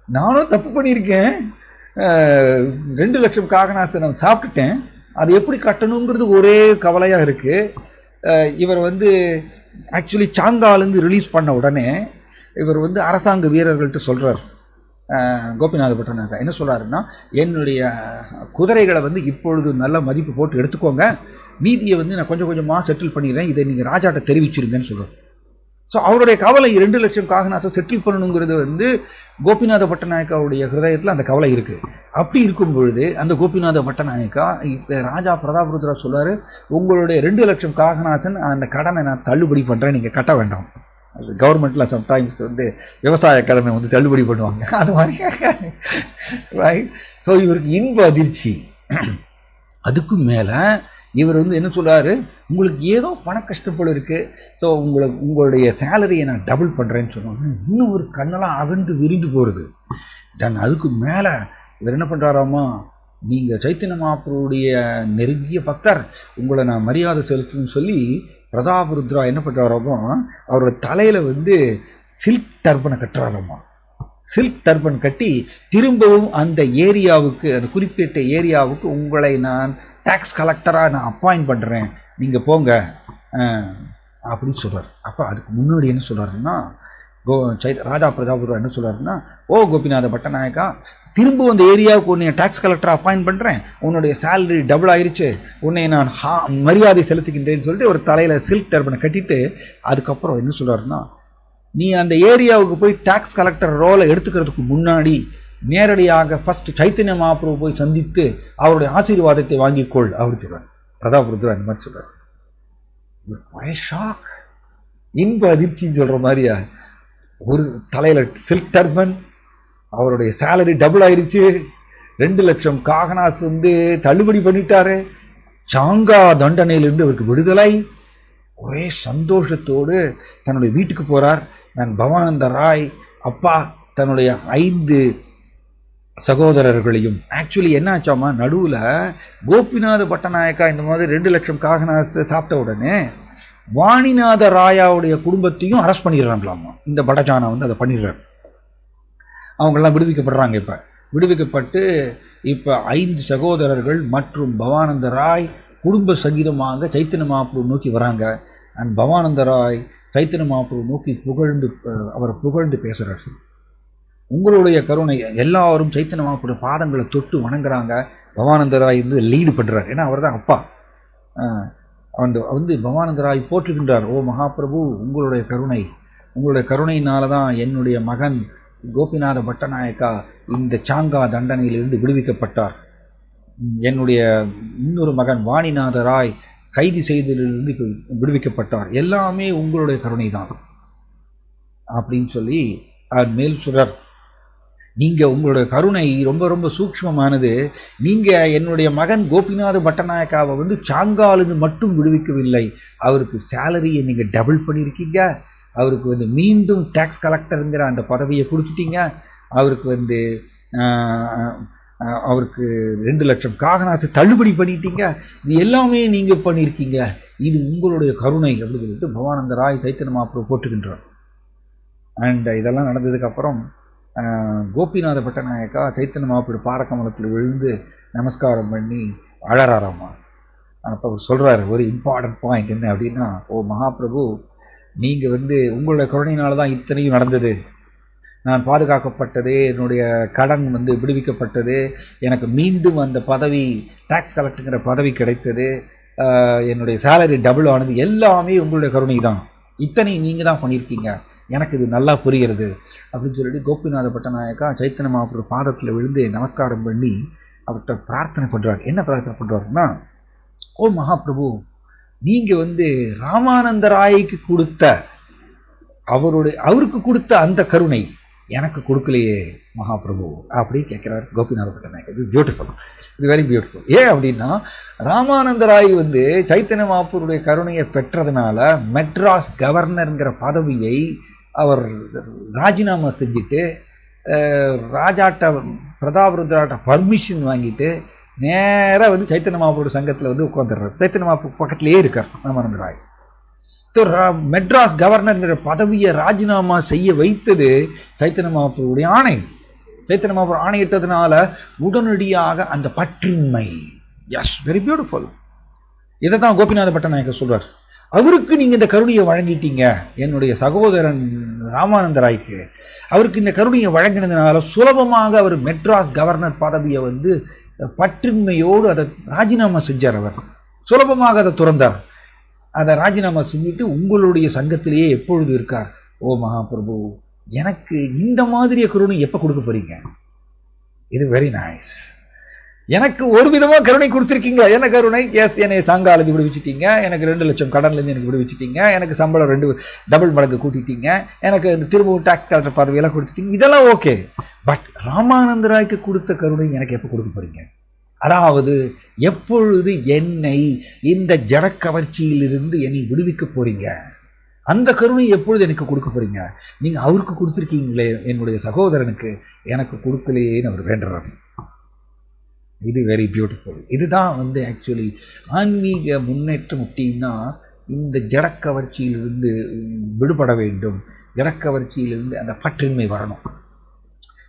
நானும் தப்பு பண்ணியிருக்கேன், 2 லட்சம் காகனாஸை நான் சாப்பிட்டுட்டேன், அது எப்படி கட்டணுங்கிறது ஒரே கவலையா இருக்கு. இவர் ஆக்சுவலி சாங்காலேருந்து ரிலீஸ் பண்ண உடனே இவர் அரசாங்க வீரர்கள்ட்ட சொல்றார், கோபிநாத பட்டநாயக்கா என்ன சொல்றாருன்னா, என்னுடைய குதிரைகளை இப்பொழுது நல்ல மதிப்பு போட்டு எடுத்துக்கோங்க, மீதியை நான் கொஞ்சம் கொஞ்சமாக செட்டில் பண்ணிடுறேன், இதை நீங்கள் ராஜாட்ட தெரிவிச்சிருங்கன்னு சொல்கிறார். ஸோ அவருடைய கவலை 2 லட்சம் காகனாஸை செட்டில் பண்ணணுங்கிறது கோபிநாத பட்டநாயக்காவுடைய ஹிருதயத்தில் அந்த கவலை இருக்கு. அப்படி இருக்கும் பொழுது அந்த கோபிநாத பட்டநாயக்கா இப்போ ராஜா பிரதாபருத்ரா சொல்றாரு, உங்களுடைய 2 லட்சம் காகனாசன் அந்த கடனை நான் தள்ளுபடி பண்ணுறேன், நீங்கள் கட்ட வேண்டாம். கவர்மெண்ட்ல சம்டைம்ஸ் விவசாய கடனை தள்ளுபடி பண்ணுவாங்க, அது மாதிரி ரைட். ஸோ இவருக்கு இன்ப அதிர்ச்சி. அதுக்கும் மேல இவர் என்ன சொல்றாரு, உங்களுக்கு ஏதோ பண கஷ்டப்போல இருக்கு, ஸோ உங்களுடைய சேலரியை நான் டபுள் பண்றேன்னு சொன்னாங்க. இன்னும் ஒரு கண்ணெல்லாம் அகண்டு விரிந்து போறது. தென் அதுக்கு மேல இவர் என்ன பண்றாராமா, நீங்க சைத்தன்ய மகாபிரபுடைய நெருங்கிய பக்தர், உங்களை நான் மரியாதை செலுத்தணும்னு சொல்லி பிரதாபருத்ரா என்ன பண்றாராமா, அவரோட தலையில சில்க் டர்பனை கட்டுறாராமா. சில்க் டர்பன் கட்டி திரும்பவும் அந்த ஏரியாவுக்கு, அந்த குறிப்பிட்ட ஏரியாவுக்கு உங்களை நான் டாக்ஸ் கலெக்டராக நான் அப்பாயிண்ட் பண்ணுறேன், நீங்கள் போங்க அப்படின்னு சொல்கிறார். அப்போ அதுக்கு முன்னாடி என்ன சொல்கிறாருன்னா, ராஜா பிரதாபருத்ரா என்ன சொல்றாருன்னா, ஓ கோபிநாத பட்டநாயக்கா, திரும்ப அந்த ஏரியாவுக்கு உன்னை டாக்ஸ் கலெக்டரை அப்பாயிண்ட் பண்றேன், உன்னுடைய சேலரி டபுள் ஆயிருச்சு, உன்னை நான் மரியாதை செலுத்துகின்றேன்னு சொல்லிட்டு ஒரு தலையில சில்க் டர்பனை கட்டிட்டு அதுக்கப்புறம் என்ன சொல்றாருன்னா, நீ அந்த ஏரியாவுக்கு போய் டாக்ஸ் கலெக்டர் ரோலை எடுத்துக்கிறதுக்கு முன்னாடி நேரடியாக ஃபர்ஸ்ட் சைத்தன்ய மகாபிரபு போய் சந்தித்து அவருடைய ஆசீர்வாதத்தை வாங்கிக்கொள் அப்படின்னு சொல்றாரு. பிரதாபருத்ரா இந்த மாதிரி சொல்றாரு. ஷாக், இன்ப அதிர்ச்சின்னு சொல்ற மாதிரியா, ஒரு தலையில சில்க் டர்பன், அவருடைய சேலரி டபுள் ஆயிருச்சு, 2 லட்சம் காகனாஸ் தள்ளுபடி பண்ணிட்டாரு, சாங்கா தண்டனையிலிருந்து அவருக்கு விடுதலை. ஒரே சந்தோஷத்தோடு தன்னுடைய வீட்டுக்கு போறார். நான் பவானந்த ராய் அப்பா தன்னுடைய 5 சகோதரர்களையும், ஆக்சுவலி என்ன ஆச்சாமா, நடுவுல கோபிநாத பட்டநாயக்கா இந்த மாதிரி 2 லட்சம் காகனாஸ் சாப்பிட்ட உடனே வாணிநாத ராயாவுடைய குடும்பத்தையும் அரெஸ்ட் பண்ணிடுறாங்களாமா. இந்த படஜானா அதை பண்ணிடுறாரு. அவங்கெல்லாம் விடுவிக்கப்படுறாங்க. இப்ப விடுவிக்கப்பட்டு இப்ப 5 சகோதரர்கள் மற்றும் பவானந்த ராய் குடும்ப சகிதமாக சைத்தன்ய மகாபிரபு நோக்கி வராங்க. அண்ட் பவானந்த ராய் சைத்தன்ய மகாபிரபு நோக்கி அவரை புகழ்ந்து பேசுறாரு. உங்களுடைய கருணை, எல்லாரும் சைத்தன்ய மகாபிரபு பாதங்களை தொட்டு வணங்குறாங்க. பவானந்த ராய் லீடு பண்றாரு, ஏன்னா அவர் தான் அப்பா. பவானந்த ராய் போற்றுகின்றார், ஓ மகாபிரபு, உங்களுடைய கருணையினாலதான் என்னுடைய மகன் கோபிநாத பட்டநாயக்கா இந்த சாங்கா தண்டனையிலிருந்து விடுவிக்கப்பட்டார். என்னுடைய இன்னொரு மகன் வாணிநாத ராய் கைது செய்ததிலிருந்து விடுவிக்கப்பட்டார். எல்லாமே உங்களுடைய கருணை தான் அப்படின்னு சொல்லி அது மேல் சொல்றார். நீங்க உங்களுடைய கருணை ரொம்ப ரொம்ப சூக்ஷ்மமானது. நீங்க என்னுடைய மகன் கோபிநாத பட்டநாயக்காவை சாங்காலிருந்து மட்டும் விடுவிக்கவில்லை, அவருக்கு சேலரியை நீங்க டபுள் பண்ணியிருக்கீங்க, அவருக்கு மீண்டும் டாக்ஸ் கலெக்டருங்கிற அந்த பதவியை கொடுத்துட்டீங்க, அவருக்கு அவருக்கு 2 லட்சம் காகனாசு தள்ளுபடி பண்ணிட்டீங்க, இது எல்லாமே நீங்க பண்ணியிருக்கீங்க, இது உங்களுடைய கருணை அப்படின்னு சொல்லிட்டு பவானந்த ராய் சைத்தன்ய மகாபிரபு போட்டுக்கின்றார். அண்ட் இதெல்லாம் நடந்ததுக்கு அப்புறம் கோபிநாத பட்டநாயக்கா சைத்தன்ய மகாபிரபு பாரக்கமலத்தில் விழுந்து நமஸ்காரம் பண்ணி அழறாராமா. அப்போ அவர் சொல்றாரு ஒரு இம்பார்ட்டன்ட் பாயிண்ட் என்ன அப்படின்னா, ஓ மகாபிரபு, நீங்க உங்களுடைய கருணையினால தான் இத்தனையும் நடந்தது. நான் பாதுகாக்கப்பட்டது, என்னுடைய கடன் விடுவிக்கப்பட்டது, எனக்கு மீண்டும் அந்த பதவி டாக்ஸ் கலெக்டருங்கிற பதவி கிடைத்தது, என்னுடைய சேலரி டபுள் ஆனது, எல்லாமே உங்களுடைய கருணை தான், இத்தனை நீங்க தான் பண்ணியிருக்கீங்க, எனக்கு இது நல்லா புரிகிறது அப்படின்னு சொல்லிட்டு கோபிநாத பட்டநாயக்கா சைத்தன்ய மகாபிரபு பாதத்தில் விழுந்து நமஸ்காரம் பண்ணி அவர்கிட்ட பிரார்த்தனை பண்றாரு. என்ன பிரார்த்தனை பண்றாருன்னா, ஓ மகாபிரபு, நீங்க ராமானந்த ராய்க்கு கொடுத்த அவருக்கு கொடுத்த அந்த கருணை எனக்கு கொடுக்கலையே மகாபிரபு அப்படின்னு கேட்கிறார் கோபிநாத பட்டநாயக்கர். இது பியூட்டிஃபுல், இது வெரி பியூட்டிஃபுல். ஏன் அப்படின்னா, ராமானந்த ராய் சைத்தன்ய மகாபிரபுடைய கருணையை பெற்றதுனால மெட்ராஸ் கவர்னருங்கிற பதவியை அவர் ராஜினாமா செஞ்சுட்டு ராஜாட்ட பிரதாபருத்ராட்ட பர்மிஷன் வாங்கிட்டு நேரா சைத்தன்ய மகாபிரபு சங்கத்தில் உட்காந்துடுறாரு. சைத்தன்ய மகாபிரபு பக்கத்திலேயே இருக்கார் ராமானந்த ராய். மெட்ராஸ் கவர்னர் பதவியை ராஜினாமா செய்ய வைத்தது சைத்தன்ய மகாபிரபுடைய ஆணை. சைத்தன்ய மகாபிரபு ஆணையிட்டதுனால உடனடியாக அந்த பற்றின்மை, எஸ், வெரி பியூட்டிஃபுல். இதை தான் கோபிநாத பட்டநாயக்கர் சொல்றார். அவருக்கு நீங்க இந்த கருணையை வழங்கிட்டீங்க, என்னுடைய சகோதரன் ராமானந்த ராய்க்கு அவருக்கு இந்த கருணையை வழங்கினதுனால சுலபமாக அவர் மெட்ராஸ் கவர்னர் பதவியை பற்றின்மையோடு அதை ராஜினாமா செஞ்சார். அவர் சுலபமாக அதை துறந்தார். அதை ராஜினாமா செஞ்சுட்டு உங்களுடைய சங்கத்திலேயே எப்பொழுது இருக்கார். ஓ மகாபிரபு, எனக்கு இந்த மாதிரிய கருணை எப்ப கொடுக்க போறீங்க? இது வெரி நைஸ். எனக்கு ஒரு விதமா கருணை கொடுத்துருக்கீங்க. என்ன கருணை? எஸ், என்னை சாங்காலஜி விடுவிச்சிட்டீங்க, எனக்கு 2 லட்சம் கடன்ல இருந்து எனக்கு விடுவிச்சிட்டீங்க, எனக்கு சம்பளம் 2 டபுள் மடங்கு கூட்டிட்டீங்க, எனக்கு திரும்பவும் டாக்ஸ் கலெக்டர் பதவியெல்லாம் கொடுத்துட்டீங்க, இதெல்லாம் ஓகே. பட் ராமானந்த ராய்க்கு கொடுத்த கருணை எனக்கு எப்ப கொடுக்க போறீங்க? அதாவது எப்பொழுது என்னை இந்த ஜடக்கவர்ச்சியிலிருந்து என்னை விடுவிக்க போறீங்க? அந்த கருணை எப்பொழுது எனக்கு கொடுக்க போறீங்க? நீங்க அவருக்கு கொடுத்துருக்கீங்களே, என்னுடைய சகோதரனுக்கு எனக்கு கொடுக்கலையேன்னு அவர் வேண்டுறாரு. இது வெரி பியூட்டிஃபுல். இதுதான் ஆக்சுவலி ஆன்மீக முன்னேற்றம் அப்படின்னா, இந்த ஜடக்கவர்ச்சியிலிருந்து விடுபட வேண்டும், ஜடக்கவர்ச்சியிலிருந்து அந்த பற்றின்மை வரணும்.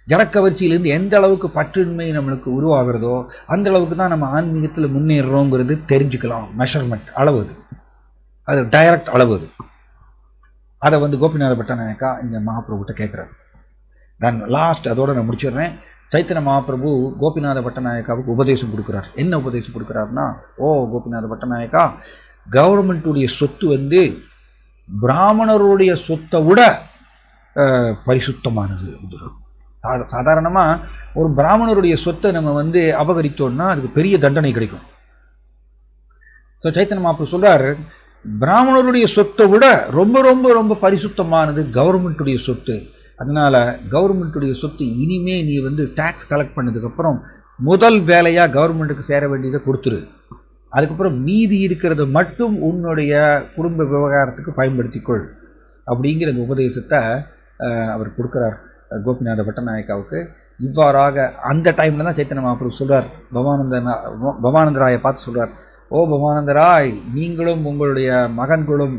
ஜடக்கவர்ச்சியிலிருந்து எந்த அளவுக்கு பற்றின்மை நம்மளுக்கு உருவாகிறதோ அந்த அளவுக்கு தான் நம்ம ஆன்மீகத்தில் முன்னேறோங்கிறது தெரிஞ்சுக்கலாம். மெஷர்மெண்ட் அளவு, அது டைரக்ட் அளவு. அதை வந்து கோபிநாத பட்டநாயக்கா இந்த மகாபிரபுட்ட கேட்குறாரு. நான் லாஸ்ட் அதோட நான் முடிச்சிடுறேன். சைத்தன்ய மகாபிரபு கோபிநாத பட்டநாயக்காவுக்கு உபதேசம் கொடுக்குறார். என்ன உபதேசம் கொடுக்குறாருன்னா, ஓ கோபிநாத பட்டநாயக்கா, கவர்மெண்ட்டுடைய சொத்து வந்து பிராமணருடைய சொத்தை விட பரிசுத்தமானது. சாதாரணமாக ஒரு பிராமணருடைய சொத்தை நம்ம வந்து அபகரித்தோம்னா அதுக்கு பெரிய தண்டனை கிடைக்கும். ஸோ சைத்தன்ய மகாபிரபு சொல்றாரு, பிராமணருடைய சொத்தை விட ரொம்ப ரொம்ப ரொம்ப பரிசுத்தமானது கவர்மெண்ட்டுடைய சொத்து. அதனால கவர்மெண்ட்டுடைய சொத்து இனிமே நீ வந்து டாக்ஸ் கலெக்ட் பண்ணதுக்கப்புறம் முதல் வேலையாக கவர்மெண்ட்டுக்கு சேர வேண்டியதை கொடுத்துரு. அதுக்கப்புறம் மீதி இருக்கிறத மட்டும் உன்னுடைய குடும்ப விவகாரத்துக்கு பயன்படுத்திக்கொள் அப்படிங்கிற அந்த உபதேசத்தை அவர் கொடுக்குறார் கோபிநாத பட்டநாயக்காவுக்கு. இவ்வாறாக அந்த டைமில் தான் சைத்தன்ய மகாபிரபு சொல்கிறார், பவானந்தராயை பார்த்து சொல்கிறார், ஓ பவானந்தராய், நீங்களும் உங்களுடைய மகன்களும்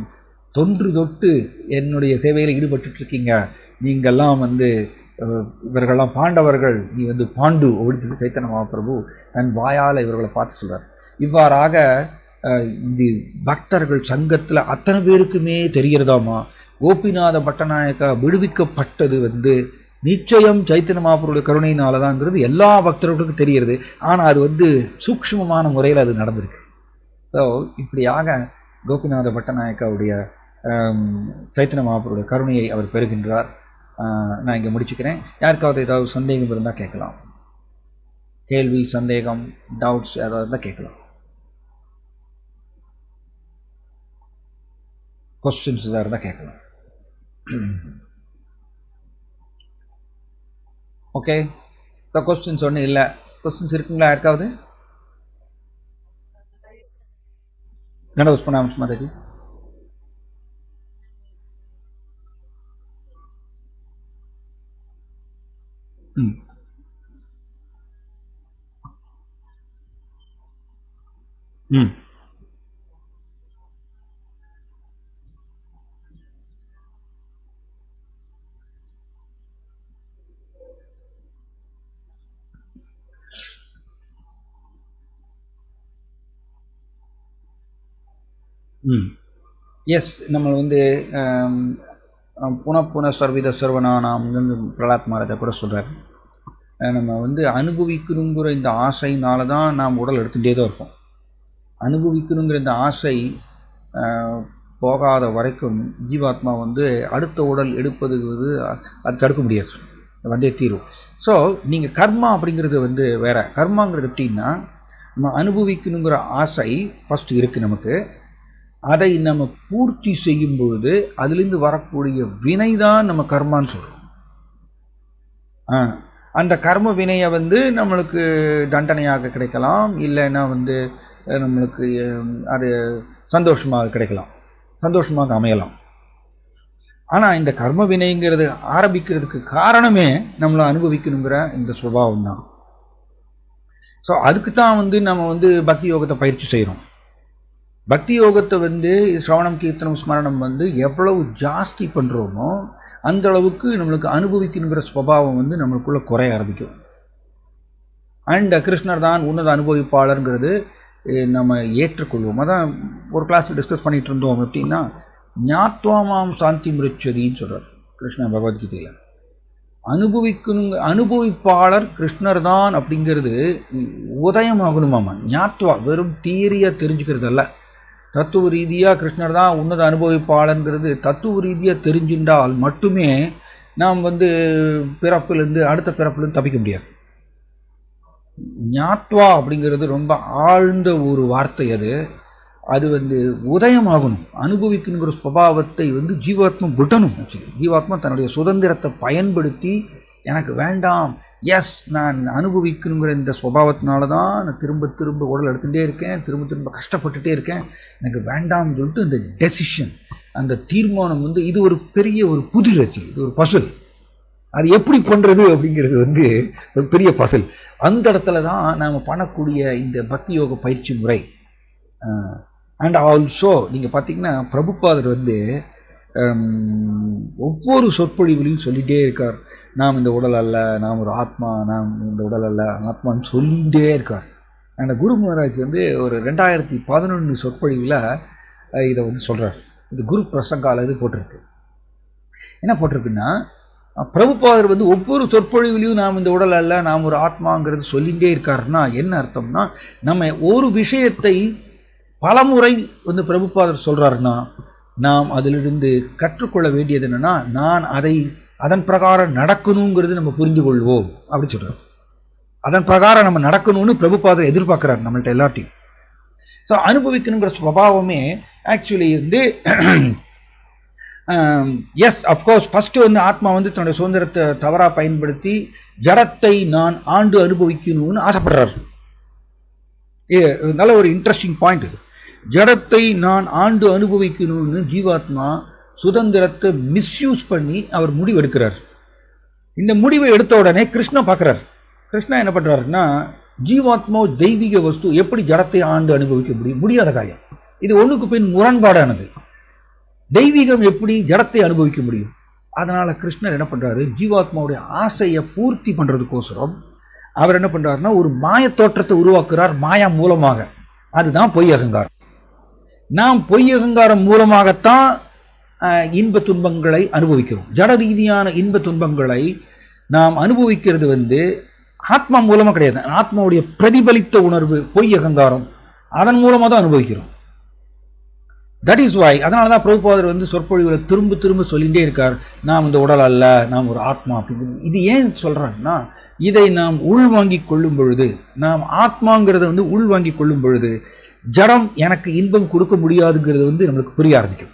தொன்று தொட்டு என்னுடைய சேவையில் ஈடுபட்டு இருக்கீங்க. நீங்கள்லாம் வந்து இவர்கள்லாம் பாண்டவர்கள், நீ வந்து பாண்டு அப்படின்னு சைத்தன்ய மகாபிரபு தன் வாயால் இவர்களை பார்த்து சொல்கிறார். இவ்வாறாக இந்த பக்தர்கள் சங்கத்தில் அத்தனை பேருக்குமே தெரிகிறதாமா, கோபிநாத பட்டநாயக்கா விடுவிக்கப்பட்டது வந்து நிச்சயம் சைத்தன்ய மகாபிரபுடைய கருணையினால தான்ங்கிறது எல்லா பக்தர்களுக்கும் தெரிகிறது. ஆனால் அது வந்து சூக்ஷ்மமான முறையில் அது நடந்திருக்கு. ஸோ இப்படியாக கோபிநாத பட்டநாயக்காவுடைய சைத்தன்ய மகாபிரபுடைய கருணையை அவர் பெறுகின்றார். நான் இங்கே முடிச்சுக்கிறேன். யாருக்காவது ஏதாவது சந்தேகம் இருந்தால் கேட்கலாம். கேள்வி, சந்தேகம், டவுட்ஸ் ஏதாவது இருந்தால் கேட்கலாம். கொஸ்டின்ஸ் ஏதாவது இருந்தால் கேட்கலாம். ஓகே, இப்போ கொஸ்டின்ஸ் ஒன்றும் இல்லை. கொஸ்டின்ஸ் இருக்குங்களா யாருக்காவது? கணவஸ்பனாம் மாதாஜி. ம் ம் ம் எஸ், நம்ம வந்து புன சர்வித சர்வனானாம் பிரலாத் மகாராஜா கூட சொல்கிறார், நம்ம வந்து அனுபவிக்கணுங்கிற இந்த ஆசையினால தான் நாம் உடல் எடுத்துகிட்டே தான் இருப்போம். அனுபவிக்கணுங்கிற இந்த ஆசை போகாத வரைக்கும் ஜீவாத்மா வந்து அடுத்த உடல் எடுப்பது அது தடுக்க முடியாது, வந்தே தீரும். ஸோ நீங்கள் கர்மா அப்படிங்கிறது வந்து வேற. கர்மாங்கிறது எப்படின்னா, நம்ம அனுபவிக்கணுங்கிற ஆசை ஃபஸ்ட்டு இருக்குது நமக்கு. அதை நம்ம பூர்த்தி செய்யும் பொழுது அதுலேருந்து வரக்கூடிய வினை தான் நம்ம கர்மான்னு சொல்கிறோம். அந்த கர்ம வினையை வந்து நம்மளுக்கு தண்டனையாக கிடைக்கலாம், இல்லைன்னா வந்து நம்மளுக்கு அது சந்தோஷமாக கிடைக்கலாம், சந்தோஷமாக அமையலாம். ஆனால் இந்த கர்ம வினைங்கிறது ஆரம்பிக்கிறதுக்கு காரணமே நம்மளை அனுபவிக்கணுங்கிற இந்த சுபாவம் தான். ஸோ அதுக்கு தான் வந்து நம்ம வந்து பக்தி யோகத்தை பயிற்சி செய்கிறோம். பக்தி யோகத்தை வந்து சிரவணம், கீர்த்தனம், ஸ்மரணம் வந்து எவ்வளவு ஜாஸ்தி பண்ணுறோமோ அந்த அளவுக்கு நம்மளுக்கு அனுபவிக்கணுங்கிற ஸ்வபாவம் வந்து நம்மளுக்குள்ள குறைய ஆரம்பிக்கும். அண்ட் கிருஷ்ணர் தான் உன்னத அனுபவிப்பாளருங்கிறது நம்ம ஏற்றுக்கொள்வோம். அதான் ஒரு கிளாஸில் டிஸ்கஸ் பண்ணிட்டு இருந்தோம். எப்படின்னா, ஞாத்வாமாம் சாந்தி மிருச்சதின்னு சொல்கிறார் கிருஷ்ணர் பகவத்கீதையில். அனுபவிப்பாளர் கிருஷ்ணர் தான் அப்படிங்கிறது உதயமாகணுமாமா. ஞாத்வா வெறும் தியரியாக தெரிஞ்சுக்கிறது அல்ல, தத்துவ ரீதியாக கிருஷ்ணர் தான் உன்னத அனுபவிப்பாளருங்கிறது தத்துவ ரீதியாக தெரிஞ்சின்றால் மட்டுமே நாம் வந்து பிறப்பிலிருந்து அடுத்த பிறப்பிலிருந்து தப்பிக்க முடியாது. ஞாத்வா அப்படிங்கிறது ரொம்ப ஆழ்ந்த ஒரு வார்த்தை. அது வந்து உதயமாகணும். அனுபவிக்கணுங்கிற சுபாவத்தை வந்து ஜீவாத்மா விடணும். ஜீவாத்மா தன்னுடைய சுதந்திரத்தை பயன்படுத்தி எனக்கு வேண்டாம், எஸ் நான் அனுபவிக்கணுங்கிற இந்த சுபாவத்தினால தான் நான் திரும்ப திரும்ப உடல் எடுத்துகிட்டே இருக்கேன், திரும்ப திரும்ப கஷ்டப்பட்டுட்டே இருக்கேன், எனக்கு வேண்டாம்னு சொல்லிட்டு இந்த டெசிஷன், அந்த தீர்மானம் வந்து இது ஒரு பெரிய ஒரு புதிர், இது ஒரு பசில். அது எப்படி பண்ணுறது அப்படிங்கிறது வந்து ஒரு பெரிய பசில். அந்த இடத்துல தான் நாம் பண்ணக்கூடிய இந்த பக்தி யோக பயிற்சி முறை. அண்ட் ஆல்சோ நீங்கள் பார்த்தீங்கன்னா பிரபுபாதர் வந்து ஒவ்வொரு சொற்பொழிவுலையும் சொல்லிகிட்டே இருக்கார், நாம் இந்த உடல் அல்ல, நாம் ஒரு ஆத்மா, நாம் இந்த உடல் அல்ல ஆத்மான்னு சொல்லிகிட்டே இருக்கார். அந்த குரு மகாராஜ் வந்து ஒரு 2011 சொற்பொழிவில் இதை வந்து சொல்கிறார். இது குரு பிரசங்கால இது போட்டிருக்கு. என்ன போட்டிருக்குன்னா, பிரபுபாதர் வந்து ஒவ்வொரு சொற்பொழிவிலையும் நாம் இந்த உடல் அல்ல, நாம் ஒரு ஆத்மாங்கிறது சொல்லிகிட்டே இருக்காருன்னா என்ன அர்த்தம்னா, நம்ம ஒரு விஷயத்தை பலமுறை வந்து பிரபுபாதர் சொல்றாருன்னா நாம் அதிலிருந்து கற்றுக்கொள்ள வேண்டியது என்னன்னா, நான் அதன் பிரகாரம் நடக்கணுங்கிறது நம்ம புரிந்து கொள்வோம் அப்படி சொல்றாரு. அதன் பிரகாரம் நம்ம நடக்கணும்னு பிரபுபாதர் எதிர்பார்க்கிறார் நம்மள்ட்ட எல்லாத்தையும். ஸோ அனுபவிக்கணுங்கிற சுபாவமே ஆக்சுவலி வந்து எஸ் அஃப்கோர்ஸ் ஃபர்ஸ்ட் வந்து ஆத்மா வந்து தன்னுடைய சுதந்திரத்தை தவறாக பயன்படுத்தி ஜடத்தை நான் ஆண்டு அனுபவிக்கணும்னு ஆசைப்படுறாரு. நல்ல ஒரு இன்ட்ரெஸ்டிங் பாயிண்ட் இது. ஜடத்தை நான் ஆண்டு அனுபவிக்கணும்னு ஜீவாத்மா சுதந்திரத்தை மிஸ்யூஸ் பண்ணி அவர் முடிவு எடுக்கிறார். இந்த முடிவை எடுத்த உடனே கிருஷ்ணா பார்க்கிறார். கிருஷ்ணா என்ன பண்றாருன்னா, ஜீவாத்மா தெய்வீக வஸ்து எப்படி ஜடத்தை ஆண்டு அனுபவிக்க முடியும்? முடியாத காரியம். இது ஒண்ணுக்கு பின் முரண்பாடானது. தெய்வீகம் எப்படி ஜடத்தை அனுபவிக்க முடியும்? அதனால கிருஷ்ணர் என்ன பண்றாரு, ஜீவாத்மாவுடைய ஆசையை பூர்த்தி பண்றதுக்கோசரம் அவர் என்ன பண்றாருன்னா ஒரு மாய தோற்றத்தை உருவாக்குறார் மாயா மூலமாக. அதுதான் பொய் அகங்காரம். நாம் பொய் அகங்காரம் மூலமாகத்தான் இன்ப துன்பங்களை அனுபவிக்கிறோம். ஜட ரீதியான இன்ப துன்பங்களை நாம் அனுபவிக்கிறது வந்து ஆத்மா மூலமா கிடையாது. ஆத்மாவுடைய பிரதிபலித்த உணர்வு பொய் அகங்காரம், அதன் மூலமா தான் அனுபவிக்கிறோம். தட் இஸ் வை அதனாலதான் பிரபுபாதர் வந்து சொற்பொழிவுல திரும்ப திரும்ப சொல்லிட்டே இருக்கார், நாம் இந்த உடல் அல்ல, நாம் ஒரு ஆத்மா அப்படின்னு. இது ஏன் சொல்றாருன்னா, இதை நாம் உள்வாங்கிக் கொள்ளும் பொழுது, நாம் ஆத்மாங்கிறத வந்து உள்வாங்கிக் கொள்ளும் பொழுது ஜடம் எனக்கு இன்பம் கொடுக்க முடியாதுங்கிறது வந்து நம்மளுக்கு புரிய ஆரம்பிக்கும்.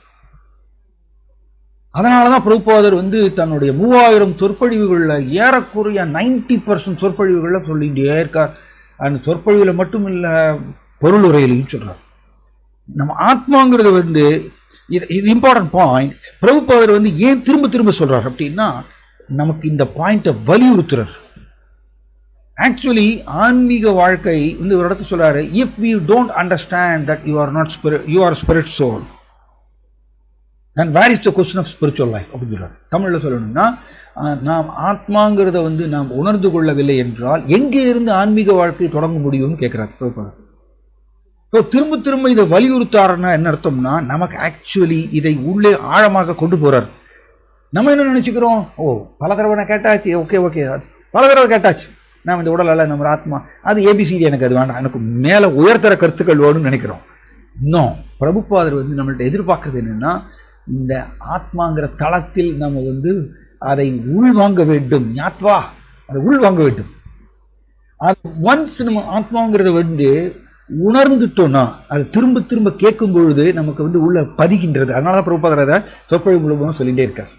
அதனாலதான் பிரபுபாதர் வந்து தன்னுடைய 3000 சொற்பொழிவுகள்ல ஏறக்குறைய 90% சொற்பொழிவுகள்ல சொல்லிட்டே இருக்கார். அந்த சொற்பொழிவுல மட்டும் இல்ல, பொருள் உரையிலையும் சொல்றார். நம்ம ஆத்மாங்கிறது வந்து இது இம்பார்ட்டன்ட் பாயிண்ட். பிரபுபாதர் வந்து ஏன் திரும்ப திரும்ப சொல்றார் அப்படின்னா, நமக்கு இந்த பாயிண்ட வலியுறுத்துறார். ஆக்சுவலி ஆன்மீக வாழ்க்கை வந்து ஒரு இடத்துல சொல்றாரு, if you don't understand that you are not spirit, you are spirit soul, then where is the question of spiritual life அப்படின்னு சொல்றாரு. தமிழ்ல சொல்லணும்னா, நாம் ஆத்மாங்கிறத வந்து நாம் உணர்ந்து கொள்ளவில்லை என்றால் எங்கே இருந்து ஆன்மீக வாழ்க்கை தொடங்க முடியும்னு கேட்கிறார் பிரபுபாதர். திரும்ப திரும்ப இதை வலியுறுத்தாருன்னா என்ன அர்த்தம்னா, நமக்கு ஆக்சுவலி இதை உள்ளே ஆழமாக கொண்டு போறார். நம்ம என்ன நினைச்சுக்கிறோம், பல தடவை நான் கேட்டாச்சு, ஓகே பல தடவை கேட்டாச்சு, நாம் இந்த உடல் அல்ல, நம்ம ஆத்மா, அது ஏபிசிடி, எனக்கு அது வேண்டாம், எனக்கு மேல உயர்தர கருத்துக்கள் வேணும்னு நினைக்கிறோம். இன்னும் பிரபுபாதர் வந்து நம்மள்ட்ட எதிர்பார்க்கறது என்னன்னா, இந்த ஆத்மாங்கிற தளத்தில் நம்ம வந்து அதை உள்வாங்க வேண்டும். ஞாத்வா, அதை உள்வாங்க வேண்டும். அது ஒன்ஸ் நம்ம ஆத்மாங்கிறத வந்து உணர்ந்துட்டோம்னா அது திரும்ப திரும்ப கேட்கும் பொழுது நமக்கு வந்து உள்ள பதிகின்றது. அதனாலதான் பிரபுபாதர் அதை சொற்பொழிவு மூலமாக சொல்லிட்டே இருக்கார்.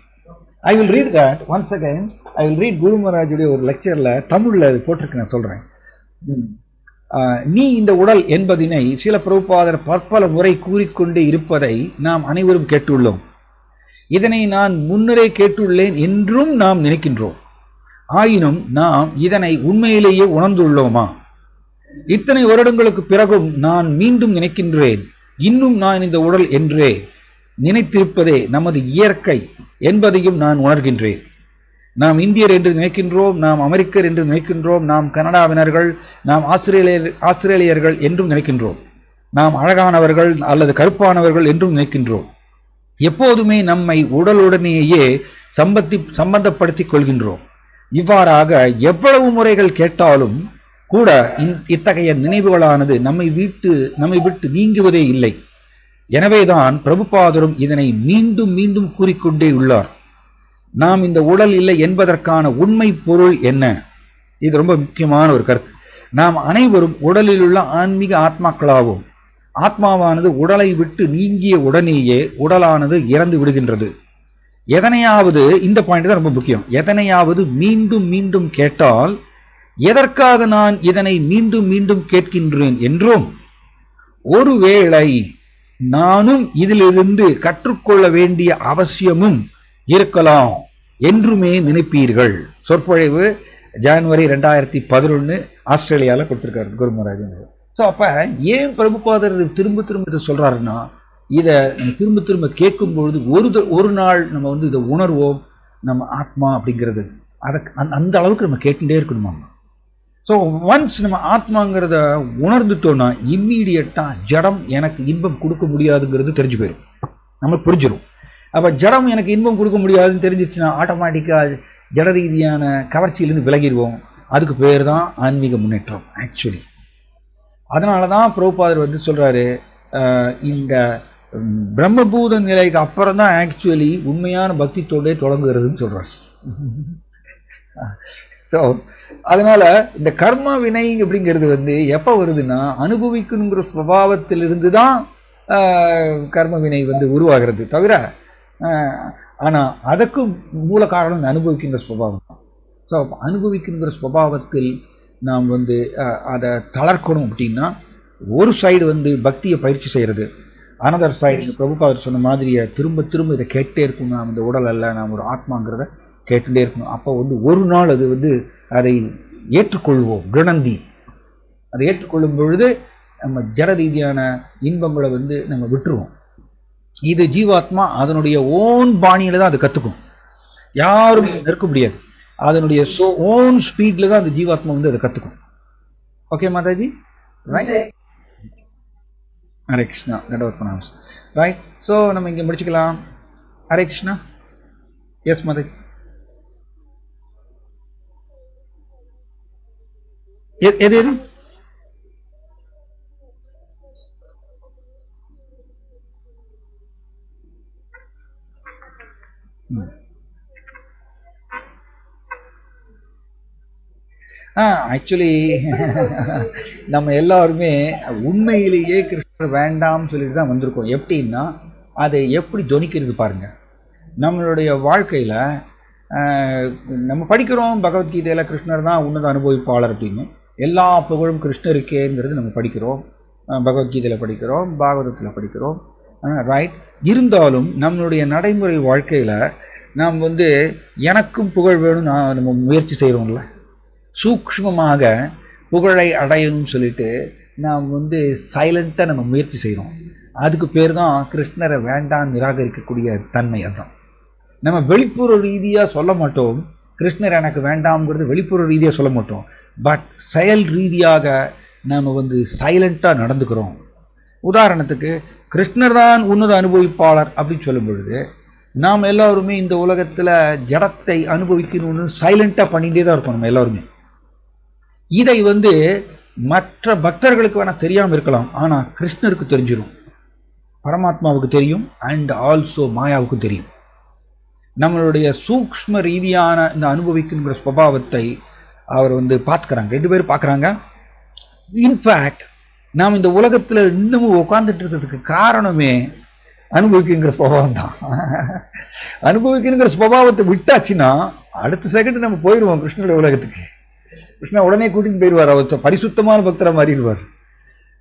I will read that once again. I will read குரு மகாராஜுடைய ஒரு லெக்சர்ல தமிழ்ல அது போட்டிருக்கு, நான் சொல்றேன். நீ இந்த உடல் என்பதனை சில பிரபுபாதர் பற்பல முறை கூறிக்கொண்டே இருப்பதை நாம் அனைவரும் கேட்டுள்ளோம். இதனை நான் முன்னரே கேட்டுள்ளேன் என்றும் நாம் நினைக்கின்றோம். ஆயினும் நாம் இதனை உண்மையிலேயே உணர்ந்துள்ளோமா? இத்தனை வருடங்களுக்கு பிறகும் நான் மீண்டும் நினைக்கின்றேன், இன்னும் நான் இந்த உடல் என்றே நினைத்திருப்பதே நமது இயற்கை என்பதையும் நான் உணர்கின்றேன். நாம் இந்தியர் என்று நினைக்கின்றோம், நாம் அமெரிக்கர் என்று நினைக்கின்றோம், நாம் கனடாவினர்கள், நாம் ஆஸ்திரேலியர்கள் என்றும் நினைக்கின்றோம், நாம் அழகானவர்கள் அல்லது கருப்பானவர்கள் என்றும் நினைக்கின்றோம். எப்போதுமே நம்மை உடலுடனேயே சம்பந்தப்படுத்திக் கொள்கின்றோம். இவ்வாறாக எவ்வளவு முறைகள் கேட்டாலும் கூட இத்தகைய நினைவுகளானது நம்மை விட்டு நீங்குவதே இல்லை. எனவேதான் பிரபுபாதரும் இதனை மீண்டும் மீண்டும் கூறிக்கொண்டே உள்ளார். நாம் இந்த உடல் இல்லை என்பதற்கான உண்மை பொருள் என்ன? இது ரொம்ப முக்கியமான ஒரு கருத்து. நாம் அனைவரும் உடலில் உள்ள ஆன்மீக ஆத்மாக்களாவோம். ஆத்மாவானது உடலை விட்டு நீங்கிய உடனேயே உடலானது இறந்து விடுகின்றது. எதனையாவது, இந்த பாயிண்ட் தான் ரொம்ப முக்கியம், எதனையாவது மீண்டும் மீண்டும் கேட்டால் எதற்காக நான் இதனை மீண்டும் மீண்டும் கேட்கின்றேன் என்றும், ஒருவேளை நானும் இதிலிருந்து கற்றுக்கொள்ள வேண்டிய அவசியமும் இருக்கலாம் என்றுமே நினைப்பீர்கள். சொற்பொழிவு ஜனவரி 2011 ஆஸ்திரேலியாவில் கொடுத்திருக்காரு குரு மகாராஜ். ஸோ அப்ப ஏன் பிரபுபாதர் திரும்ப திரும்ப இதை சொல்றாருன்னா, இதை நம்ம திரும்ப திரும்ப கேட்கும் பொழுது ஒரு நாள் நம்ம வந்து இதை உணர்வோம், நம்ம ஆத்மா அப்படிங்கிறது அந்த அளவுக்கு நம்ம கேட்டுட்டே இருக்கணுமா. ஸோ ஒன்ஸ் நம்ம ஆத்மாங்கிறத உணர்ந்துட்டோம்னா இம்மீடியட்டா ஜடம் எனக்கு இன்பம் கொடுக்க முடியாதுங்கிறது தெரிஞ்சு போயிடும், நமக்கு புரிஞ்சிடும். அப்ப ஜடம் எனக்கு இன்பம் கொடுக்க முடியாதுன்னு தெரிஞ்சிச்சுன்னா ஆட்டோமேட்டிக்கா ஜட ரீதியான கவர்ச்சியிலிருந்து விலகிடுவோம். அதுக்கு பேர் தான் ஆன்மீக முன்னேற்றம் ஆக்சுவலி. அதனாலதான் பிரபுபாதர் வந்து சொல்றாரு, இந்த பிரம்மபூத நிலைக்கு அப்புறம் தான் ஆக்சுவலி உண்மையான பக்தி தொண்டே தொடங்குகிறதுன்னு சொல்றாரு. ஸோ அதனால இந்த கர்ம வினை அப்படிங்கிறது வந்து எப்ப வருதுன்னா அனுபவிக்கணுங்கிற சுபாவத்திலிருந்து தான் கர்ம வினை வந்து உருவாகிறது தவிர, ஆனா அதற்கும் மூல காரணம் அனுபவிக்கின்ற சுபாவம் தான். ஸோ அனுபவிக்கின்ற சுபாவத்தில் நாம் வந்து அதை தளர்க்கணும் அப்படின்னா ஒரு சைடு வந்து பக்தியை பயிற்சி செய்யறது, அனதர் சைடு பிரபுபாதர் சொன்ன மாதிரியை திரும்ப திரும்ப இதை கேட்டே இருக்கணும். நாம் இந்த உடல் அல்ல, நாம் ஒரு ஆத்மாங்கிறத கேட்டுட்டே இருக்கணும். அப்போ வந்து ஒரு நாள் அது வந்து அதை ஏற்றுக்கொள்வோம். கிரணந்தி அதை ஏற்றுக்கொள்ளும் பொழுது நம்ம ஜட ரீதியான இன்பங்களை வந்து நம்ம விட்டுருவோம். இது ஜீவாத்மா அதனுடைய ஓன் பாணியில தான் அது கத்துக்கும். யாரும் நிற்க முடியாது. அதனுடைய ஓன் ஸ்பீட்ல தான் அந்த ஜீவாத்மா வந்து அதை கத்துக்கும். Okay Mataji, right? ஹரே கிருஷ்ணா. தண்டவத் ரைட். ஸோ நம்ம இங்கே முடிச்சுக்கலாம். ஹரே கிருஷ்ணா. எஸ் மாதாஜி. எது எது ஆக்சுவலி நம்ம எல்லாருமே உண்மையிலேயே கிருஷ்ணர் வேண்டாம்னு சொல்லிட்டு தான் வந்திருக்கோம். எப்படின்னா அதை எப்படி ஜொனிக்கிறது பாருங்க. நம்மளுடைய வாழ்க்கையில நம்ம படிக்கிறோம் பகவத்கீதையில கிருஷ்ணர் தான் உன்னத அனுபவிப்பாளர் அப்படின்னு. எல்லா புகழும் கிருஷ்ணருக்கேங்கிறது நம்ம படிக்கிறோம். பகவத்கீதையில படிக்கிறோம், பாகவதத்தில் படிக்கிறோம், ரைட்? இருந்தாலும் நம்மளுடைய நடைமுறை வாழ்க்கையில நாம் வந்து எனக்கும் புகழ் வேணும் நம்ம முயற்சி செய்கிறோம்ல. சூக்ஷ்மமாக புகழை அடையணும்னு சொல்லிட்டு நாம் வந்து சைலண்டா நம்ம முயற்சி செய்கிறோம். அதுக்கு பேர் தான் கிருஷ்ணரை வேண்டாம் நிராகரிக்கக்கூடிய தன்மை. அதுதான் நம்ம வெளிப்புற ரீதியா சொல்ல மாட்டோம். கிருஷ்ணர் எனக்கு வேண்டாம்ங்கிறது வெளிப்புற ரீதியா சொல்ல மாட்டோம். பட் செயல் ரீதியாக நாம வந்து சைலண்டா நடந்துக்கிறோம். உதாரணத்துக்கு கிருஷ்ணர் தான் உன்னத அனுபவிப்பாளர் அப்படின்னு சொல்லும் பொழுது நாம் எல்லாருமே இந்த உலகத்துல ஜடத்தை அனுபவிக்கணும்னு சைலண்டா பண்ணிட்டே தான் இருக்கோம் நம்ம எல்லாருமே. இதை வந்து மற்ற பக்தர்களுக்கு வேணா தெரியாம இருக்கலாம், ஆனா கிருஷ்ணருக்கு தெரிஞ்சிடும், பரமாத்மாவுக்கு தெரியும், அண்ட் ஆல்சோ மாயாவுக்கும் தெரியும். நம்மளுடைய சூக்ஷ்ம ரீதியான இந்த அனுபவிக்கின்ற சுபாவத்தை அவர் வந்து பார்த்துக்கிறாங்க, 2 பேரும் பார்க்குறாங்க. இன்ஃபேக்ட் நாம் இந்த உலகத்துல இன்னமும் உட்கார்ந்துட்டு இருக்கிறதுக்கு காரணமே அனுபவிக்கின்ற சுபாவம் தான். அனுபவிக்கின்ற சுபாவத்தை விட்டாச்சுன்னா அடுத்த செகண்ட் நம்ம போயிடுவோம் கிருஷ்ணனுடைய உலகத்துக்கு. கிருஷ்ணா உடனே கூட்டிட்டு போயிடுவார். அவர் பரிசுத்தமான பக்தரை மாறிடுவார்.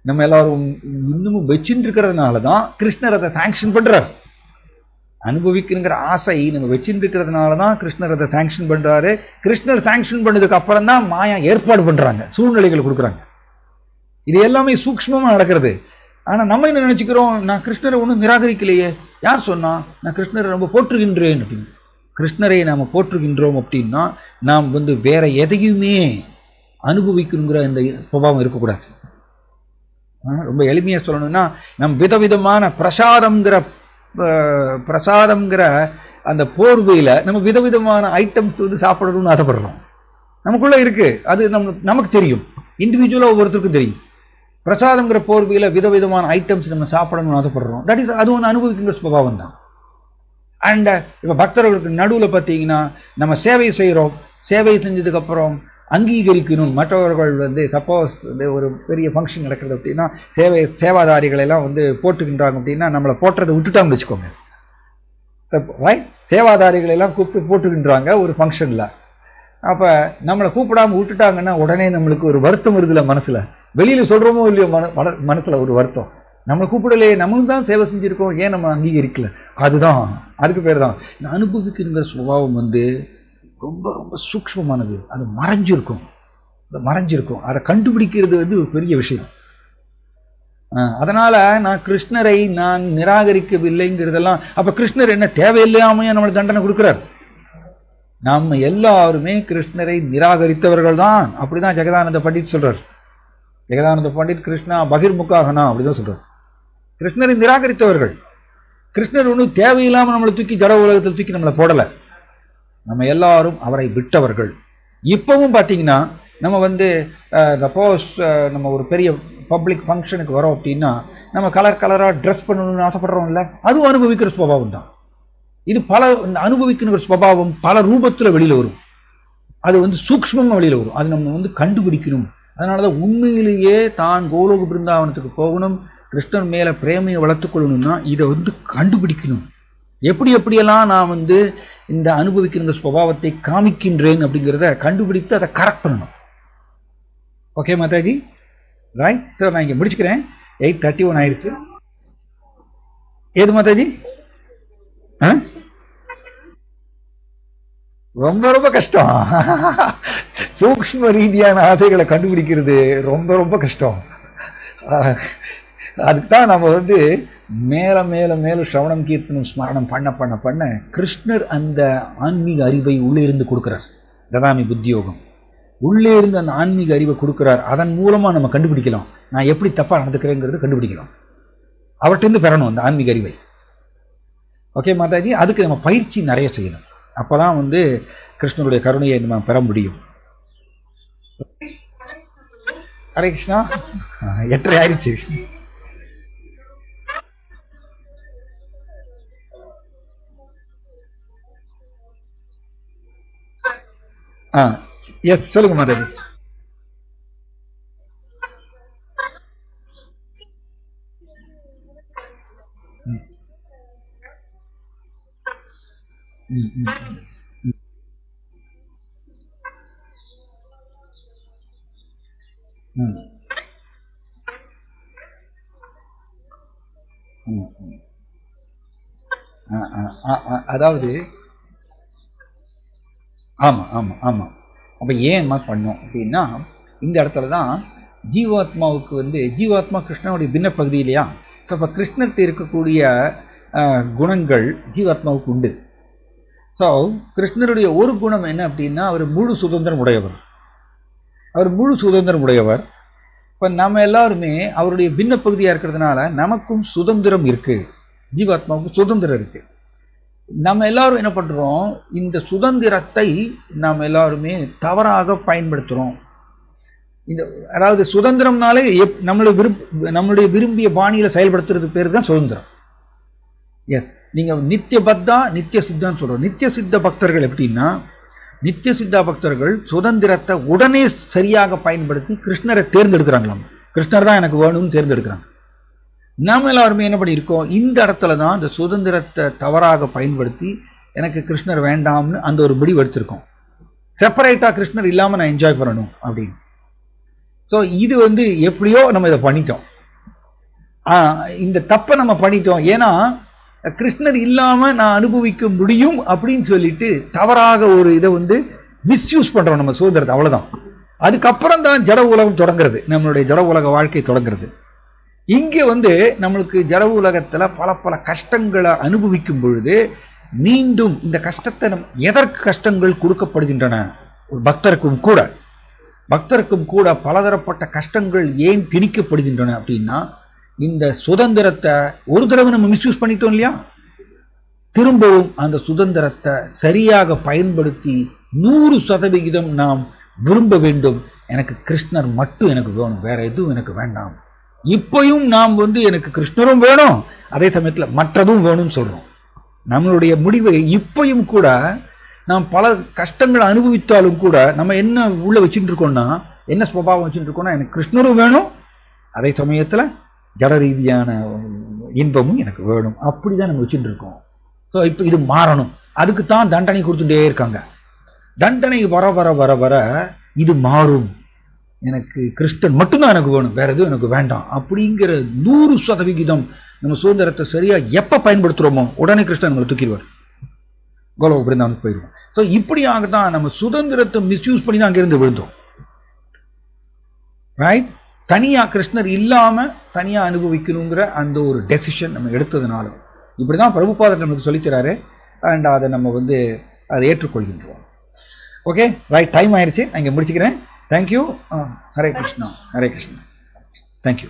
நம்ம எல்லாரும் இன்னமும் வச்சுட்டு இருக்கிறதுனால தான் கிருஷ்ணர் அதை சாங்ஷன் பண்றார். அனுபவிக்கிற ஆசை நம்ம வச்சுட்டு இருக்கிறதுனால தான் கிருஷ்ணர் அதை சாங்ஷன் பண்றாரு. கிருஷ்ணர் சாங்ஷன் பண்ணதுக்கு அப்புறம் தான் மாயா ஏற்பாடு பண்றாங்க, சூழ்நிலைகள் கொடுக்குறாங்க. இது எல்லாமே சூக்ஷ்மமா நடக்கிறது. ஆனா நம்ம என்ன நினைச்சுக்கிறோம், நான் கிருஷ்ணரை ஒன்றும் நிராகரிக்கலையே, யார் சொன்னா நான் கிருஷ்ணரை ரொம்ப போற்றுகின்றேன் அப்படின்னு. கிருஷ்ணரை நாம போற்றுகின்றோம் அப்படின்னா நாம் வந்து வேற எதையுமே அனுபவிக்கணுங்கிற இந்த சுபாவம் இருக்கக்கூடாது. ரொம்ப எளிமையா சொல்லணும்னா நம் விதவிதமான பிரசாதம்ங்கிற அந்த போர்வையில நம்ம விதவிதமான ஐட்டம்ஸ் வந்து சாப்பிடணும்னு ஆசைப்படுறோம். நமக்குள்ள இருக்கு, அது நமக்கு தெரியும், இண்டிவிஜுவலா ஒவ்வொருத்தருக்கும் தெரியும். பிரசாதம்ங்கிற போர்வையில விதவிதமான ஐட்டம்ஸ் நம்ம சாப்பிடணும்னு ஆசைப்படுறோம். தட் இஸ் அது ஒன்று அனுபவிக்கின்ற சுபாவம் தான். அண்ட் இப்ப பக்தர்களுக்கு நடுவுல பார்த்தீங்கன்னா நம்ம சேவை செய்யறோம், சேவை செஞ்சதுக்கு அப்புறம் அங்கீகரிக்கணும். மற்றவர்கள் வந்து சப்போஸ் ஒரு பெரிய ஃபங்க்ஷன் நடக்கிறது அப்படின்னா சேவாதாரிகளை எல்லாம் வந்து போட்டுக்கின்றாங்க அப்படின்னா நம்மளை போட்டுறதை விட்டுட்டாங்கன்னு வச்சுக்கோங்க, ரைட்? சேவாதாரிகளை எல்லாம் கூப்பிட்டு போட்டுக்கின்றாங்க ஒரு ஃபங்க்ஷன்ல. அப்ப நம்மளை கூப்பிடாம விட்டுட்டாங்கன்னா உடனே நம்மளுக்கு ஒரு வருத்தம் இருக்குல்ல மனசுல. வெளியில சொல்றோமோ இல்லையோ மனசுல ஒரு வருத்தம், நம்மளை கூப்பிடலையே, நம்மளும் தான் சேவை செஞ்சிருக்கோம், ஏன் நம்ம அங்கீகரிக்கல. அதுதான், அதுக்கு பேர் தான் அனுபவிக்கிற சுபாவம். வந்து ரொம்ப ரொம்ப சூக்ஷ்மமானது, அது மறைஞ்சிருக்கும். அதை கண்டுபிடிக்கிறது வந்து ஒரு பெரிய விஷயம். அதனால நான் கிருஷ்ணரை நான் நிராகரிக்கவில்லைங்கிறதெல்லாம், அப்ப கிருஷ்ணர் என்ன தேவையில்லாமையா நம்மளுக்கு தண்டனை கொடுக்கிறார்? நம்ம எல்லாருமே கிருஷ்ணரை நிராகரித்தவர்கள் தான். அப்படிதான் ஜெகதானந்த பண்டிட் சொல்றார். ஜெகதானந்த பண்டிட் கிருஷ்ணா பகிர்முகாகனா அப்படிதான் சொல்றார். கிருஷ்ணரை நிராகரித்தவர்கள். கிருஷ்ணர் ஒன்றும் தேவையில்லாமல் நம்மளை தூக்கி ஜட உலகத்தில் தூக்கி நம்மளை போடலை. நம்ம எல்லாரும் அவரை விட்டவர்கள். இப்பவும் பார்த்தீங்கன்னா நம்ம வந்து சப்போஸ் நம்ம ஒரு பெரிய பப்ளிக் ஃபங்க்ஷனுக்கு வரோம் அப்படின்னா நம்ம கலராக ட்ரெஸ் பண்ணணும்னு ஆசைப்படுறோம்ல, அதுவும் அனுபவிக்கிற சுபாவம் தான். இது பல அனுபவிக்கிற சுபாவம் பல ரூபத்தில் வெளியில் வரும். அது வந்து சூக்ஷ்மமாக வெளியில் வரும். அது நம்ம வந்து கண்டுபிடிக்கணும். அதனாலதான் உண்மையிலேயே தான் கோலோக பிருந்தாவனத்துக்கு போகணும், கிருஷ்ணன் மேல பிரேமையை வளர்த்துக் கொள்ளணும்னா இதை வந்து கண்டுபிடிக்கணும். எப்படியெல்லாம் நான் வந்து இந்த அனுபவிக்கின்ற சுபாவத்தை காமிக்கின்றேன் அப்படிங்கிறத கண்டுபிடித்து அதை கரெக்ட் பண்ணணும். Okay Mataji, right. சார் நான் இங்கே முடிச்சுக்கிறேன். 8:31 ஆயிடுச்சு. ஏது மாதாஜி? ரொம்ப ரொம்ப கஷ்டம். சூக்ஷ்ம ரீதியான ஆசைகளை கண்டுபிடிக்கிறது ரொம்ப ரொம்ப கஷ்டம். அதுக்குதான் நம்ம வந்து மேல மேல மேல சிரவணம் கீர்த்தனம் ஸ்மரணம் பண்ண கிருஷ்ணர் அந்த ஆன்மீக அறிவை உள்ளே இருந்து கொடுக்கிறார். ததாமி புத்தியோகம் உள்ளே இருந்து அந்த ஆன்மீக அறிவை கொடுக்கிறார். அதன் மூலமா நம்ம கண்டுபிடிக்கலாம், நான் எப்படி தப்பா நடந்துக்கிறேங்கிறது கண்டுபிடிக்கலாம். அவர்கிட்ட பெறணும் அந்த ஆன்மீக அறிவை. ஓகே மாதாஜி, அதுக்கு நம்ம பயிற்சி நிறைய செய்யணும். அப்பதான் வந்து கிருஷ்ணருடைய கருணையை நம்ம பெற முடியும். ஹரே கிருஷ்ணா. 8:30 ஆயிடுச்சு. எஸ் சொல்லுங்க மாதாஜி. அதாவது ஆமா ஆமா ஆமா. அப்ப ஏன் பண்ணோம் அப்படின்னா இந்த இடத்துல தான் ஜீவாத்மாவுக்கு வந்து ஜீவாத்மா கிருஷ்ணனுடைய பின்ன பகுதி இல்லையா. அப்ப கிருஷ்ணர்கிட்ட இருக்கக்கூடிய குணங்கள் ஜீவாத்மாவுக்கு உண்டு. ஸோ கிருஷ்ணருடைய ஒரு குணம் என்ன அப்படின்னா அவர் முழு சுதந்திரம் உடையவர். இப்போ நம்ம எல்லாருமே அவருடைய பின்ன பகுதியாக இருக்கிறதுனால நமக்கும் சுதந்திரம் இருக்கு, ஜீவாத்மாவுக்கு சுதந்திரம் இருக்கு. நம்ம எல்லாரும் என்ன பண்றோம், இந்த சுதந்திரத்தை நாம் எல்லாருமே தவறாக பயன்படுத்துறோம். அதாவது சுதந்திரம்னாலே நம்மளுடைய விரும்பிய பாணியில செயல்படுத்துறது பேர் தான் சுதந்திரம். எஸ், நீங்க நித்திய பத்தா நித்திய சித்தான்னு சொல்றோம். நித்திய சித்த பக்தர்கள் எப்படின்னா, நித்திய சித்தா பக்தர்கள் சுதந்திரத்தை உடனே சரியாக பயன்படுத்தி கிருஷ்ணரை தேர்ந்தெடுக்கிறாங்களாம். கிருஷ்ணர் தான் எனக்கு வேணும்னு தேர்ந்தெடுக்கிறாங்க. நாம எல்லாருமே என்ன பண்ணியிருக்கோம், இந்த இடத்துல தான் இந்த சுதந்திரத்தை தவறாக பயன்படுத்தி எனக்கு கிருஷ்ணர் வேண்டாம்னு அந்த ஒரு முடிவு எடுத்திருக்கோம். செப்பரேட்டா கிருஷ்ணர் இல்லாம நான் என்ஜாய் பண்ணணும் அப்படின்னு. ஸோ இது வந்து எப்படியோ நம்ம இதை பண்ணிட்டோம். இந்த தப்பை நம்ம பண்ணிட்டோம். ஏன்னா கிருஷ்ணர் இல்லாம நான் அனுபவிக்க முடியும் அப்படின்னு சொல்லிட்டு தவறாக ஒரு இதை வந்து மிஸ்யூஸ் பண்றோம் நம்ம சுதந்திரத்தை. அவ்வளவுதான். அதுக்கப்புறம் தான் ஜட உலகம் தொடங்குறது, நம்மளுடைய ஜட உலக வாழ்க்கை தொடங்குறது. இங்க வந்து நம்மளுக்கு ஜட உலகத்துல பல பல கஷ்டங்களை அனுபவிக்கும் பொழுது மீண்டும் இந்த கஷ்டத்தை எதற்கு கஷ்டங்கள் கொடுக்கப்படுகின்றன, ஒரு பக்தருக்கும் கூட பலதரப்பட்ட கஷ்டங்கள் ஏன் திணிக்கப்படுகின்றன அப்படின்னா, இந்த சுதந்திரத்தை ஒரு தடவை நம்ம மிஸ்யூஸ் பண்ணிட்டோம் இல்லையா, திரும்பவும் அந்த சுதந்திரத்தை சரியாக பயன்படுத்தி 100% நாம் விரும்ப வேண்டும். எனக்கு கிருஷ்ணர் மட்டும் எனக்கு வேணும், வேற எதுவும் எனக்கு வேண்டாம். இப்பயும் நாம் வந்து எனக்கு கிருஷ்ணரும் வேணும், அதே சமயத்துல மற்றதும் வேணும்னு சொல்றோம். நம்மளுடைய முடிவை இப்பயும் கூட நாம் பல கஷ்டங்களை அனுபவித்தாலும் கூட நம்ம என்ன உள்ள வச்சுட்டு இருக்கோம்னா, என்ன சுபாவம் வச்சுட்டு இருக்கோம்னா, எனக்கு கிருஷ்ணரும் வேணும், அதே சமயத்துல ஜட ரீதியான இன்பமும் எனக்கு வேணும். அப்படிதான் நம்ம வச்சுட்டு இருக்கோம். ஸோ இப்போ இது மாறணும். அதுக்கு தான் தண்டனை கொடுத்துட்டே இருக்காங்க. தண்டனை வர வர வர வர இது மாறும். எனக்கு கிருஷ்ணன் மட்டும்தான் எனக்கு வேணும், வேற எதுவும் எனக்கு வேண்டாம் அப்படிங்கிற 100% நம்ம சுதந்திரத்தை சரியா எப்ப பயன்படுத்துறோமோ உடனே கிருஷ்ணன் நம்மளை தூக்கிடுவார், கோலோக பிருந்தாவனுக்கு போயிடுவோம். ஸோ இப்படியாக தான் நம்ம சுதந்திரத்தை மிஸ்யூஸ் பண்ணி தான் அங்கிருந்து விழுந்தோம். ரைட்? தனியா கிருஷ்ணர் இல்லாம தனியா அனுபவிக்கணுங்கிற அந்த ஒரு டெசிஷன் நம்ம எடுத்ததுனால இப்படிதான் பிரபுபாதர் நமக்கு சொல்லித்தராரு. அண்ட் அதை நம்ம வந்து அதை ஏற்றுக்கொள்கின்றோம். ஓகே, ரைட், டைம் ஆயிடுச்சு, நான் இங்க முடிச்சுக்கிறேன். தேங்க்யூ. ஹரே கிருஷ்ணா, ஹரே கிருஷ்ணா. தேங்க்யூ.